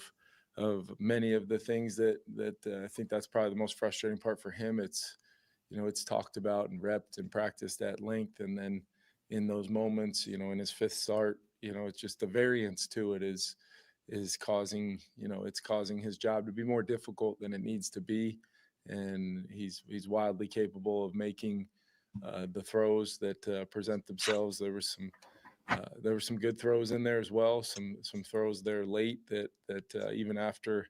of many of the things that I think that's probably the most frustrating part for him. It's talked about and repped and practiced at length, and then in those moments, in his fifth start, it's just the variance to it is causing it's causing his job to be more difficult than it needs to be. And he's wildly capable of making the throws that present themselves. There were some good throws in there as well. Some throws there late that even after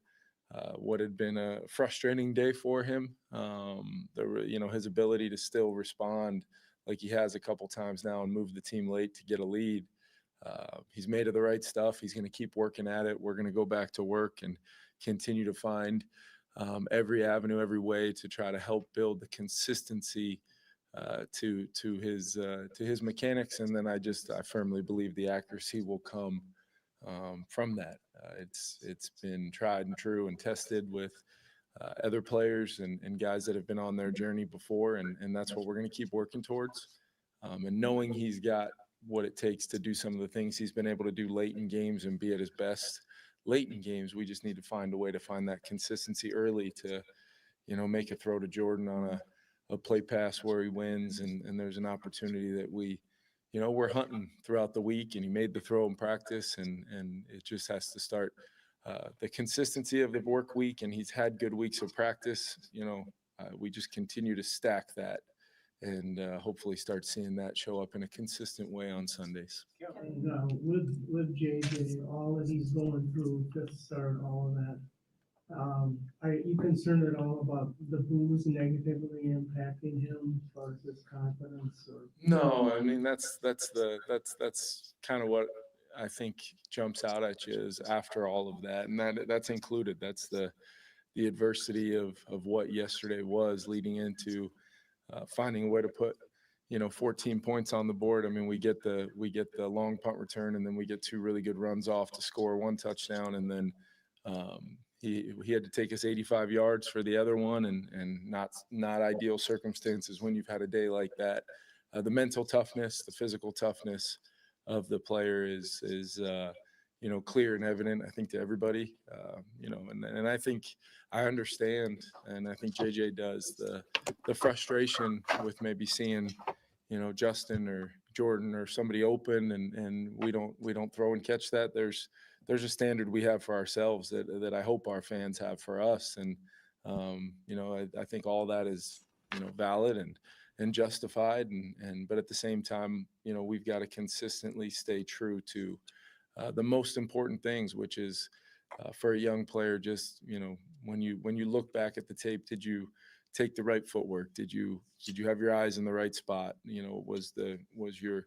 what had been a frustrating day for him, there were his ability to still respond like he has a couple times now and move the team late to get a lead. He's made of the right stuff. He's going to keep working at it. We're going to go back to work and continue to find every avenue, every way to try to help build the consistency to his mechanics. And then I firmly believe the accuracy will come from that. It's been tried and true and tested with other players and guys that have been on their journey before. And that's what we're going to keep working towards. And knowing he's got what it takes to do some of the things he's been able to do late in games and be at his best late in games, we just need to find a way to find that consistency early to, make a throw to Jordan on a play pass where he wins. And there's an opportunity that we're hunting throughout the week, and he made the throw in practice, and it just has to start the consistency of the work week. And he's had good weeks of practice. We just continue to stack that and hopefully start seeing that show up in a consistent way on Sundays. And with JJ, all that he's going through, fifth start, all of that, are you concerned at all about the booze negatively impacting him as far as his confidence? Or no, I mean that's kind of what I think jumps out at you is after all of that, and that's included. That's the adversity of what yesterday was leading into finding a way to put 14 points on the board. I mean, we get the long punt return, and then we get 2 really good runs off to score 1 touchdown, and then he had to take us 85 yards for the other one, and not ideal circumstances when you've had a day like that. The mental toughness, the physical toughness of the player is clear and evident, I think, to everybody. And I think I understand, and I think JJ does, the frustration with maybe seeing, Justin or Jordan or somebody open and we don't throw and catch that. There's a standard we have for ourselves that I hope our fans have for us. And, I think all that is, valid and justified. But at the same time, we've got to consistently stay true to the most important things, which is for a young player, just, when you look back at the tape, did you take the right footwork? Did you have your eyes in the right spot? Was your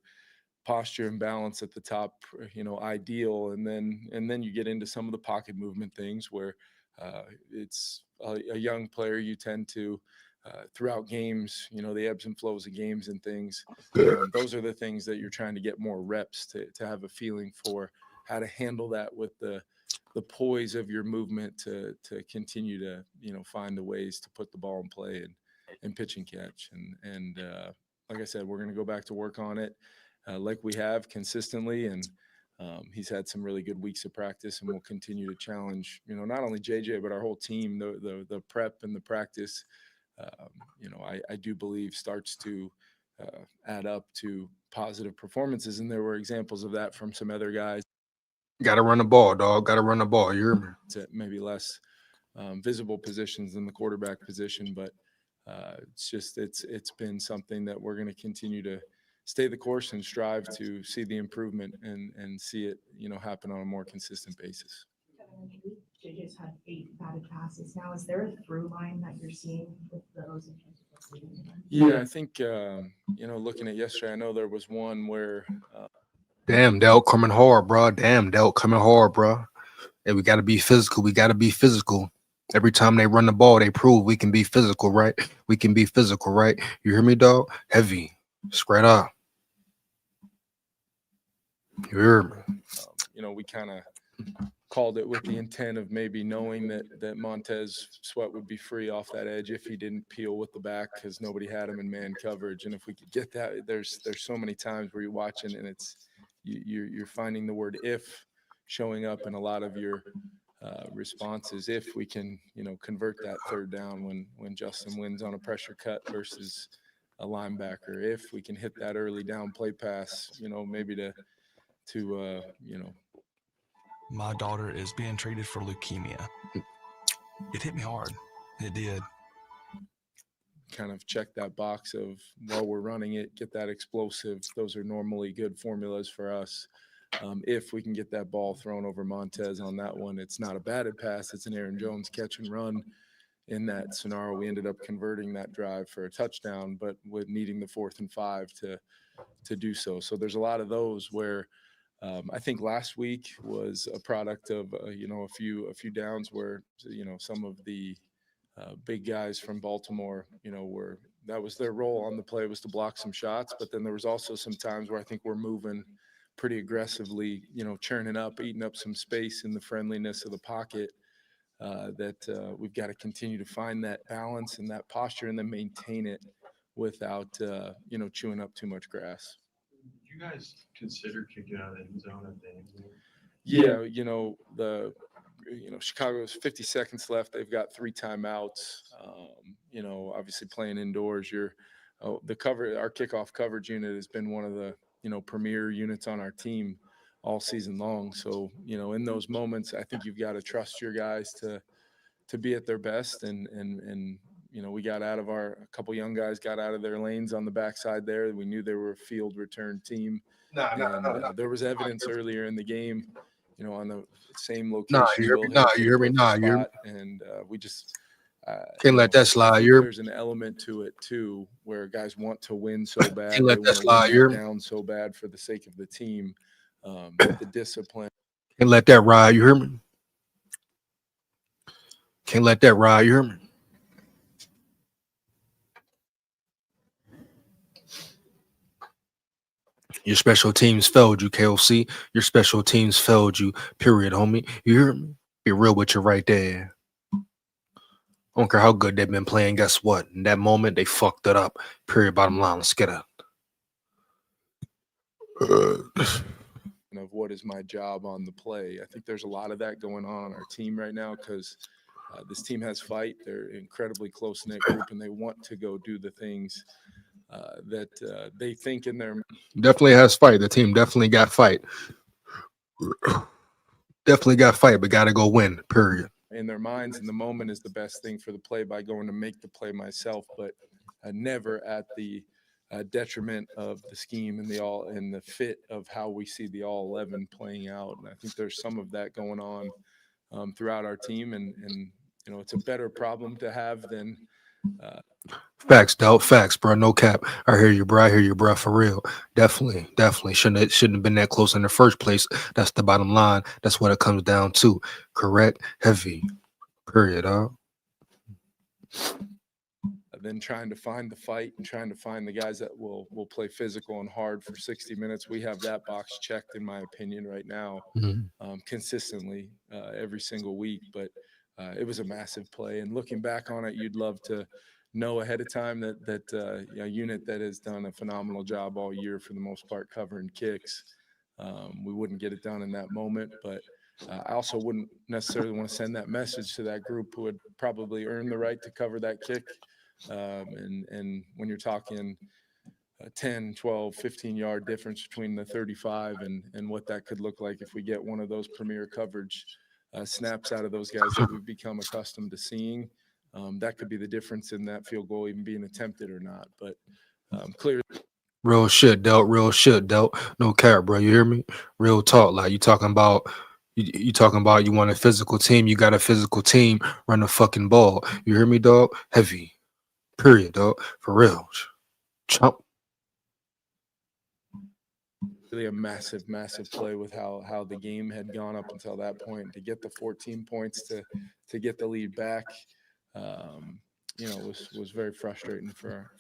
posture and balance at the top, ideal? And then you get into some of the pocket movement things where it's a young player. You tend to throughout games, the ebbs and flows of games and things. Those are the things that you're trying to get more reps to have a feeling for how to handle that with the poise of your movement to continue to, find the ways to put the ball in play and pitch and catch. And like I said, we're going to go back to work on it like we have consistently. And he's had some really good weeks of practice, and we'll continue to challenge, not only JJ, but our whole team. The prep and the practice, I do believe starts to add up to positive performances. And there were examples of that from some other guys. Got to run the ball, dog. Got to run the ball. You hear me? At maybe less visible positions than the quarterback position, but it's been something that we're going to continue to stay the course and strive to see the improvement and see it, happen on a more consistent basis. JJ's had 8 batted passes. Now, is there a through line that you're seeing with those? Yeah, I think, looking at yesterday, I know there was one where. Damn, Delk coming hard, bro. Damn, Delk coming hard, bro. And we got to be physical. We got to be physical. Every time they run the ball, they prove we can be physical, right? We can be physical, right? You hear me, dog? Heavy. Straight up. You hear me? We kind of called it with the intent of maybe knowing that Montez Sweat would be free off that edge if he didn't peel with the back because nobody had him in man coverage. And if we could get that, there's so many times where you're watching and you're finding the word "if" showing up in a lot of your responses. If we can, convert that third down when Justin wins on a pressure cut versus a linebacker, if we can hit that early down play pass, maybe to My daughter is being treated for leukemia. It hit me hard. It did. Kind of check that box of while we're running it, get that explosive. Those are normally good formulas for us. If we can get that ball thrown over Montez on that one, it's not a batted pass. It's an Aaron Jones catch and run. In that scenario, we ended up converting that drive for a touchdown, but with needing the 4th and 5 to do so. So there's a lot of those where I think last week was a product of a few downs where some of the big guys from Baltimore that was their role on the play, was to block some shots, but then there was also some times where I think we're moving pretty aggressively, churning up, eating up some space in the friendliness of the pocket. That we've got to continue to find that balance and that posture and then maintain it without chewing up too much grass. Did you guys consider kicking out of the end zone at the end? Yeah, Chicago's 50 seconds left. They've got 3 timeouts. Obviously playing indoors, our kickoff coverage unit has been one of the premier units on our team all season long. So in those moments, I think you've got to trust your guys to be at their best. And we got a couple young guys got out of their lanes on the backside there. We knew they were a field return team. There was evidence earlier in the game, on the same location. You hear me? And we just can't let that slide. There's an element to it too, where guys want to win so bad. Can't let that slide. You're down so bad for the sake of the team. The discipline. Can't let that ride. You hear me? Can't let that ride. You hear me? Your special teams failed you, KOC. Your special teams failed you, period, homie. You hear me? Be real with you right there. I don't care how good they've been playing. Guess what? In that moment, they fucked it up. Period. Bottom line. Let's get it. Of what is my job on the play. I think there's a lot of that going on our team right now because this team has fight. They're an incredibly close-knit group, and they want to go do the things that they think in their definitely has fight. The team definitely got fight. Definitely got fight, but got to go win, period. In their minds, in the moment is the best thing for the play by going to make the play myself, but never at the detriment of the scheme and the fit of how we see the all 11 playing out. And I think there's some of that going on throughout our team, and it's a better problem to have than facts, doubt facts, bro. No cap. I hear you, bro. For real. Definitely shouldn't have been that close in the first place. That's the bottom line. That's what it comes down to. Correct. Heavy. Period. Then trying to find the fight and trying to find the guys that will play physical and hard for 60 minutes. We have that box checked, in my opinion, right now, consistently every single week. But it was a massive play. And looking back on it, you'd love to know ahead of time that a unit that has done a phenomenal job all year for the most part covering kicks. We wouldn't get it done in that moment, but I also wouldn't necessarily want to send that message to that group who would probably earn the right to cover that kick. And when you're talking 10, 12, 15-yard difference between the 35 and what that could look like if we get one of those premier coverage snaps out of those guys that we've become accustomed to seeing, that could be the difference in that field goal even being attempted or not. But clearly. Real shit, Delt. Real shit, Delt. No cap, bro. You hear me? Real talk. Like you talking about, you talking about you want a physical team. You got a physical team. Run the fucking ball. You hear me, dog? Heavy. Period, dog. For real. Chump. Really a massive play with how the game had gone up until that point. To get the 14 points to get the lead back, was very frustrating for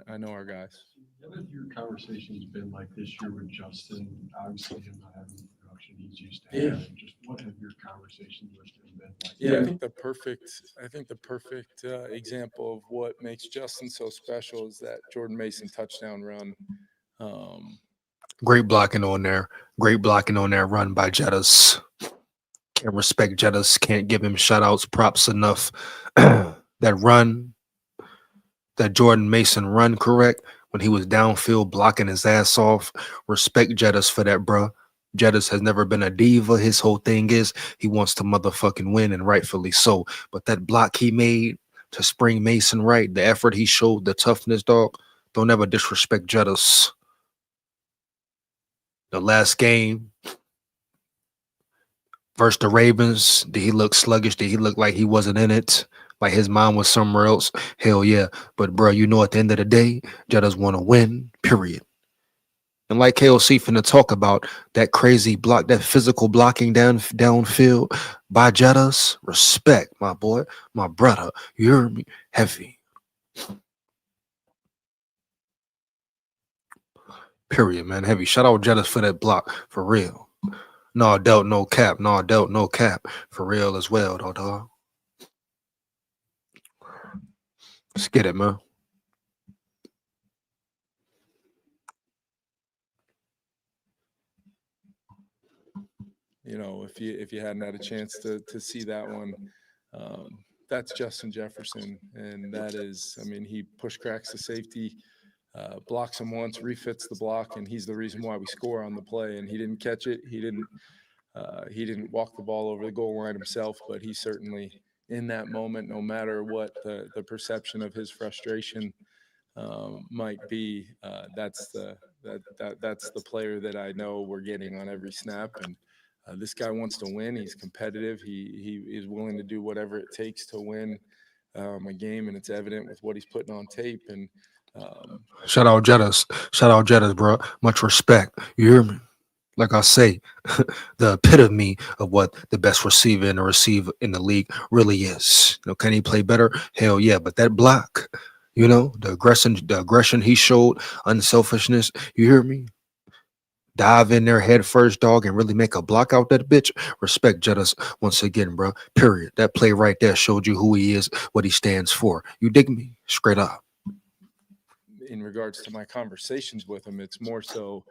I know our guys. What have your conversations been like this year with Justin? Obviously, him not having the production he's used to having. Just what have your conversations with him been like? Yeah, I think the perfect example of what makes Justin so special is that Jordan Mason touchdown run. Great blocking on there. Great blocking on that run by Jettas. Can't respect Jettas. Can't give him shout outs, props enough. That run, that Jordan Mason run, correct? When he was downfield blocking his ass off. Respect Jettas for that, bruh. Jettas has never been a diva. His whole thing is he wants to motherfucking win, and rightfully so. But that block he made to spring Mason right, the effort he showed, the toughness, dog, don't ever disrespect Jettas. The last game versus the Ravens, did he look sluggish? Did he look like he wasn't in it? Like his mind was somewhere else? Hell yeah. But, bro, you know at the end of the day, Jettas want to win, period. And like KOC finna talk about, that crazy block, that physical blocking downfield by Jettas, respect, my boy, my brother. You heard me? Heavy. Period, man. Heavy. Shout out Jettas for that block, for real. No doubt, no cap. No doubt, no cap. For real as well, though, dog. Let's get it, man. If you hadn't had a chance to see that one, that's Justin Jefferson, and that is, he push cracks the safety, blocks him once, refits the block, and he's the reason why we score on the play. And he didn't catch it. He didn't walk the ball over the goal line himself, but he certainly, in that moment, no matter what the perception of his frustration might be, that's the player that I know we're getting on every snap. And this guy wants to win. He's competitive. He is willing to do whatever it takes to win a game, and it's evident with what he's putting on tape. And shout out Jettas, bro. Much respect. You hear me? Like I say, the epitome of what the best receiver in the league really is. Can he play better? Hell yeah. But that block, the aggression he showed, unselfishness. You hear me? Dive in there head first, dog, and really make a block out that bitch. Respect Jettas once again, bro. Period. That play right there showed you who he is, what he stands for. You dig me? Straight up. In regards to my conversations with him, it's more so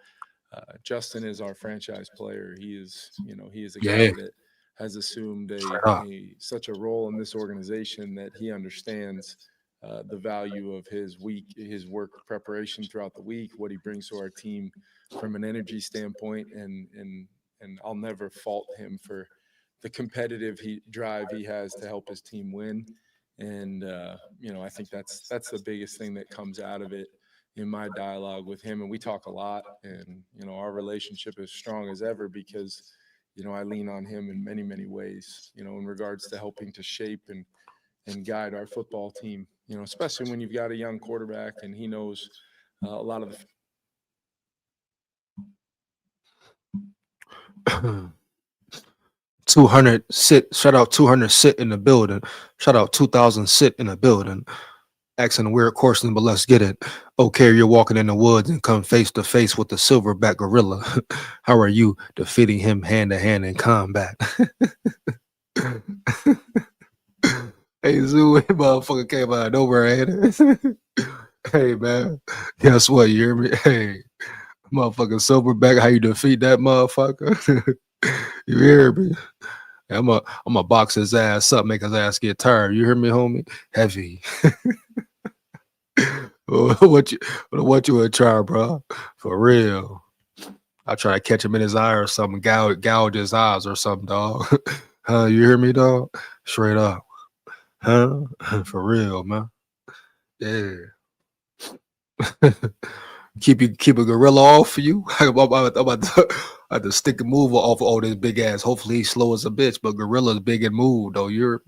Justin is our franchise player. He is a guy that has assumed such a role in this organization that he understands the value of his work preparation throughout the week, what he brings to our team from an energy standpoint, and I'll never fault him for the competitive drive he has to help his team win. And I think that's the biggest thing that comes out of it in my dialogue with him. And we talk a lot, and our relationship is strong as ever because I lean on him in many, many ways, in regards to helping to shape and guide our football team, especially when you've got a young quarterback and he knows a lot of the 200 sit. Shout out 200 sit in the building. Shout out 2000 sit in the building. Asking a weird question, but let's get it. Okay, you're walking in the woods and come face to face with the silverback gorilla. How are you defeating him hand to hand in combat? Hey, Zoo, motherfucker came out of nowhere, ain't it? Hey, man, guess what? You hear me? Hey, motherfucking silverback, how you defeat that motherfucker? You hear me? I'm a box his ass up, make his ass get tired. You hear me, homie? Heavy. What you would try, bro? For real. I try to catch him in his eye or something, gouge his eyes or something, dog. You hear me, dog? Straight up. Huh? For real, man. Yeah. keep a gorilla off for you. I'm about to stick a move off all this big ass. Hopefully he's slow as a bitch, but gorilla's big and move though. You're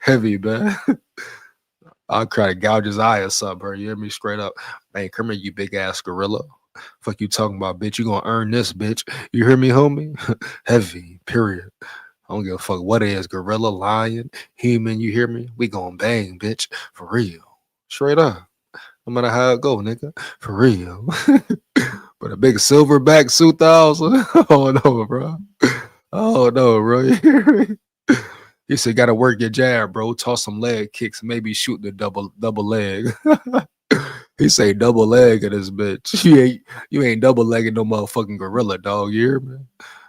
heavy, man. I'll try to gouge his eye or something, bro. You hear me straight up? Man, come here, you big ass gorilla. Fuck you talking about, bitch. You gonna earn this, bitch. You hear me, homie? Heavy, period. I don't give a fuck what it is, gorilla, lion, human, you hear me? We gonna bang, bitch. For real. Straight up. No matter how it go, nigga. For real. But a big silverback 2000. Oh no, bro. Oh no, bro. You hear me? He said, "Gotta work your jab, bro. Toss some leg kicks, maybe shoot the double leg." He say double leg at this bitch. You ain't double legging no motherfucking gorilla, dog. You hear me?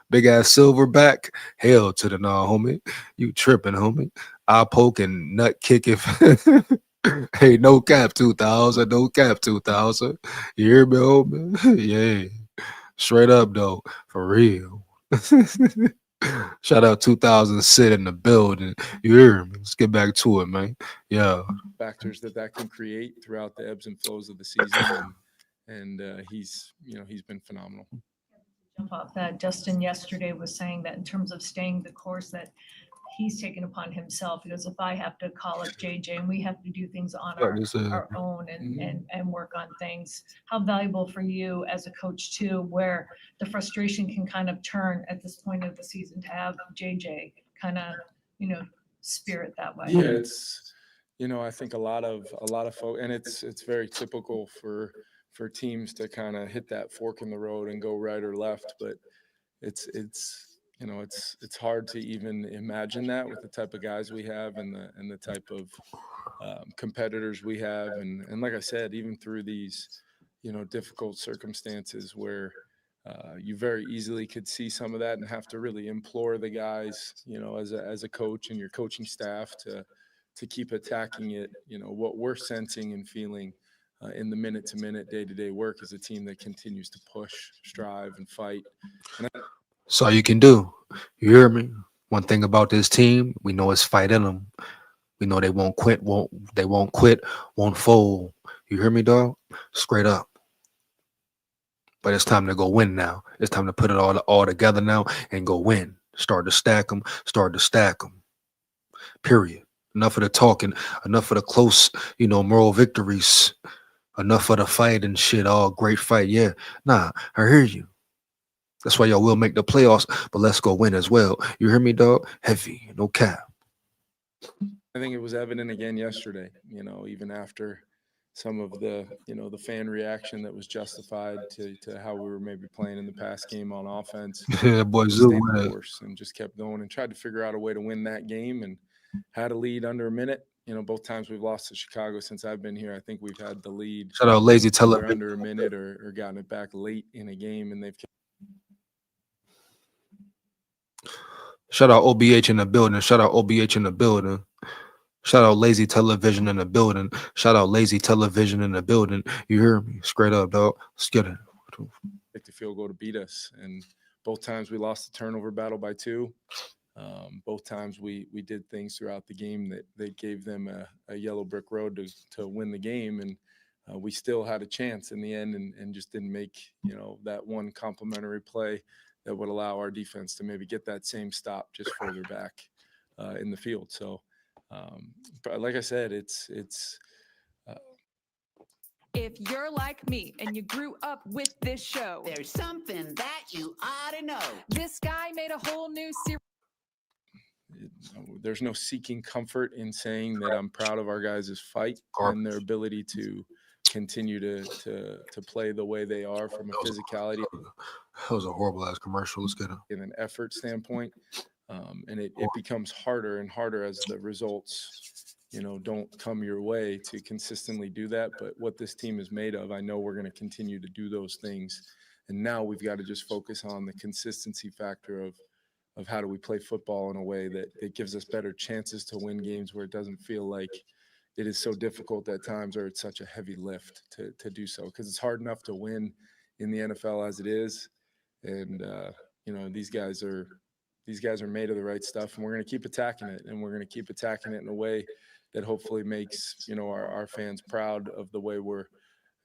Big ass silverback. Hell to the nah, homie. You tripping, homie. I poke and nut kick if hey, no cap 2000, no cap 2000. You hear me, homie? Yeah. Straight up though, for real. Shout out 2000 Sit in the building. You hear me? Let's get back to it, man. Yeah. Factors that can create throughout the ebbs and flows of the season, and he's been phenomenal. Jump off that. Justin yesterday was saying that in terms of staying the course that he's taken upon himself. He goes, if I have to call up JJ and we have to do things on our own and work on things, how valuable for you as a coach too, where the frustration can kind of turn at this point of the season to have JJ kind of, spirit that way. Yeah, it's I think a lot of folks, and it's very typical for teams to kind of hit that fork in the road and go right or left, but it's hard to even imagine that with the type of guys we have and the type of competitors we have, and like I said, even through these difficult circumstances where you very easily could see some of that and have to really implore the guys, as a coach and your coaching staff to keep attacking it. What we're sensing and feeling in the minute to minute, day to day work is a team that continues to push, strive, and fight. And That's all you can do. You hear me? One thing about this team, we know it's fight in them. We know they won't quit, won't fold. You hear me, dog? Straight up. But it's time to go win now. It's time to put it all together now and go win. Start to stack them. Period. Enough of the talking. Enough of the close, moral victories. Enough of the fight and shit. All great fight. Yeah. Nah, I hear you. That's why y'all will make the playoffs, but let's go win as well. You hear me, dog? Heavy, no cap. I think it was evident again yesterday, even after some of the, the fan reaction that was justified to how we were maybe playing in the past game on offense. Yeah, boy, Stayed the course and just kept going and tried to figure out a way to win that game and had a lead under a minute. Both times we've lost to Chicago since I've been here, I think we've had the lead. Shout out Lazy Television. Under a minute or gotten it back late in a game, and they've. Shout out OBH in the building. Shout out OBH in the building. Shout out Lazy Television in the building. Shout out Lazy Television in the building. You hear me? Straight up, dog. Let's get it. Pick the field goal to beat us, and both times we lost the turnover battle by 2. Both times we did things throughout the game that gave them a yellow brick road to win the game, and we still had a chance in the end and just didn't make that one complimentary play that would allow our defense to maybe get that same stop just further back in the field. So but like I said, it's if you're like me and you grew up with this show, there's something that you ought to know. This guy made a whole new series. There's no seeking comfort in saying that I'm proud of our guys' fight and their ability to continue to play the way they are from a physicality. That was a horrible ass commercial. Let's get it. In an effort standpoint. And it becomes harder and harder as the results, don't come your way to consistently do that. But what this team is made of, I know we're going to continue to do those things. And now we've got to just focus on the consistency factor of how do we play football in a way that gives us better chances to win games where it doesn't feel like it is so difficult at times or it's such a heavy lift to do so. Because it's hard enough to win in the NFL as it is. And, these guys are these guys are made of the right stuff, and we're going to keep attacking it, and we're going to keep attacking it in a way that hopefully makes, you know, our fans proud of the way we're,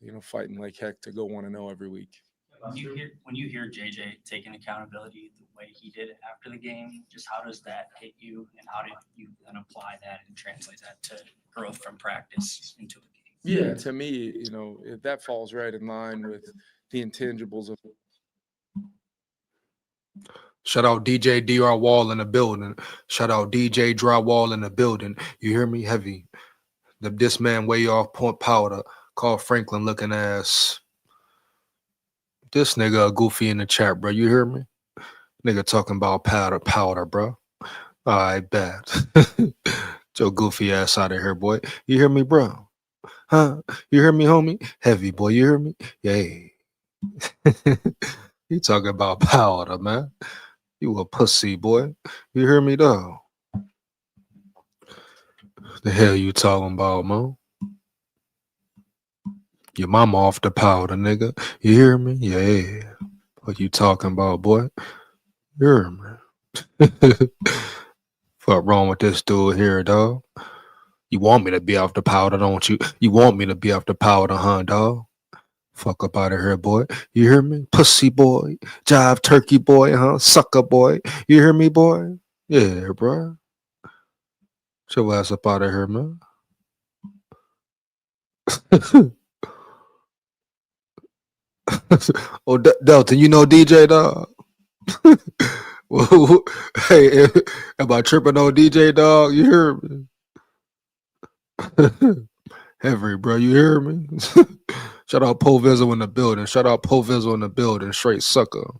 you know, fighting like heck to go 1-0 every week. When you hear JJ taking accountability the way he did after the game, just how does that hit you, and how did you then apply that and translate that to growth from practice into a game? Yeah, to me, you know, that falls right in line with the intangibles of. Shout out DJ DR Wall in the building. Shout out DJ Drywall in the building. You hear me? Heavy. This man way off point powder. Carl Franklin looking ass. This nigga a goofy in the chat, bro. You hear me? Nigga talking about powder, bro. All right, bad. Your goofy ass out of here, boy. You hear me, bro? Huh? You hear me, homie? Heavy, boy. You hear me? Yeah. You talking about powder, man. You a pussy, boy. You hear me, though? The hell you talking about, man? Your mama off the powder, nigga. You hear me? Yeah. What you talking about, boy? You hear me? What wrong with this dude here, dog? You want me to be off the powder, don't you? You want me to be off the powder, huh, dog? Fuck up out of here, boy. You hear me? Pussy boy. Jive turkey boy, huh? Sucker boy. You hear me, boy? Yeah, bro. Get your ass up out of here, man. Oh, Delta, you know DJ, dog? Hey, am I tripping on DJ, dog? You hear me? Heavy, bro. You hear me? Shout out Poe Vizzle in the building. Shout out Poe Vizzle in the building. Straight sucker.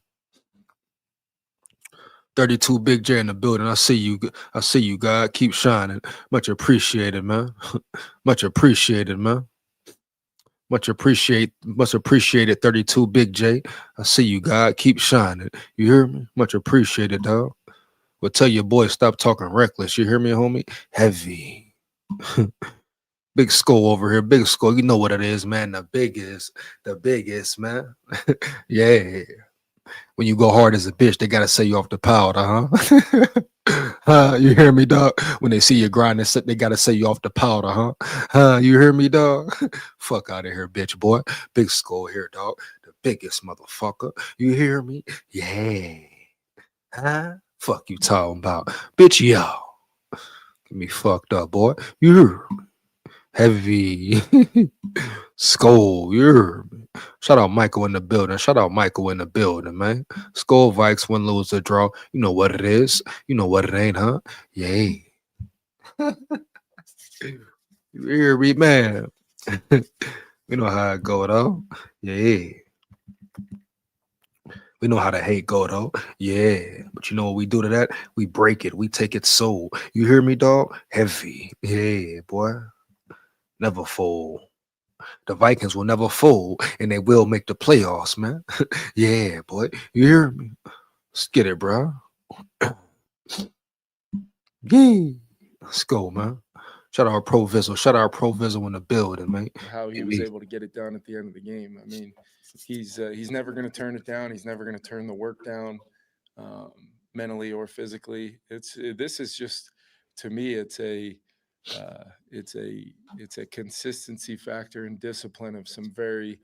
32 Big J in the building. I see you. I see you, God. Keep shining. Much appreciated, man. Much appreciated, man. Much appreciated, 32 Big J. I see you, God. Keep shining. You hear me? Much appreciated, dog. Well, tell your boy, stop talking reckless. You hear me, homie? Heavy. Big SKOL over here. Big SKOL. You know what it is, man. The biggest, man. Yeah. When you go hard as a bitch, they gotta say you off the powder, huh? You hear me, dog? When they see you grinding, they gotta say you off the powder, huh? You hear me, dog? Fuck out of here, bitch, boy. Big SKOL here, dog. The biggest motherfucker. You hear me? Yeah. Huh? Fuck you talking about, bitch, yo. Get me fucked up, boy. You hear me? Heavy. SKOL, you heard me. Shout out Michael in the building. Shout out Michael in the building, man. SKOL Vikes, win, lose, or draw. You know what it is. You know what it ain't, huh? Yay. You hear me, man? We know how it go, though. Yeah. We know how the hate go, though. Yeah. But you know what we do to that? We break it. We take its soul. You hear me, dog? Heavy. Yeah, boy. Never fold. The Vikings will never fold, and they will make the playoffs, man. Yeah, boy. You hear me? Let's get it, bro. Yeah. Let's go, man. Shout out Pro Vizzle. Shout out Pro Vizzle in the building, man. How he was able to get it done at the end of the game. I mean, he's never going to turn it down. He's never going to turn the work down, mentally or physically. This is just, to me, it's a consistency factor and discipline of some very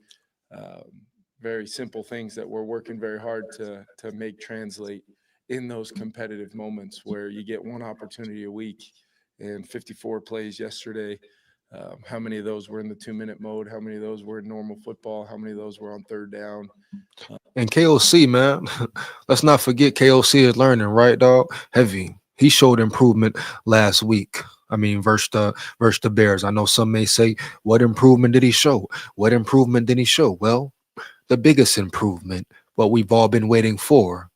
simple things that we're working very hard to make translate in those competitive moments where you get one opportunity a week. And 54 plays yesterday. How many of those were in the 2-minute mode? How many of those were in normal football? How many of those were on third down? And KOC, man, let's not forget KOC is learning, right, dog? Heavy. He showed improvement last week. I mean, versus the Bears. I know some may say, what improvement did he show? What improvement did he show? Well, the biggest improvement, what we've all been waiting for.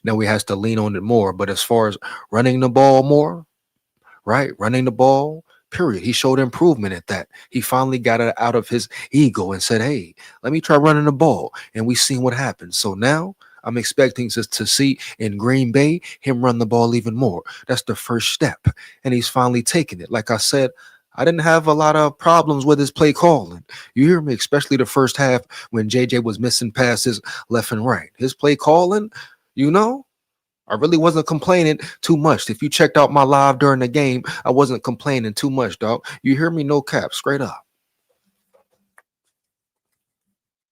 Now we has to lean on it more. But as far as running the ball more, right? Running the ball, period. He showed improvement at that. He finally got it out of his ego and said, hey, let me try running the ball. And we seen what happened. So now I'm expecting to see in Green Bay him run the ball even more. That's the first step. And he's finally taken it. Like I said, I didn't have a lot of problems with his play calling. You hear me? Especially the first half when JJ was missing passes left and right. His play calling, you know, I really wasn't complaining too much. If you checked out my live during the game, I wasn't complaining too much, dog. You hear me? No cap, straight up.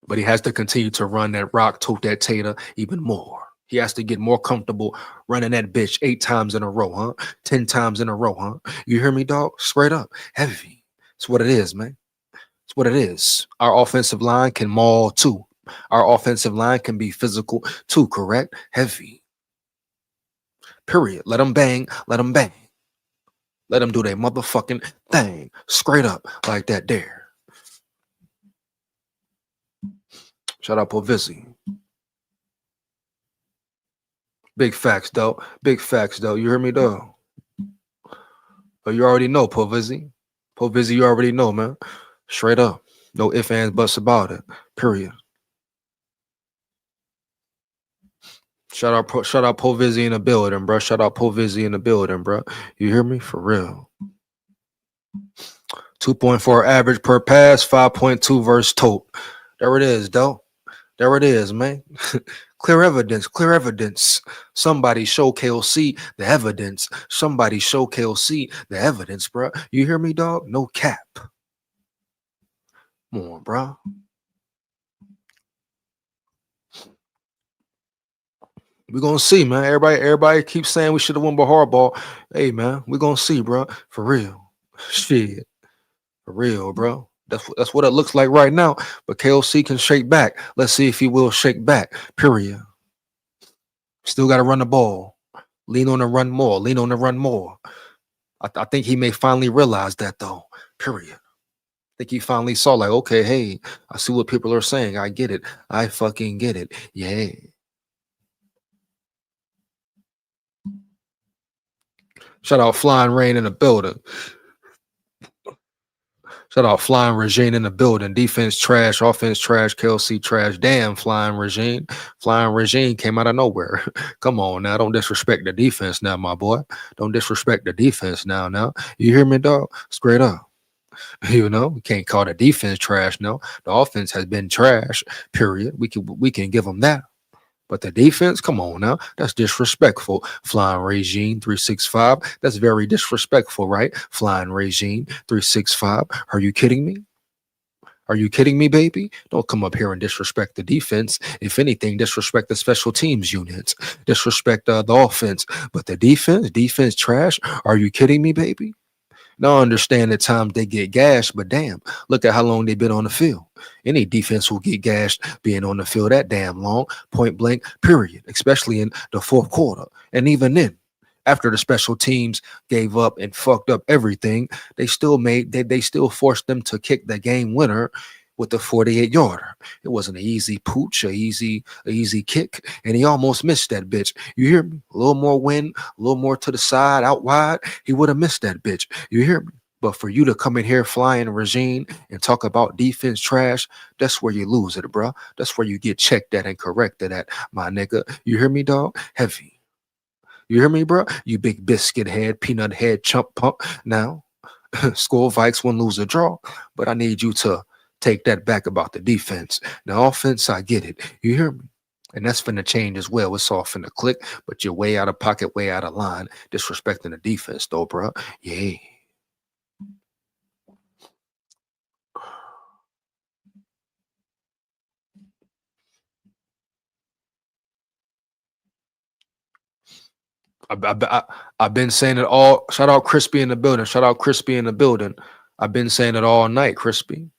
But he has to continue to run that rock, tote that tater even more. He has to get more comfortable running that bitch 8 times in a row, huh? 10 times in a row, huh? You hear me, dog? Straight up. Heavy. It's what it is, man. It's what it is. Our offensive line can maul too. Our offensive line can be physical too, correct? Heavy. Period. Let them bang. Let them bang. Let them do their motherfucking thing. Straight up like that there. Shout out Povizzi. Big facts, though. Big facts, though. You hear me, though? Oh, you already know, Povizzi. Povizzi, you already know, man. Straight up. No ifs, ands, buts about it. Period. Shout out Povizzi in the building, bro. Shout out Povizzi in the building, bro. You hear me? For real. 2.4 average per pass, 5.2 versus tote. There it is, though. There it is, man. Clear evidence, clear evidence. Somebody show KLC the evidence. Somebody show KLC the evidence, bro. You hear me, dog? No cap. Come on, bro. We're gonna see, man. Everybody keeps saying we should have won by hardball. Hey, man, we're gonna see, bro. For real. Shit. For real, bro. That's what it looks like right now. But KLC can shake back. Let's see if he will shake back. Period. Still got to run the ball. Lean on the run more. Lean on the run more. I think he may finally realize that, though. Period. I think he finally saw, like, okay, hey, I see what people are saying. I get it. I fucking get it. Yeah. Shout out Flying Rain in the building. Shout out Flying Regine in the building. Defense trash, offense trash, KLC trash. Damn, Flying Regine. Flying Regine came out of nowhere. Come on now. Don't disrespect the defense now, my boy. Don't disrespect the defense now. You hear me, dog? Straight up. You know, we can't call the defense trash. No, the offense has been trash. Period. We can give them that. But the defense, come on now, that's disrespectful. Flying Regime 365, that's very disrespectful, right? Flying Regime 365. Are you kidding me? Are you kidding me, baby? Don't come up here and disrespect the defense. If anything, disrespect the special teams units. Disrespect the offense. But the defense trash. Are you kidding me, baby? Now I understand at times they get gashed, but damn, look at how long they've been on the field. Any defense will get gashed being on the field that damn long, point blank, period, especially in the fourth quarter. And even then, after the special teams gave up and fucked up everything, they still forced them to kick the game winner with the 48-yarder. It wasn't an easy pooch, a easy kick, and he almost missed that bitch. You hear me? A little more wind, a little more to the side, out wide, he would have missed that bitch. You hear me? But for you to come in here Flying Regime and talk about defense trash, that's where you lose it, bro. That's where you get checked at and corrected at, my nigga. You hear me, dog? Heavy. You hear me, bro? You big biscuit head, peanut head, chump pump. Now, SKOL Vikes win, lose, or draw, but I need you to take that back about the defense. The offense, I get it. You hear me? And that's finna change as well. It's all finna click, but you're way out of pocket, way out of line, disrespecting the defense, though, bro. Yeah. I've been saying it all. Shout out Crispy in the building. Shout out Crispy in the building. I've been saying it all night, Crispy.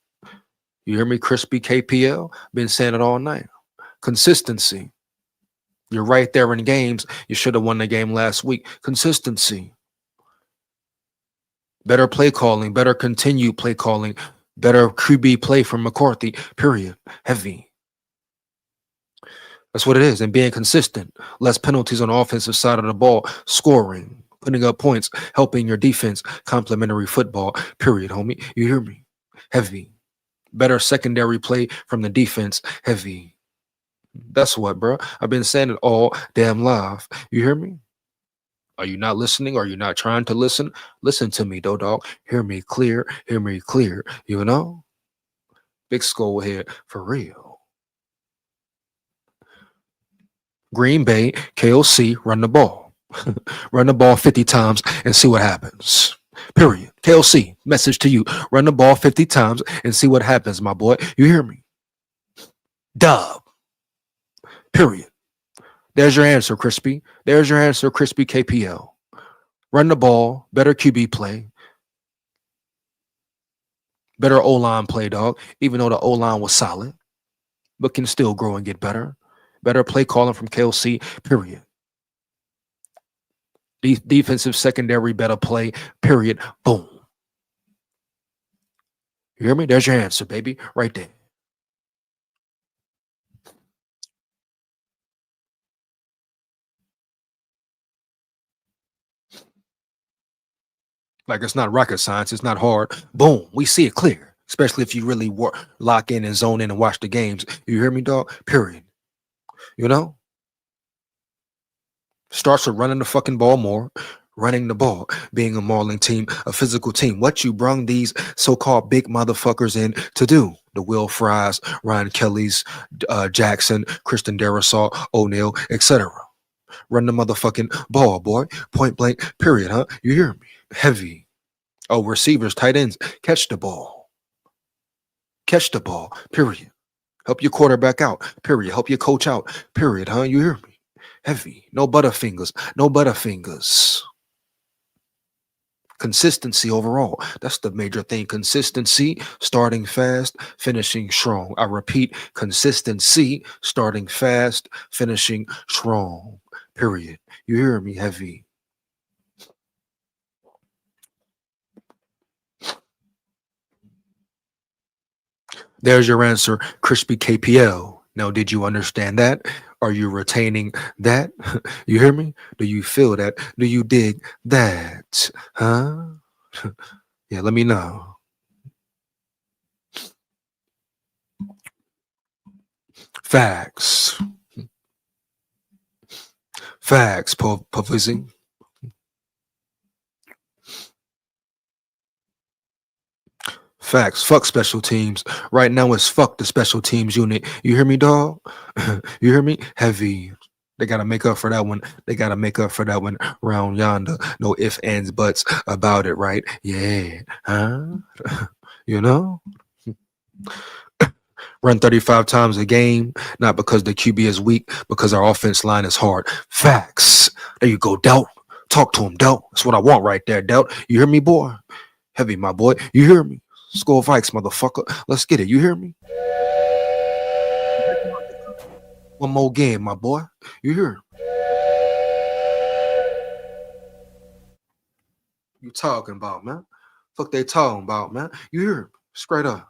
You hear me, Crispy KPL? Been saying it all night. Consistency. You're right there in games. You should have won the game last week. Consistency. Better play calling. Better continued play calling. Better QB play from McCarthy. Period. Heavy. That's what it is. And being consistent. Less penalties on the offensive side of the ball. Scoring. Putting up points. Helping your defense. Complimentary football. Period, homie. You hear me? Heavy. Better secondary play from the defense. Heavy. That's what, bro. I've been saying it all damn live. You hear me? Are you not listening? Are you not trying to listen? Listen to me, though, dog. Hear me clear. Hear me clear. You know? Big SKOL here for real. Green Bay, KOC, run the ball. Run the ball 50 times and see what happens. Period. KOC, message to you. Run the ball 50 times and see what happens, my boy. You hear me? Dub. Period. There's your answer, Crispy. There's your answer, Crispy KPL. Run the ball, better QB play, better O-line play, dog, even though the O-line was solid, but can still grow and get better. Better play calling from KLC, period. Defensive secondary, better play, period. Boom. You hear me? There's your answer, baby, right there. Like, it's not rocket science. It's not hard. Boom. We see it clear, especially if you really lock in and zone in and watch the games. You hear me, dog? Period. You know? Starts with running the fucking ball more, running the ball, being a mauling team, a physical team. What you brung these so-called big motherfuckers in to do? The Will Fries, Ryan Kelly's, Jackson, Kristen Darasaw, O'Neal, etc. Run the motherfucking ball, boy. Point blank, period, huh? You hear me? Heavy. Oh, receivers, tight ends, catch the ball. Catch the ball, period. Help your quarterback out, period. Help your coach out, period, huh? You hear me? Heavy. No butterfingers. No butterfingers. Consistency overall. That's the major thing. Consistency, starting fast, finishing strong. I repeat, consistency, starting fast, finishing strong. Period. You hear me? Heavy. There's your answer, Crispy KPL. Now, did you understand that? Are you retaining that? You hear me? Do you feel that? Do you dig that? Huh? Yeah, let me know. Facts. Facts, Pavizzi. Facts. Fuck special teams. Right now it's fuck the special teams unit. You hear me, dog? You hear me? Heavy. They got to make up for that one. They got to make up for that one round yonder. No ifs, ands, buts about it, right? Yeah. Huh? You know? Run 35 times a game, not because the QB is weak, because our offense line is hard. Facts. There you go, Doubt. Talk to him, Doubt. That's what I want right there, Doubt. You hear me, boy? Heavy, my boy. You hear me? SKOL VIKES, motherfucker. Let's get it. You hear me? One more game, my boy. You hear? You talking about, man? Fuck they talking about, man? You hear me? Straight up.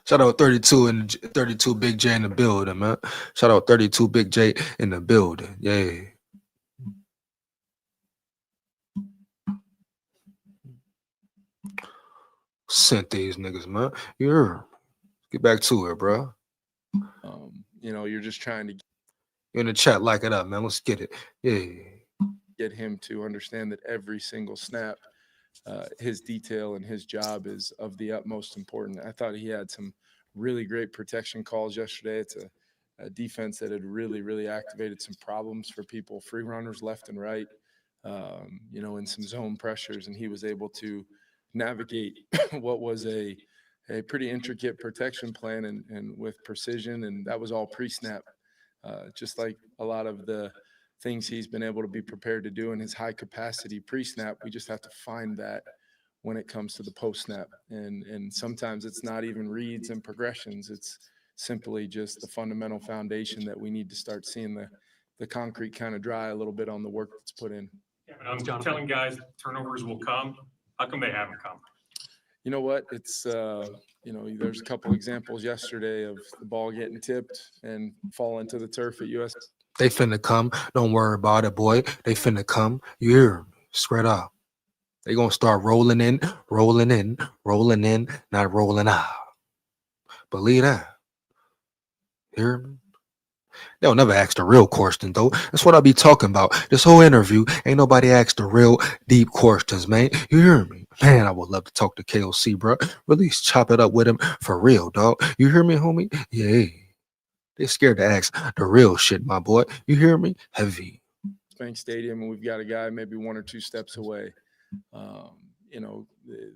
Shout out 32 and 32 Big J in the building, man. Shout out 32 Big J in the building. Yeah. Sent these niggas, man. Yeah. Get back to it, bro. You know, you're just trying to You're in the chat, like it up, man. Let's get it. Yeah. get him to understand that every single snap, his detail and his job is of the utmost importance. I thought he had some really great protection calls yesterday. It's a defense that had really activated some problems for people, free runners left and right, you know, in some zone pressures, and he was able to navigate what was a pretty intricate protection plan and with precision, and that was all pre-snap. Just like a lot of the things he's been able to be prepared to do in his high capacity pre-snap, we just have to find that when it comes to the post-snap. And sometimes it's not even reads and progressions. It's simply just the fundamental foundation that we need to start seeing the concrete kind of dry a little bit on the work that's put in. Yeah, but I'm telling guys turnovers will come. How come they haven't come? You know what? It's, you know, there's a couple examples yesterday of the ball getting tipped and falling to the turf at US. They finna come. Don't worry about it, boy. They finna come. You hear me? Straight up. They gonna start rolling in, not rolling out. Believe that. Hear me? They'll never ask the real question, though. That's what I be talking about. This whole interview, ain't nobody asked the real deep questions, man. You hear me? Man, I would love to talk to KOC, bro. Really chop it up with him for real, dog. You hear me, homie? Yeah. They scared to ask the real shit, my boy. You hear me? Heavy. Bank Stadium, and we've got a guy maybe 1 or 2 steps away. You know,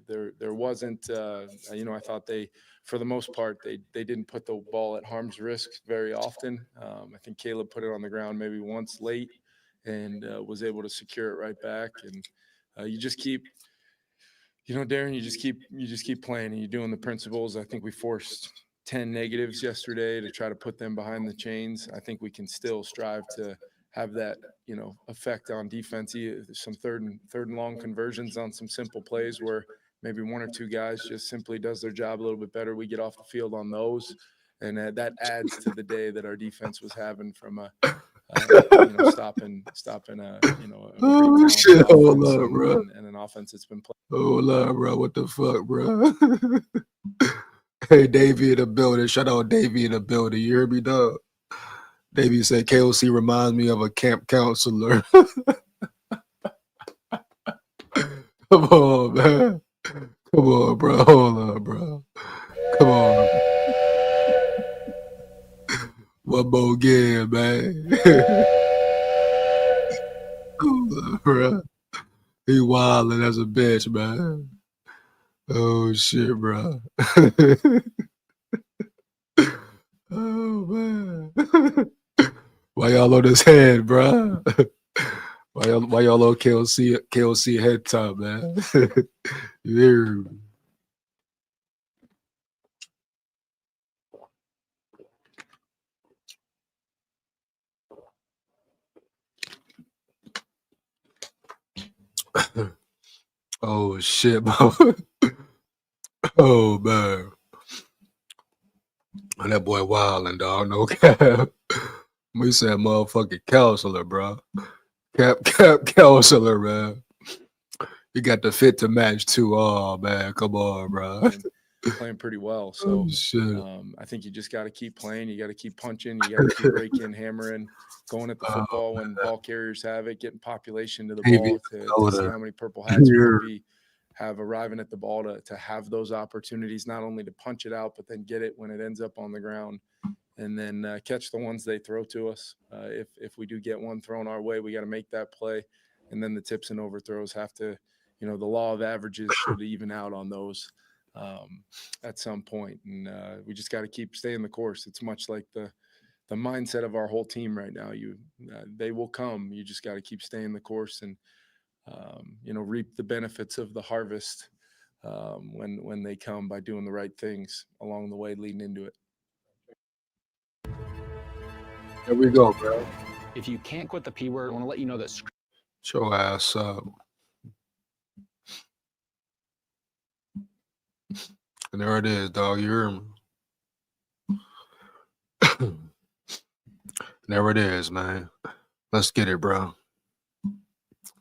there wasn't, you know, I thought they, for the most part, they didn't put the ball at harm's risk very often. I think Caleb put it on the ground maybe once late and was able to secure it right back. And you just keep, you know, Darren, you just keep playing and you're doing the principles. I think we forced 10 negatives yesterday to try to put them behind the chains. I think we can still strive to have that, you know, effect on defense. Some third and long conversions on some simple plays where maybe 1 or 2 guys just simply does their job a little bit better. We get off the field on those, and that adds to the day that our defense was having from a, you know, stopping a, you know, a Oh shit! Hold up, bro. and an offense that's been playing. Hold up, bro. What the fuck, bro? Hey, Davey in the building. Shout out Davey in the building. You hear me, dog? Davey said KOC reminds me of a camp counselor. Come on, man. Come on, bro. Hold up, bro. Come on. One more game, man. Hold up, bro. He wilding as a bitch, man. Oh shit, bro. Oh man. Why y'all on his head, bro? Why y'all on KOC head top, man? You hear me? Oh shit, bro. Oh man. That boy wildin', dog. No cap. We said motherfucking counselor, bro. Cap counselor, man. You got the fit to match too. Oh man, come on, bro. Playing pretty well. So I think you just got to keep playing. You got to keep punching. You got to keep breaking, hammering, going at the football when ball carriers have it, getting population to the ball to see how many purple hats we have arriving at the ball to have those opportunities, not only to punch it out, but then get it when it ends up on the ground, and then catch the ones they throw to us. If we do get one thrown our way, we got to make that play, and then the tips and overthrows have to, you know, the law of averages should even out on those at some point, and we just got to keep staying the course. It's much like the mindset of our whole team right now. They will come. You just got to keep staying the course and you know, reap the benefits of the harvest when they come by doing the right things along the way leading into it. There we go, bro. If you can't quit the P word, I want to let you know that. Show ass up. And there it is, dog. You hear me? There it is, man. Let's get it, bro.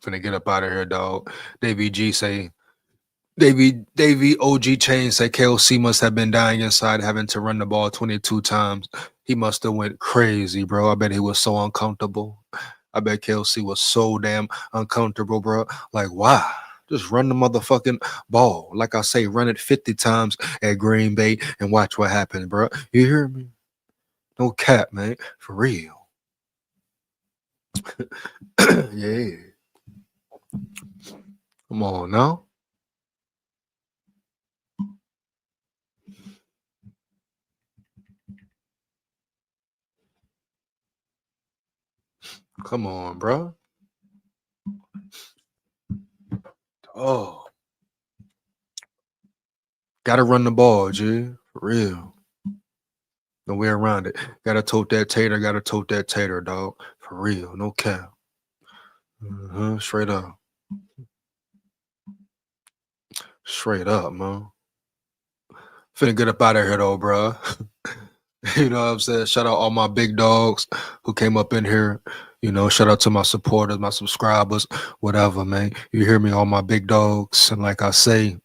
Finna get up out of here, dog. Davey G say, Davey OG Chain say KOC must have been dying inside, having to run the ball 22 times. He must have went crazy, bro. I bet he was so uncomfortable. I bet KOC was so damn uncomfortable, bro. Like, why? Just run the motherfucking ball. Like I say, run it 50 times at Green Bay and watch what happens, bro. You hear me? No cap, man. For real. Yeah. Come on now. Come on, bro. Oh. Gotta run the ball, G. For real. No way around it. Gotta tote that tater, dog. For real. No cap. Straight up. Straight up, man. Finna get up out of here, though, bro. You know what I'm saying? Shout out all my big dogs who came up in here. You know, shout out to my supporters, my subscribers, whatever, man. You hear me? All my big dogs. And like I say,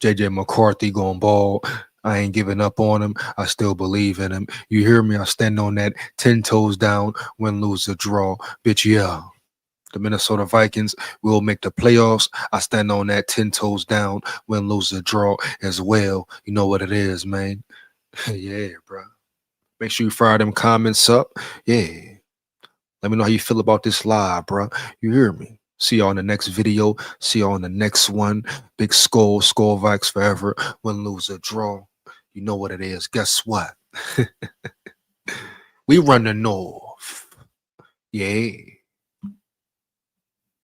JJ McCarthy going ball. I ain't giving up on him. I still believe in him. You hear me? I stand on that 10 toes down, win, lose, or draw. Bitch, yeah. The Minnesota Vikings will make the playoffs. I stand on that 10 toes down, win, lose, or draw as well. You know what it is, man. Yeah, bro. Make sure you fire them comments up. Yeah. Let me know how you feel about this live, bro. You hear me? See y'all in the next video. See y'all in the next one. Big Skol, Skol Vikes forever. Win, lose, or draw. You know what it is. Guess what? We run the North. Yeah.